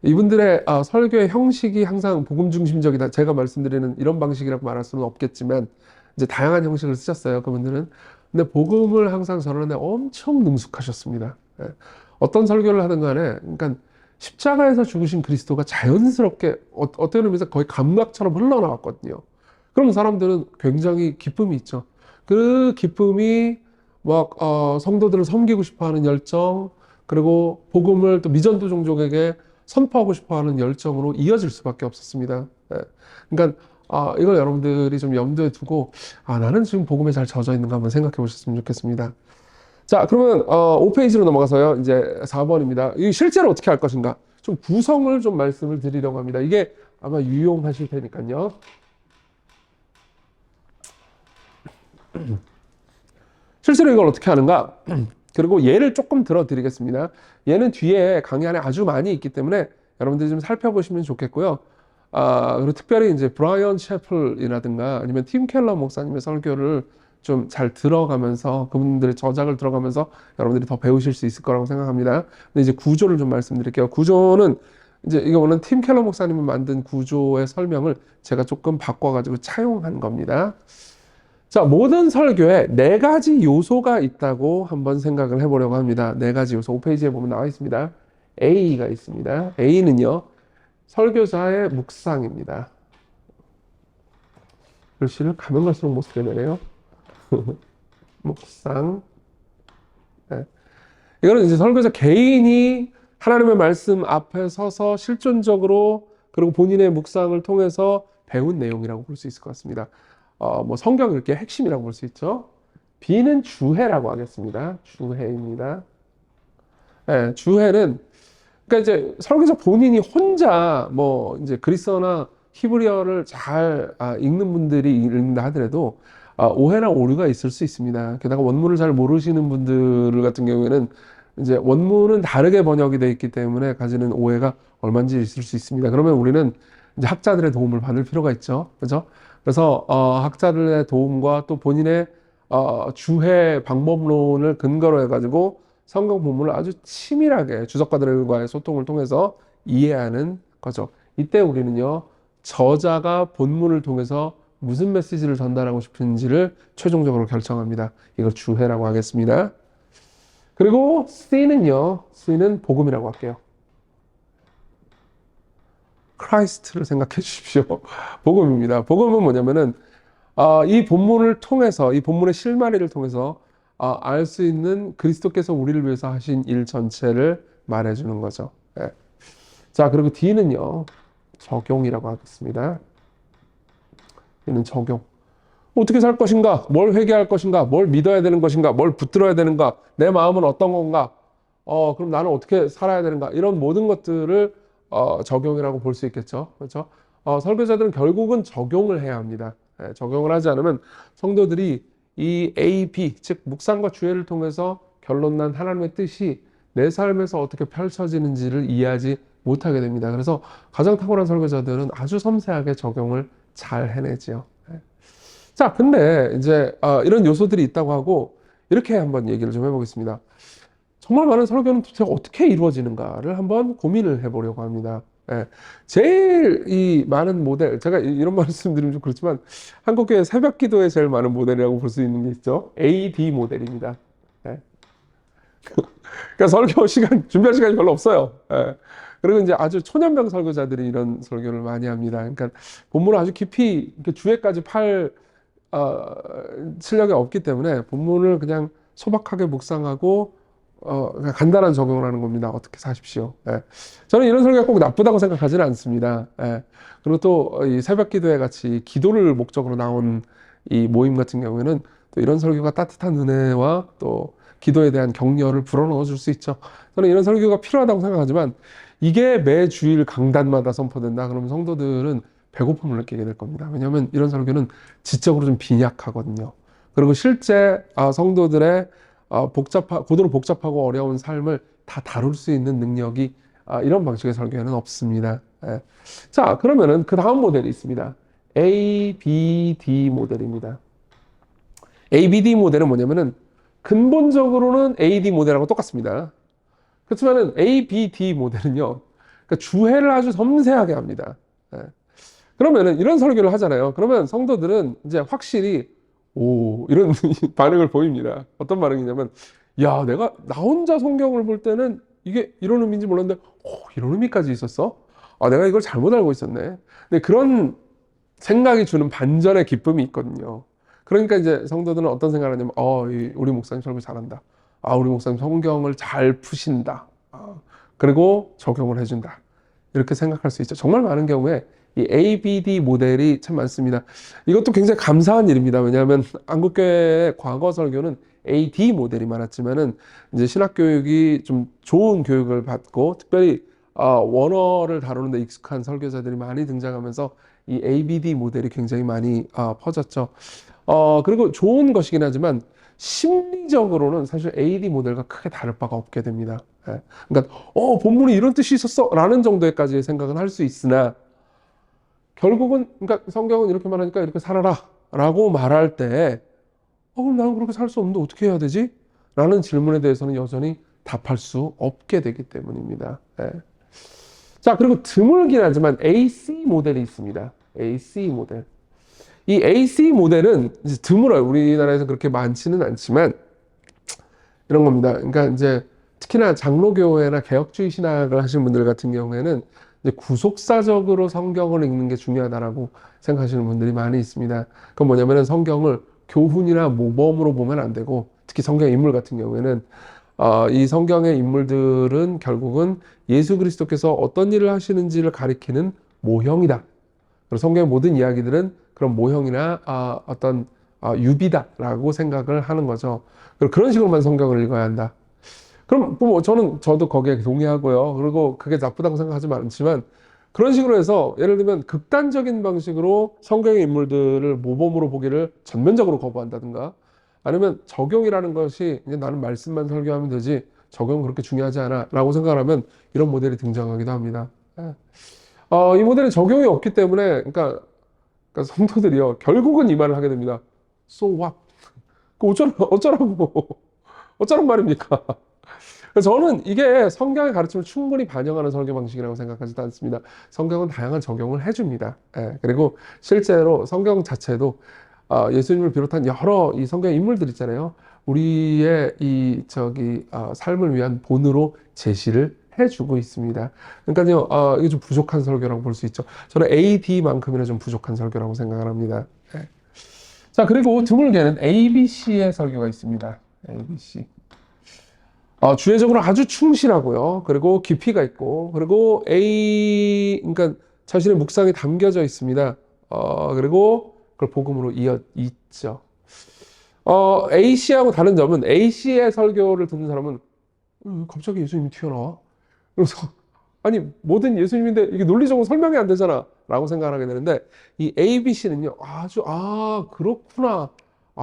이분들의 설교의 형식이 항상 복음 중심적이다. 제가 말씀드리는 이런 방식이라고 말할 수는 없겠지만 이제 다양한 형식을 쓰셨어요. 그분들은. 근데 복음을 항상 전하는데 엄청 능숙하셨습니다. 예. 어떤 설교를 하든 간에 그러니까 십자가에서 죽으신 그리스도가 자연스럽게 어떤 의미에서 거의 감각처럼 흘러나왔거든요. 그럼 사람들은 굉장히 기쁨이 있죠. 그 기쁨이 막 성도들을 섬기고 싶어하는 열정, 그리고 복음을 또 미전도 종족에게 선포하고 싶어하는 열정으로 이어질 수밖에 없었습니다. 예. 그러니까 이걸 여러분들이 좀 염두에 두고 나는 지금 복음에 잘 젖어 있는가 한번 생각해 보셨으면 좋겠습니다. 자, 그러면 5페이지로 넘어가서요. 이제 4번입니다. 이 실제로 어떻게 할 것인가? 좀 구성을 좀 말씀을 드리려고 합니다. 이게 아마 유용하실 테니까요. 실제로 이걸 어떻게 하는가? 그리고 예를 조금 들어드리겠습니다. 얘는 뒤에 강의 안에 아주 많이 있기 때문에 여러분들이 좀 살펴보시면 좋겠고요. 그리고 특별히 이제 브라이언 셰플이라든가 아니면 팀 켈러 목사님의 설교를 좀 잘 들어가면서 그분들의 저작을 들어가면서 여러분들이 더 배우실 수 있을 거라고 생각합니다. 근데 이제 구조를 좀 말씀드릴게요. 구조는 이제 이거는 팀 켈러 목사님이 만든 구조의 설명을 제가 조금 바꿔가지고 차용한 겁니다. 자, 모든 설교에 4가지 요소가 있다고 한번 생각을 해보려고 합니다. 4가지 요소. 5페이지에 보면 나와 있습니다. A가 있습니다. A는요, 설교자의 묵상입니다. 글씨를 가면 갈수록 못 쓰게 되네요. 묵상. 네. 이거는 이제 설교자 개인이 하나님의 말씀 앞에 서서 실존적으로 그리고 본인의 묵상을 통해서 배운 내용이라고 볼 수 있을 것 같습니다. 뭐 성경 읽기의 핵심이라고 볼 수 있죠. B는 주해라고 하겠습니다. 주해입니다. 네, 주해는 그러니까 이제 설교자 본인이 혼자 뭐 이제 그리스어나 히브리어를 잘 읽는 분들이 읽는다 하더라도 오해나 오류가 있을 수 있습니다. 게다가 원문을 잘 모르시는 분들 같은 경우에는 이제 원문은 다르게 번역이 되어 있기 때문에 가지는 오해가 얼마든지 있을 수 있습니다. 그러면 우리는 이제 학자들의 도움을 받을 필요가 있죠. 그렇죠? 그래서 학자들의 도움과 또 본인의 주해 방법론을 근거로 해가지고 성경 본문을 아주 치밀하게 주석가들과의 소통을 통해서 이해하는 거죠. 이때 우리는요, 저자가 본문을 통해서 무슨 메시지를 전달하고 싶은지를 최종적으로 결정합니다. 이걸 주해라고 하겠습니다. 그리고 C는 복음이라고 할게요. 크라이스트를 생각해 주십시오. 복음입니다. 복음은 뭐냐면은 이 본문을 통해서, 이 본문의 실마리를 통해서 알 수 있는 그리스도께서 우리를 위해서 하신 일 전체를 말해주는 거죠. 네. 자, 그리고 D는요, 적용이라고 하겠습니다. D는 적용. 어떻게 살 것인가? 뭘 회개할 것인가? 뭘 믿어야 되는 것인가? 뭘 붙들어야 되는가? 내 마음은 어떤 건가? 그럼 나는 어떻게 살아야 되는가? 이런 모든 것들을 적용이라고 볼 수 있겠죠. 그렇죠? 설교자들은 결국은 적용을 해야 합니다. 네, 적용을 하지 않으면 성도들이 이 A, B, 즉 묵상과 주해를 통해서 결론난 하나님의 뜻이 내 삶에서 어떻게 펼쳐지는지를 이해하지 못하게 됩니다. 그래서 가장 탁월한 설교자들은 아주 섬세하게 적용을 잘 해내지요. 네. 자, 근데 이제 이런 요소들이 있다고 하고 이렇게 한번 얘기를 좀 해보겠습니다. 정말 많은 설교는 도대체 어떻게 이루어지는가를 한번 고민을 해보려고 합니다. 예. 제일 이 많은 모델, 제가 이런 말씀드리면 좀 그렇지만 한국교회 새벽 기도에 제일 많은 모델이라고 볼 수 있는 게 있죠. AD 모델입니다. 예. 그러니까 설교 시간, 준비할 시간이 별로 없어요. 예. 그리고 이제 아주 초년병 설교자들이 이런 설교를 많이 합니다. 그러니까 본문을 아주 깊이 주해까지 팔 실력이 없기 때문에 본문을 그냥 소박하게 묵상하고 간단한 적용을 하는 겁니다. 어떻게 사십시오. 예. 저는 이런 설교가 꼭 나쁘다고 생각하지는 않습니다. 예. 그리고 또 이 새벽 기도회 같이 기도를 목적으로 나온 이 모임 같은 경우에는 또 이런 설교가 따뜻한 은혜와 또 기도에 대한 격려를 불어넣어 줄 수 있죠. 저는 이런 설교가 필요하다고 생각하지만 이게 매 주일 강단마다 선포된다. 그러면 성도들은 배고픔을 느끼게 될 겁니다. 왜냐하면 이런 설교는 지적으로 좀 빈약하거든요. 그리고 실제 성도들의 고도로 복잡하고 어려운 삶을 다 다룰 수 있는 능력이 이런 방식의 설교에는 없습니다. 예. 자, 그러면은 그 다음 모델이 있습니다. ABD 모델입니다. ABD 모델은 뭐냐면은 근본적으로는 AD 모델하고 똑같습니다. 그렇지만은 ABD 모델은요, 그러니까 주해를 아주 섬세하게 합니다. 예. 그러면은 이런 설교를 하잖아요. 그러면 성도들은 이제 확실히 이런 반응을 보입니다. 어떤 반응이냐면, 야, 나 혼자 성경을 볼 때는 이게 이런 의미인지 몰랐는데, 이런 의미까지 있었어? 내가 이걸 잘못 알고 있었네. 근데 그런 생각이 주는 반전의 기쁨이 있거든요. 그러니까 이제 성도들은 어떤 생각을 하냐면, 우리 목사님 설교 잘한다. 우리 목사님 성경을 잘 푸신다. 그리고 적용을 해준다. 이렇게 생각할 수 있죠. 정말 많은 경우에 이 ABD 모델이 참 많습니다. 이것도 굉장히 감사한 일입니다. 왜냐하면 한국교회의 과거 설교는 AD 모델이 많았지만은 이제 신학교육이 좀 좋은 교육을 받고 특별히 원어를 다루는 데 익숙한 설교자들이 많이 등장하면서 이 ABD 모델이 굉장히 많이 퍼졌죠. 그리고 좋은 것이긴 하지만 심리적으로는 사실 AD 모델과 크게 다를 바가 없게 됩니다. 예. 그러니까 본문이 이런 뜻이 있었어 라는 정도까지의 생각은 할 수 있으나 결국은 그러니까 성경은 이렇게 말하니까 이렇게 살아라 라고 말할 때 그럼 나는 그렇게 살 수 없는데 어떻게 해야 되지? 라는 질문에 대해서는 여전히 답할 수 없게 되기 때문입니다. 예. 자, 그리고 드물긴 하지만 AC 모델이 있습니다. AC 모델. 이 AC 모델은 이제 드물어요. 우리나라에서 그렇게 많지는 않지만 이런 겁니다. 그러니까 이제 특히나 장로교회나 개혁주의 신학을 하시는 분들 같은 경우에는 이제 구속사적으로 성경을 읽는 게 중요하다라고 생각하시는 분들이 많이 있습니다. 그건 뭐냐면은 성경을 교훈이나 모범으로 보면 안 되고 특히 성경 인물 같은 경우에는 이 성경의 인물들은 결국은 예수 그리스도께서 어떤 일을 하시는지를 가리키는 모형이다. 그리고 성경의 모든 이야기들은 그런 모형이나 어떤 유비다라고 생각을 하는 거죠. 그리고 그런 식으로만 성경을 읽어야 한다. 그럼 뭐 저도 거기에 동의하고요. 그리고 그게 나쁘다고 생각하지 않지만 그런 식으로 해서 예를 들면 극단적인 방식으로 성경의 인물들을 모범으로 보기를 전면적으로 거부한다든가 아니면 적용이라는 것이 이제 나는 말씀만 설교하면 되지 적용은 그렇게 중요하지 않아 라고 생각을 하면 이런 모델이 등장하기도 합니다. 이 모델은 적용이 없기 때문에 그러니까 성도들이요 결국은 이 말을 하게 됩니다. So what? 어쩌라고 말입니까? 그래서 저는 이게 성경의 가르침을 충분히 반영하는 설교 방식이라고 생각하지도 않습니다. 성경은 다양한 적용을 해줍니다. 그리고 실제로 성경 자체도 예수님을 비롯한 여러 이 성경의 인물들 있잖아요. 우리의 삶을 위한 본으로 제시를 해주고 있습니다. 그러니까요, 이게 좀 부족한 설교라고 볼 수 있죠. 저는 AD만큼이나 좀 부족한 설교라고 생각을 합니다. 자, 그리고 드물게는 ABC의 설교가 있습니다. ABC. 주제적으로 아주 충실하고요. 그리고 깊이가 있고, 그리고 그러니까 자신의 묵상이 담겨져 있습니다. 그리고 그걸 복음으로 있죠. AC하고 다른 점은 AC의 설교를 듣는 사람은 갑자기 예수님이 튀어나와? 그래서 아니 모든 예수님인데 이게 논리적으로 설명이 안 되잖아 라고 생각하게 되는데 이 ABC는요 아주 그렇구나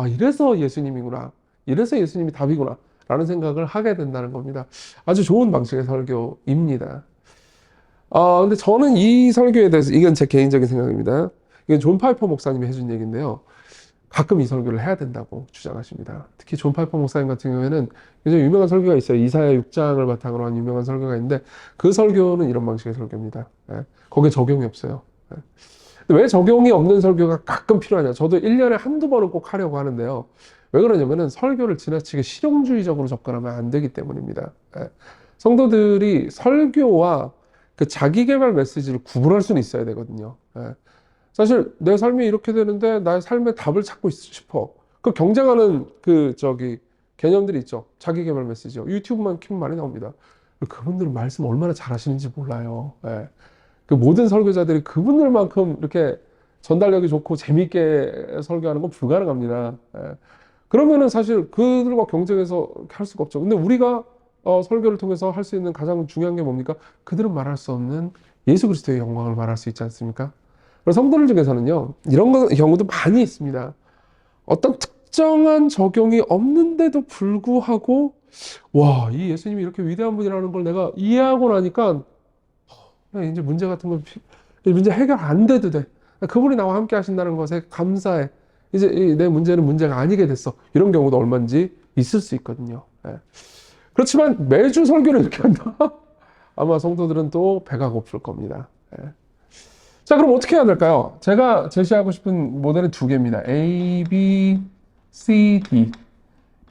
이래서 예수님이구나 이래서 예수님이 답이구나 라는 생각을 하게 된다는 겁니다. 아주 좋은 방식의 설교입니다. 근데 저는 이 설교에 대해서 이건 제 개인적인 생각입니다. 이건 존 파이퍼 목사님이 해준 얘기인데요. 가끔 이 설교를 해야 된다고 주장하십니다. 특히 존 파이퍼 목사님 같은 경우에는 굉장히 유명한 설교가 있어요. 이사야 6장을 바탕으로 한 유명한 설교가 있는데 그 설교는 이런 방식의 설교입니다. 거기에 적용이 없어요. 왜 적용이 없는 설교가 가끔 필요하냐? 저도 1년에 한두 번은 꼭 하려고 하는데요. 왜 그러냐면은 설교를 지나치게 실용주의적으로 접근하면 안 되기 때문입니다. 성도들이 설교와 그 자기계발 메시지를 구분할 수는 있어야 되거든요. 사실 내 삶이 이렇게 되는데 나의 삶의 답을 찾고 싶어. 그 경쟁하는 개념들이 있죠. 자기계발 메시지요. 유튜브만 키면 많이 나옵니다. 그분들은 말씀 얼마나 잘하시는지 몰라요. 그 모든 설교자들이 그분들만큼 이렇게 전달력이 좋고 재미있게 설교하는 건 불가능합니다. 그러면은 사실 그들과 경쟁해서 할 수가 없죠. 근데 우리가 설교를 통해서 할 수 있는 가장 중요한 게 뭡니까? 그들은 말할 수 없는 예수 그리스도의 영광을 말할 수 있지 않습니까? 그래서 성도들 중에서는요, 이런 경우도 많이 있습니다. 어떤 특정한 적용이 없는데도 불구하고 와, 이 예수님이 이렇게 위대한 분이라는 걸 내가 이해하고 나니까 그냥 이제 문제 같은 건 문제 해결 안 돼도 돼. 그분이 나와 함께 하신다는 것에 감사해. 이제 내 문제는 문제가 아니게 됐어. 이런 경우도 얼마든지 있을 수 있거든요. 예. 그렇지만 매주 설교를 이렇게 한다? 아마 성도들은 또 배가 고플 겁니다. 예. 자, 그럼 어떻게 해야 될까요? 제가 제시하고 싶은 모델은 두 개입니다. A, B, C, D.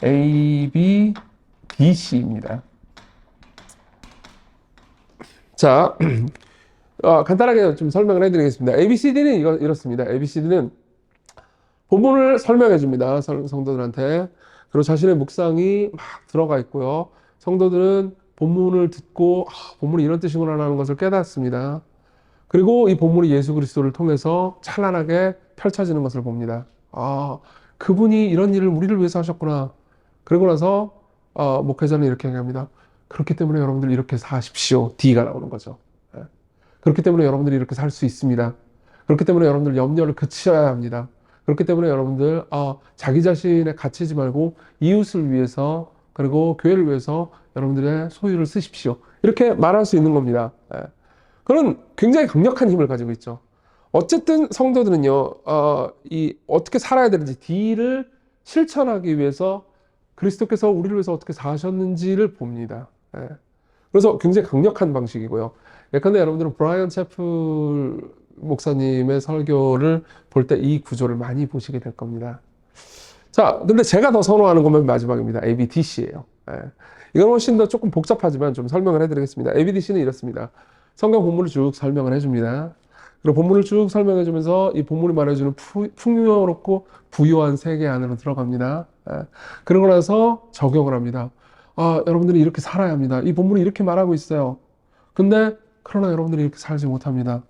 A, B, D, C입니다. 자, 간단하게 좀 설명을 해드리겠습니다. ABCD는 이렇습니다. ABCD는 본문을 설명해 줍니다. 성도들한테. 그리고 자신의 묵상이 막 들어가 있고요. 성도들은 본문을 듣고 본문이 이런 뜻이구나 라는 것을 깨닫습니다. 그리고 이 본문이 예수 그리스도를 통해서 찬란하게 펼쳐지는 것을 봅니다. 아, 그분이 이런 일을 우리를 위해서 하셨구나. 그러고 나서 목회자는 이렇게 얘기합니다. 그렇기 때문에 여러분들 이렇게 사십시오. D가 나오는 거죠. 예. 그렇기 때문에 여러분들이 이렇게 살 수 있습니다. 그렇기 때문에 여러분들 염려를 그치셔야 합니다. 그렇기 때문에 여러분들 자기 자신에 갇히지 말고 이웃을 위해서 그리고 교회를 위해서 여러분들의 소유를 쓰십시오. 이렇게 말할 수 있는 겁니다. 예. 그런 굉장히 강력한 힘을 가지고 있죠. 어쨌든 성도들은요, 어떻게 살아야 되는지 D를 실천하기 위해서 그리스도께서 우리를 위해서 어떻게 사셨는지를 봅니다. 예. 그래서 굉장히 강력한 방식이고요. 예컨대 여러분들은 브라이언 채플 목사님의 설교를 볼 때 이 구조를 많이 보시게 될 겁니다. 자, 근데 제가 더 선호하는 것만 마지막입니다. ABDC예요. 예. 이건 훨씬 더 조금 복잡하지만 좀 설명을 해드리겠습니다. ABDC는 이렇습니다. 성경 본문을 쭉 설명을 해줍니다. 그리고 본문을 쭉 설명해주면서 이 본문이 말해주는 풍요롭고 부유한 세계 안으로 들어갑니다. 예. 그러고 나서 적용을 합니다. 여러분들이 이렇게 살아야 합니다. 이 본문이 이렇게 말하고 있어요. 근데 그러나 여러분들이 이렇게 살지 못합니다.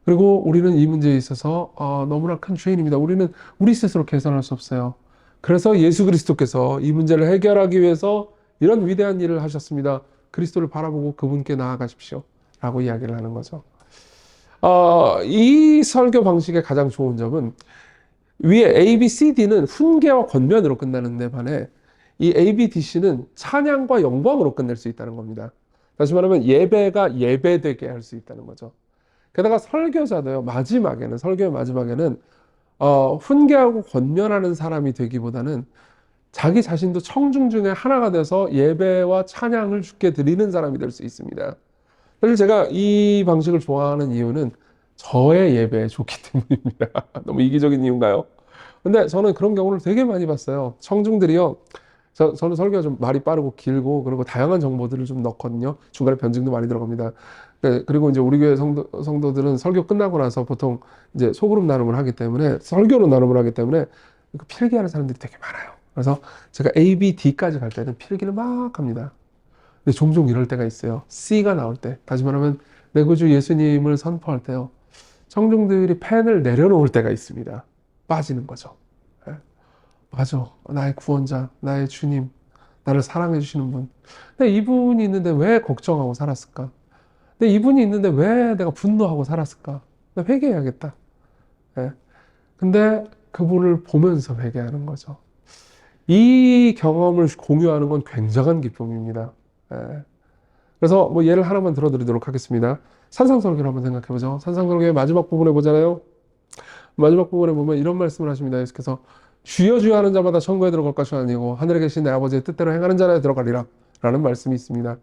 그리고 우리는 이 문제에 있어서 너무나 큰 죄인입니다. 우리는 우리 스스로 개선할 수 없어요. 그래서 예수 그리스도께서 이 문제를 해결하기 위해서 이런 위대한 일을 하셨습니다. 그리스도를 바라보고 그분께 나아가십시오. 라고 이야기를 하는 거죠. 이 설교 방식의 가장 좋은 점은 위에 A, B, C, D는 훈계와 권면으로 끝나는데 반해 이 A, B, D, C는 찬양과 영광으로 끝낼 수 있다는 겁니다. 다시 말하면 예배가 예배되게 할 수 있다는 거죠. 게다가 설교자도요, 설교의 마지막에는 훈계하고 권면하는 사람이 되기보다는 자기 자신도 청중 중에 하나가 돼서 예배와 찬양을 주께 드리는 사람이 될 수 있습니다. 사실 제가 이 방식을 좋아하는 이유는 저의 예배에 좋기 때문입니다. 너무 이기적인 이유인가요? 근데 저는 그런 경우를 되게 많이 봤어요. 청중들이요, 저는 설교가 좀 말이 빠르고 길고 그리고 다양한 정보들을 좀 넣거든요. 중간에 변증도 많이 들어갑니다. 그리고 이제 우리 교회 성도들은 설교 끝나고 나서 보통 이제 소그룹 나눔을 하기 때문에, 설교로 나눔을 하기 때문에 필기하는 사람들이 되게 많아요. 그래서 제가 A, B, D까지 갈 때는 필기를 막 합니다. 근데 종종 이럴 때가 있어요. C가 나올 때, 다시 말하면 내 구주 예수님을 선포할 때요, 청중들이 펜을 내려놓을 때가 있습니다. 빠지는 거죠. 예. 맞아, 나의 구원자, 나의 주님, 나를 사랑해 주시는 분. 근데 이분이 있는데 왜 걱정하고 살았을까? 근데 이분이 있는데 왜 내가 분노하고 살았을까? 나 회개해야겠다. 예. 근데 그분을 보면서 회개하는 거죠. 이 경험을 공유하는 건 굉장한 기쁨입니다. 예. 그래서 뭐 예를 하나만 들어드리도록 하겠습니다. 산상설교를 한번 생각해보죠. 산상설교의 마지막 부분에 보잖아요. 마지막 부분에 보면 이런 말씀을 하십니다. 예수께서 주여 주여 하는 자마다 천국에 들어갈 것이 아니고 하늘에 계신 내 아버지의 뜻대로 행하는 자라에 들어가리라 라는 말씀이 있습니다.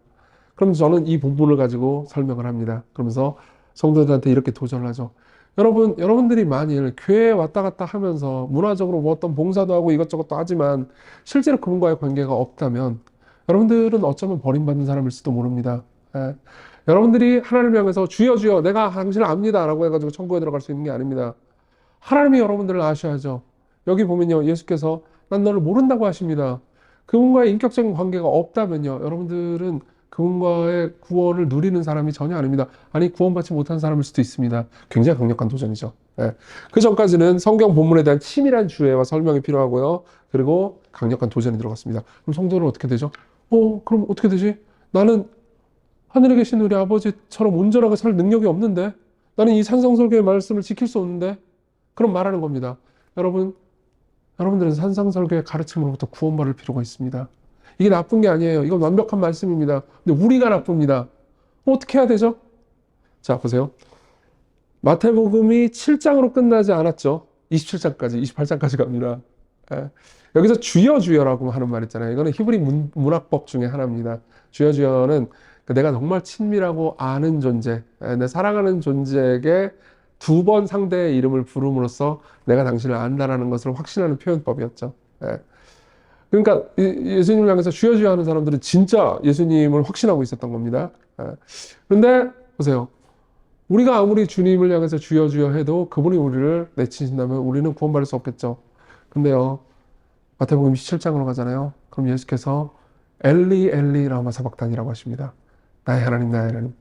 그럼 저는 이 본문을 가지고 설명을 합니다. 그러면서 성도들한테 이렇게 도전을 하죠. 여러분들이 만일 교회에 왔다 갔다 하면서 문화적으로 뭐 어떤 봉사도 하고 이것저것도 하지만 실제로 그분과의 관계가 없다면 여러분들은 어쩌면 버림받는 사람일 수도 모릅니다. 예. 여러분들이 하나님을 향해서 주여 주여 내가 당신을 압니다 라고 해가지고 천국에 들어갈 수 있는 게 아닙니다. 하나님이 여러분들을 아셔야죠. 여기 보면요, 예수께서 난 너를 모른다고 하십니다. 그분과의 인격적인 관계가 없다면요, 여러분들은 그분과의 구원을 누리는 사람이 전혀 아닙니다. 아니, 구원받지 못한 사람일 수도 있습니다. 굉장히 강력한 도전이죠. 예. 그 전까지는 성경 본문에 대한 치밀한 주의와 설명이 필요하고요. 그리고 강력한 도전이 들어갔습니다. 그럼 성도는 어떻게 되죠? 그럼 어떻게 되지? 나는 하늘에 계신 우리 아버지처럼 온전하게 살 능력이 없는데, 나는 이 산상설교의 말씀을 지킬 수 없는데, 그럼 말하는 겁니다. 여러분, 여러분들은 산상설교의 가르침으로부터 구원받을 필요가 있습니다. 이게 나쁜 게 아니에요. 이건 완벽한 말씀입니다. 근데 우리가 나쁩니다. 어떻게 해야 되죠? 자, 보세요. 마태복음이 7장으로 끝나지 않았죠. 27장까지, 28장까지 갑니다. 예. 여기서 주여 주여라고 하는 말 있잖아요. 이거는 히브리 문학법 중에 하나입니다. 주여 주여는 내가 정말 친밀하고 아는 존재, 내 사랑하는 존재에게 2번 상대의 이름을 부름으로써 내가 당신을 안다라는 것을 확신하는 표현법이었죠. 예. 그러니까 예수님을 향해서 주여 주여 하는 사람들은 진짜 예수님을 확신하고 있었던 겁니다. 예. 그런데 보세요. 우리가 아무리 주님을 향해서 주여 주여 해도 그분이 우리를 내치신다면 우리는 구원받을 수 없겠죠. 근데요, 마태복음 17장으로 가잖아요. 그럼 예수께서 엘리 엘리 라마 사박단이라고 하십니다. 나의 하나님, 나의 하나님.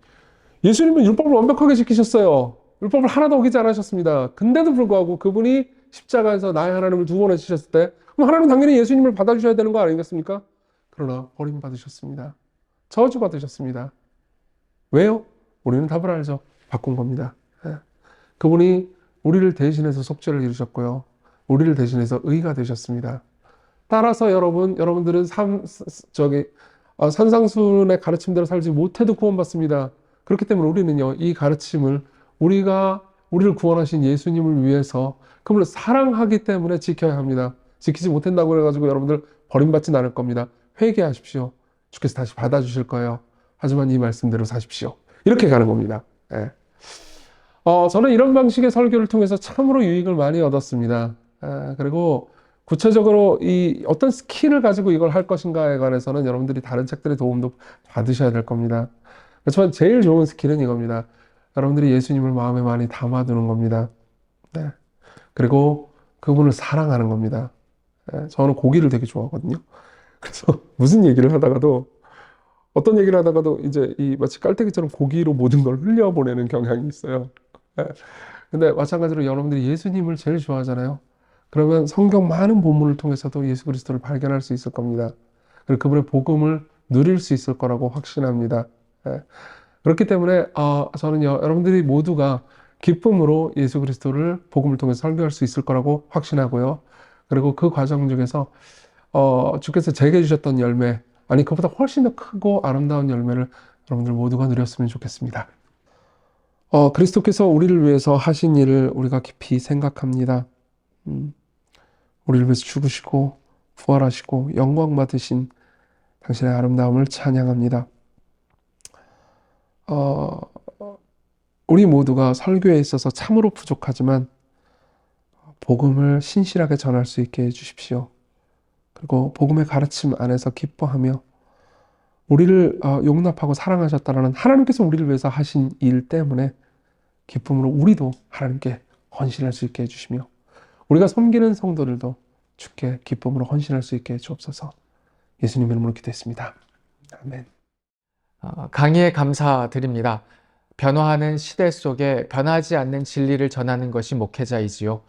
예수님은 율법을 완벽하게 지키셨어요. 율법을 하나도 어기지 않으셨습니다. 근데도 불구하고 그분이 십자가에서 나의 하나님을 2번 치셨을 때, 그럼 하나님은 당연히 예수님을 받아주셔야 되는 거 아니겠습니까? 그러나 버림받으셨습니다. 저주받으셨습니다. 왜요? 우리는 답을 알죠. 바꾼 겁니다. 예. 그분이 우리를 대신해서 속죄를 이루셨고요. 우리를 대신해서 의가 되셨습니다. 따라서 여러분들은 산상순의 가르침대로 살지 못해도 구원받습니다. 그렇기 때문에 우리는요, 이 가르침을 우리를 구원하신 예수님을 위해서 그분을 사랑하기 때문에 지켜야 합니다. 지키지 못한다고 해가지고 여러분들 버림받진 않을 겁니다. 회개하십시오. 주께서 다시 받아주실 거예요. 하지만 이 말씀대로 사십시오. 이렇게 가는 겁니다. 예. 저는 이런 방식의 설교를 통해서 참으로 유익을 많이 얻었습니다. 그리고 구체적으로 이 어떤 스킬을 가지고 이걸 할 것인가에 관해서는 여러분들이 다른 책들의 도움도 받으셔야 될 겁니다. 그렇지만 제일 좋은 스킬은 이겁니다. 여러분들이 예수님을 마음에 많이 담아두는 겁니다. 네. 그리고 그분을 사랑하는 겁니다. 네. 저는 고기를 되게 좋아하거든요. 그래서 무슨 얘기를 하다가도 어떤 얘기를 하다가도 이제 마치 깔때기처럼 고기로 모든 걸 흘려보내는 경향이 있어요. 네. 근데 마찬가지로 여러분들이 예수님을 제일 좋아하잖아요. 그러면 성경 많은 본문을 통해서도 예수 그리스도를 발견할 수 있을 겁니다. 그리고 그분의 복음을 누릴 수 있을 거라고 확신합니다. 예. 그렇기 때문에 저는요, 여러분들이 모두가 기쁨으로 예수 그리스도를 복음을 통해서 설교할 수 있을 거라고 확신하고요. 그리고 그 과정 중에서 주께서 제게 주셨던 열매, 아니 그보다 훨씬 더 크고 아름다운 열매를 여러분들 모두가 누렸으면 좋겠습니다. 그리스도께서 우리를 위해서 하신 일을 우리가 깊이 생각합니다. 우리를 위해서 죽으시고 부활하시고 영광 받으신 당신의 아름다움을 찬양합니다. 우리 모두가 설교에 있어서 참으로 부족하지만 복음을 신실하게 전할 수 있게 해주십시오. 그리고 복음의 가르침 안에서 기뻐하며 우리를 용납하고 사랑하셨다는 하나님께서 우리를 위해서 하신 일 때문에 기쁨으로 우리도 하나님께 헌신할 수 있게 해주시며 우리가 섬기는 성도들도 주께 기쁨으로 헌신할 수 있게 해주옵소서. 예수님 이름으로 기도했습니다. 아멘. 강의에 감사드립니다. 변화하는 시대 속에 변하지 않는 진리를 전하는 것이 목회자이지요.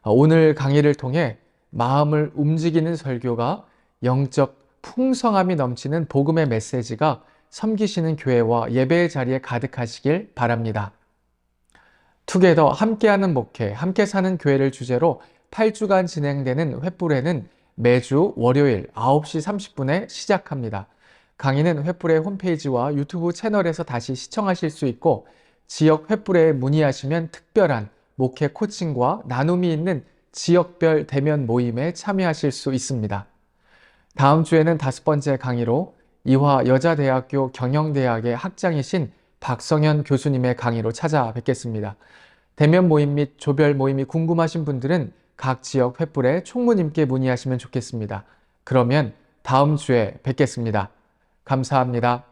오늘 강의를 통해 마음을 움직이는 설교가 영적 풍성함이 넘치는 복음의 메시지가 섬기시는 교회와 예배의 자리에 가득하시길 바랍니다. 투게더 함께하는 목회, 함께 사는 교회를 주제로 8주간 진행되는 횃불회는 매주 월요일 9시 30분에 시작합니다. 강의는 횃불회 홈페이지와 유튜브 채널에서 다시 시청하실 수 있고 지역 횃불회에 문의하시면 특별한 목회 코칭과 나눔이 있는 지역별 대면 모임에 참여하실 수 있습니다. 다음 주에는 5번째 강의로 이화여자대학교 경영대학의 학장이신 박성현 교수님의 강의로 찾아뵙겠습니다. 대면 모임 및 조별 모임이 궁금하신 분들은 각 지역 횃불의 총무님께 문의하시면 좋겠습니다. 그러면 다음 주에 뵙겠습니다. 감사합니다.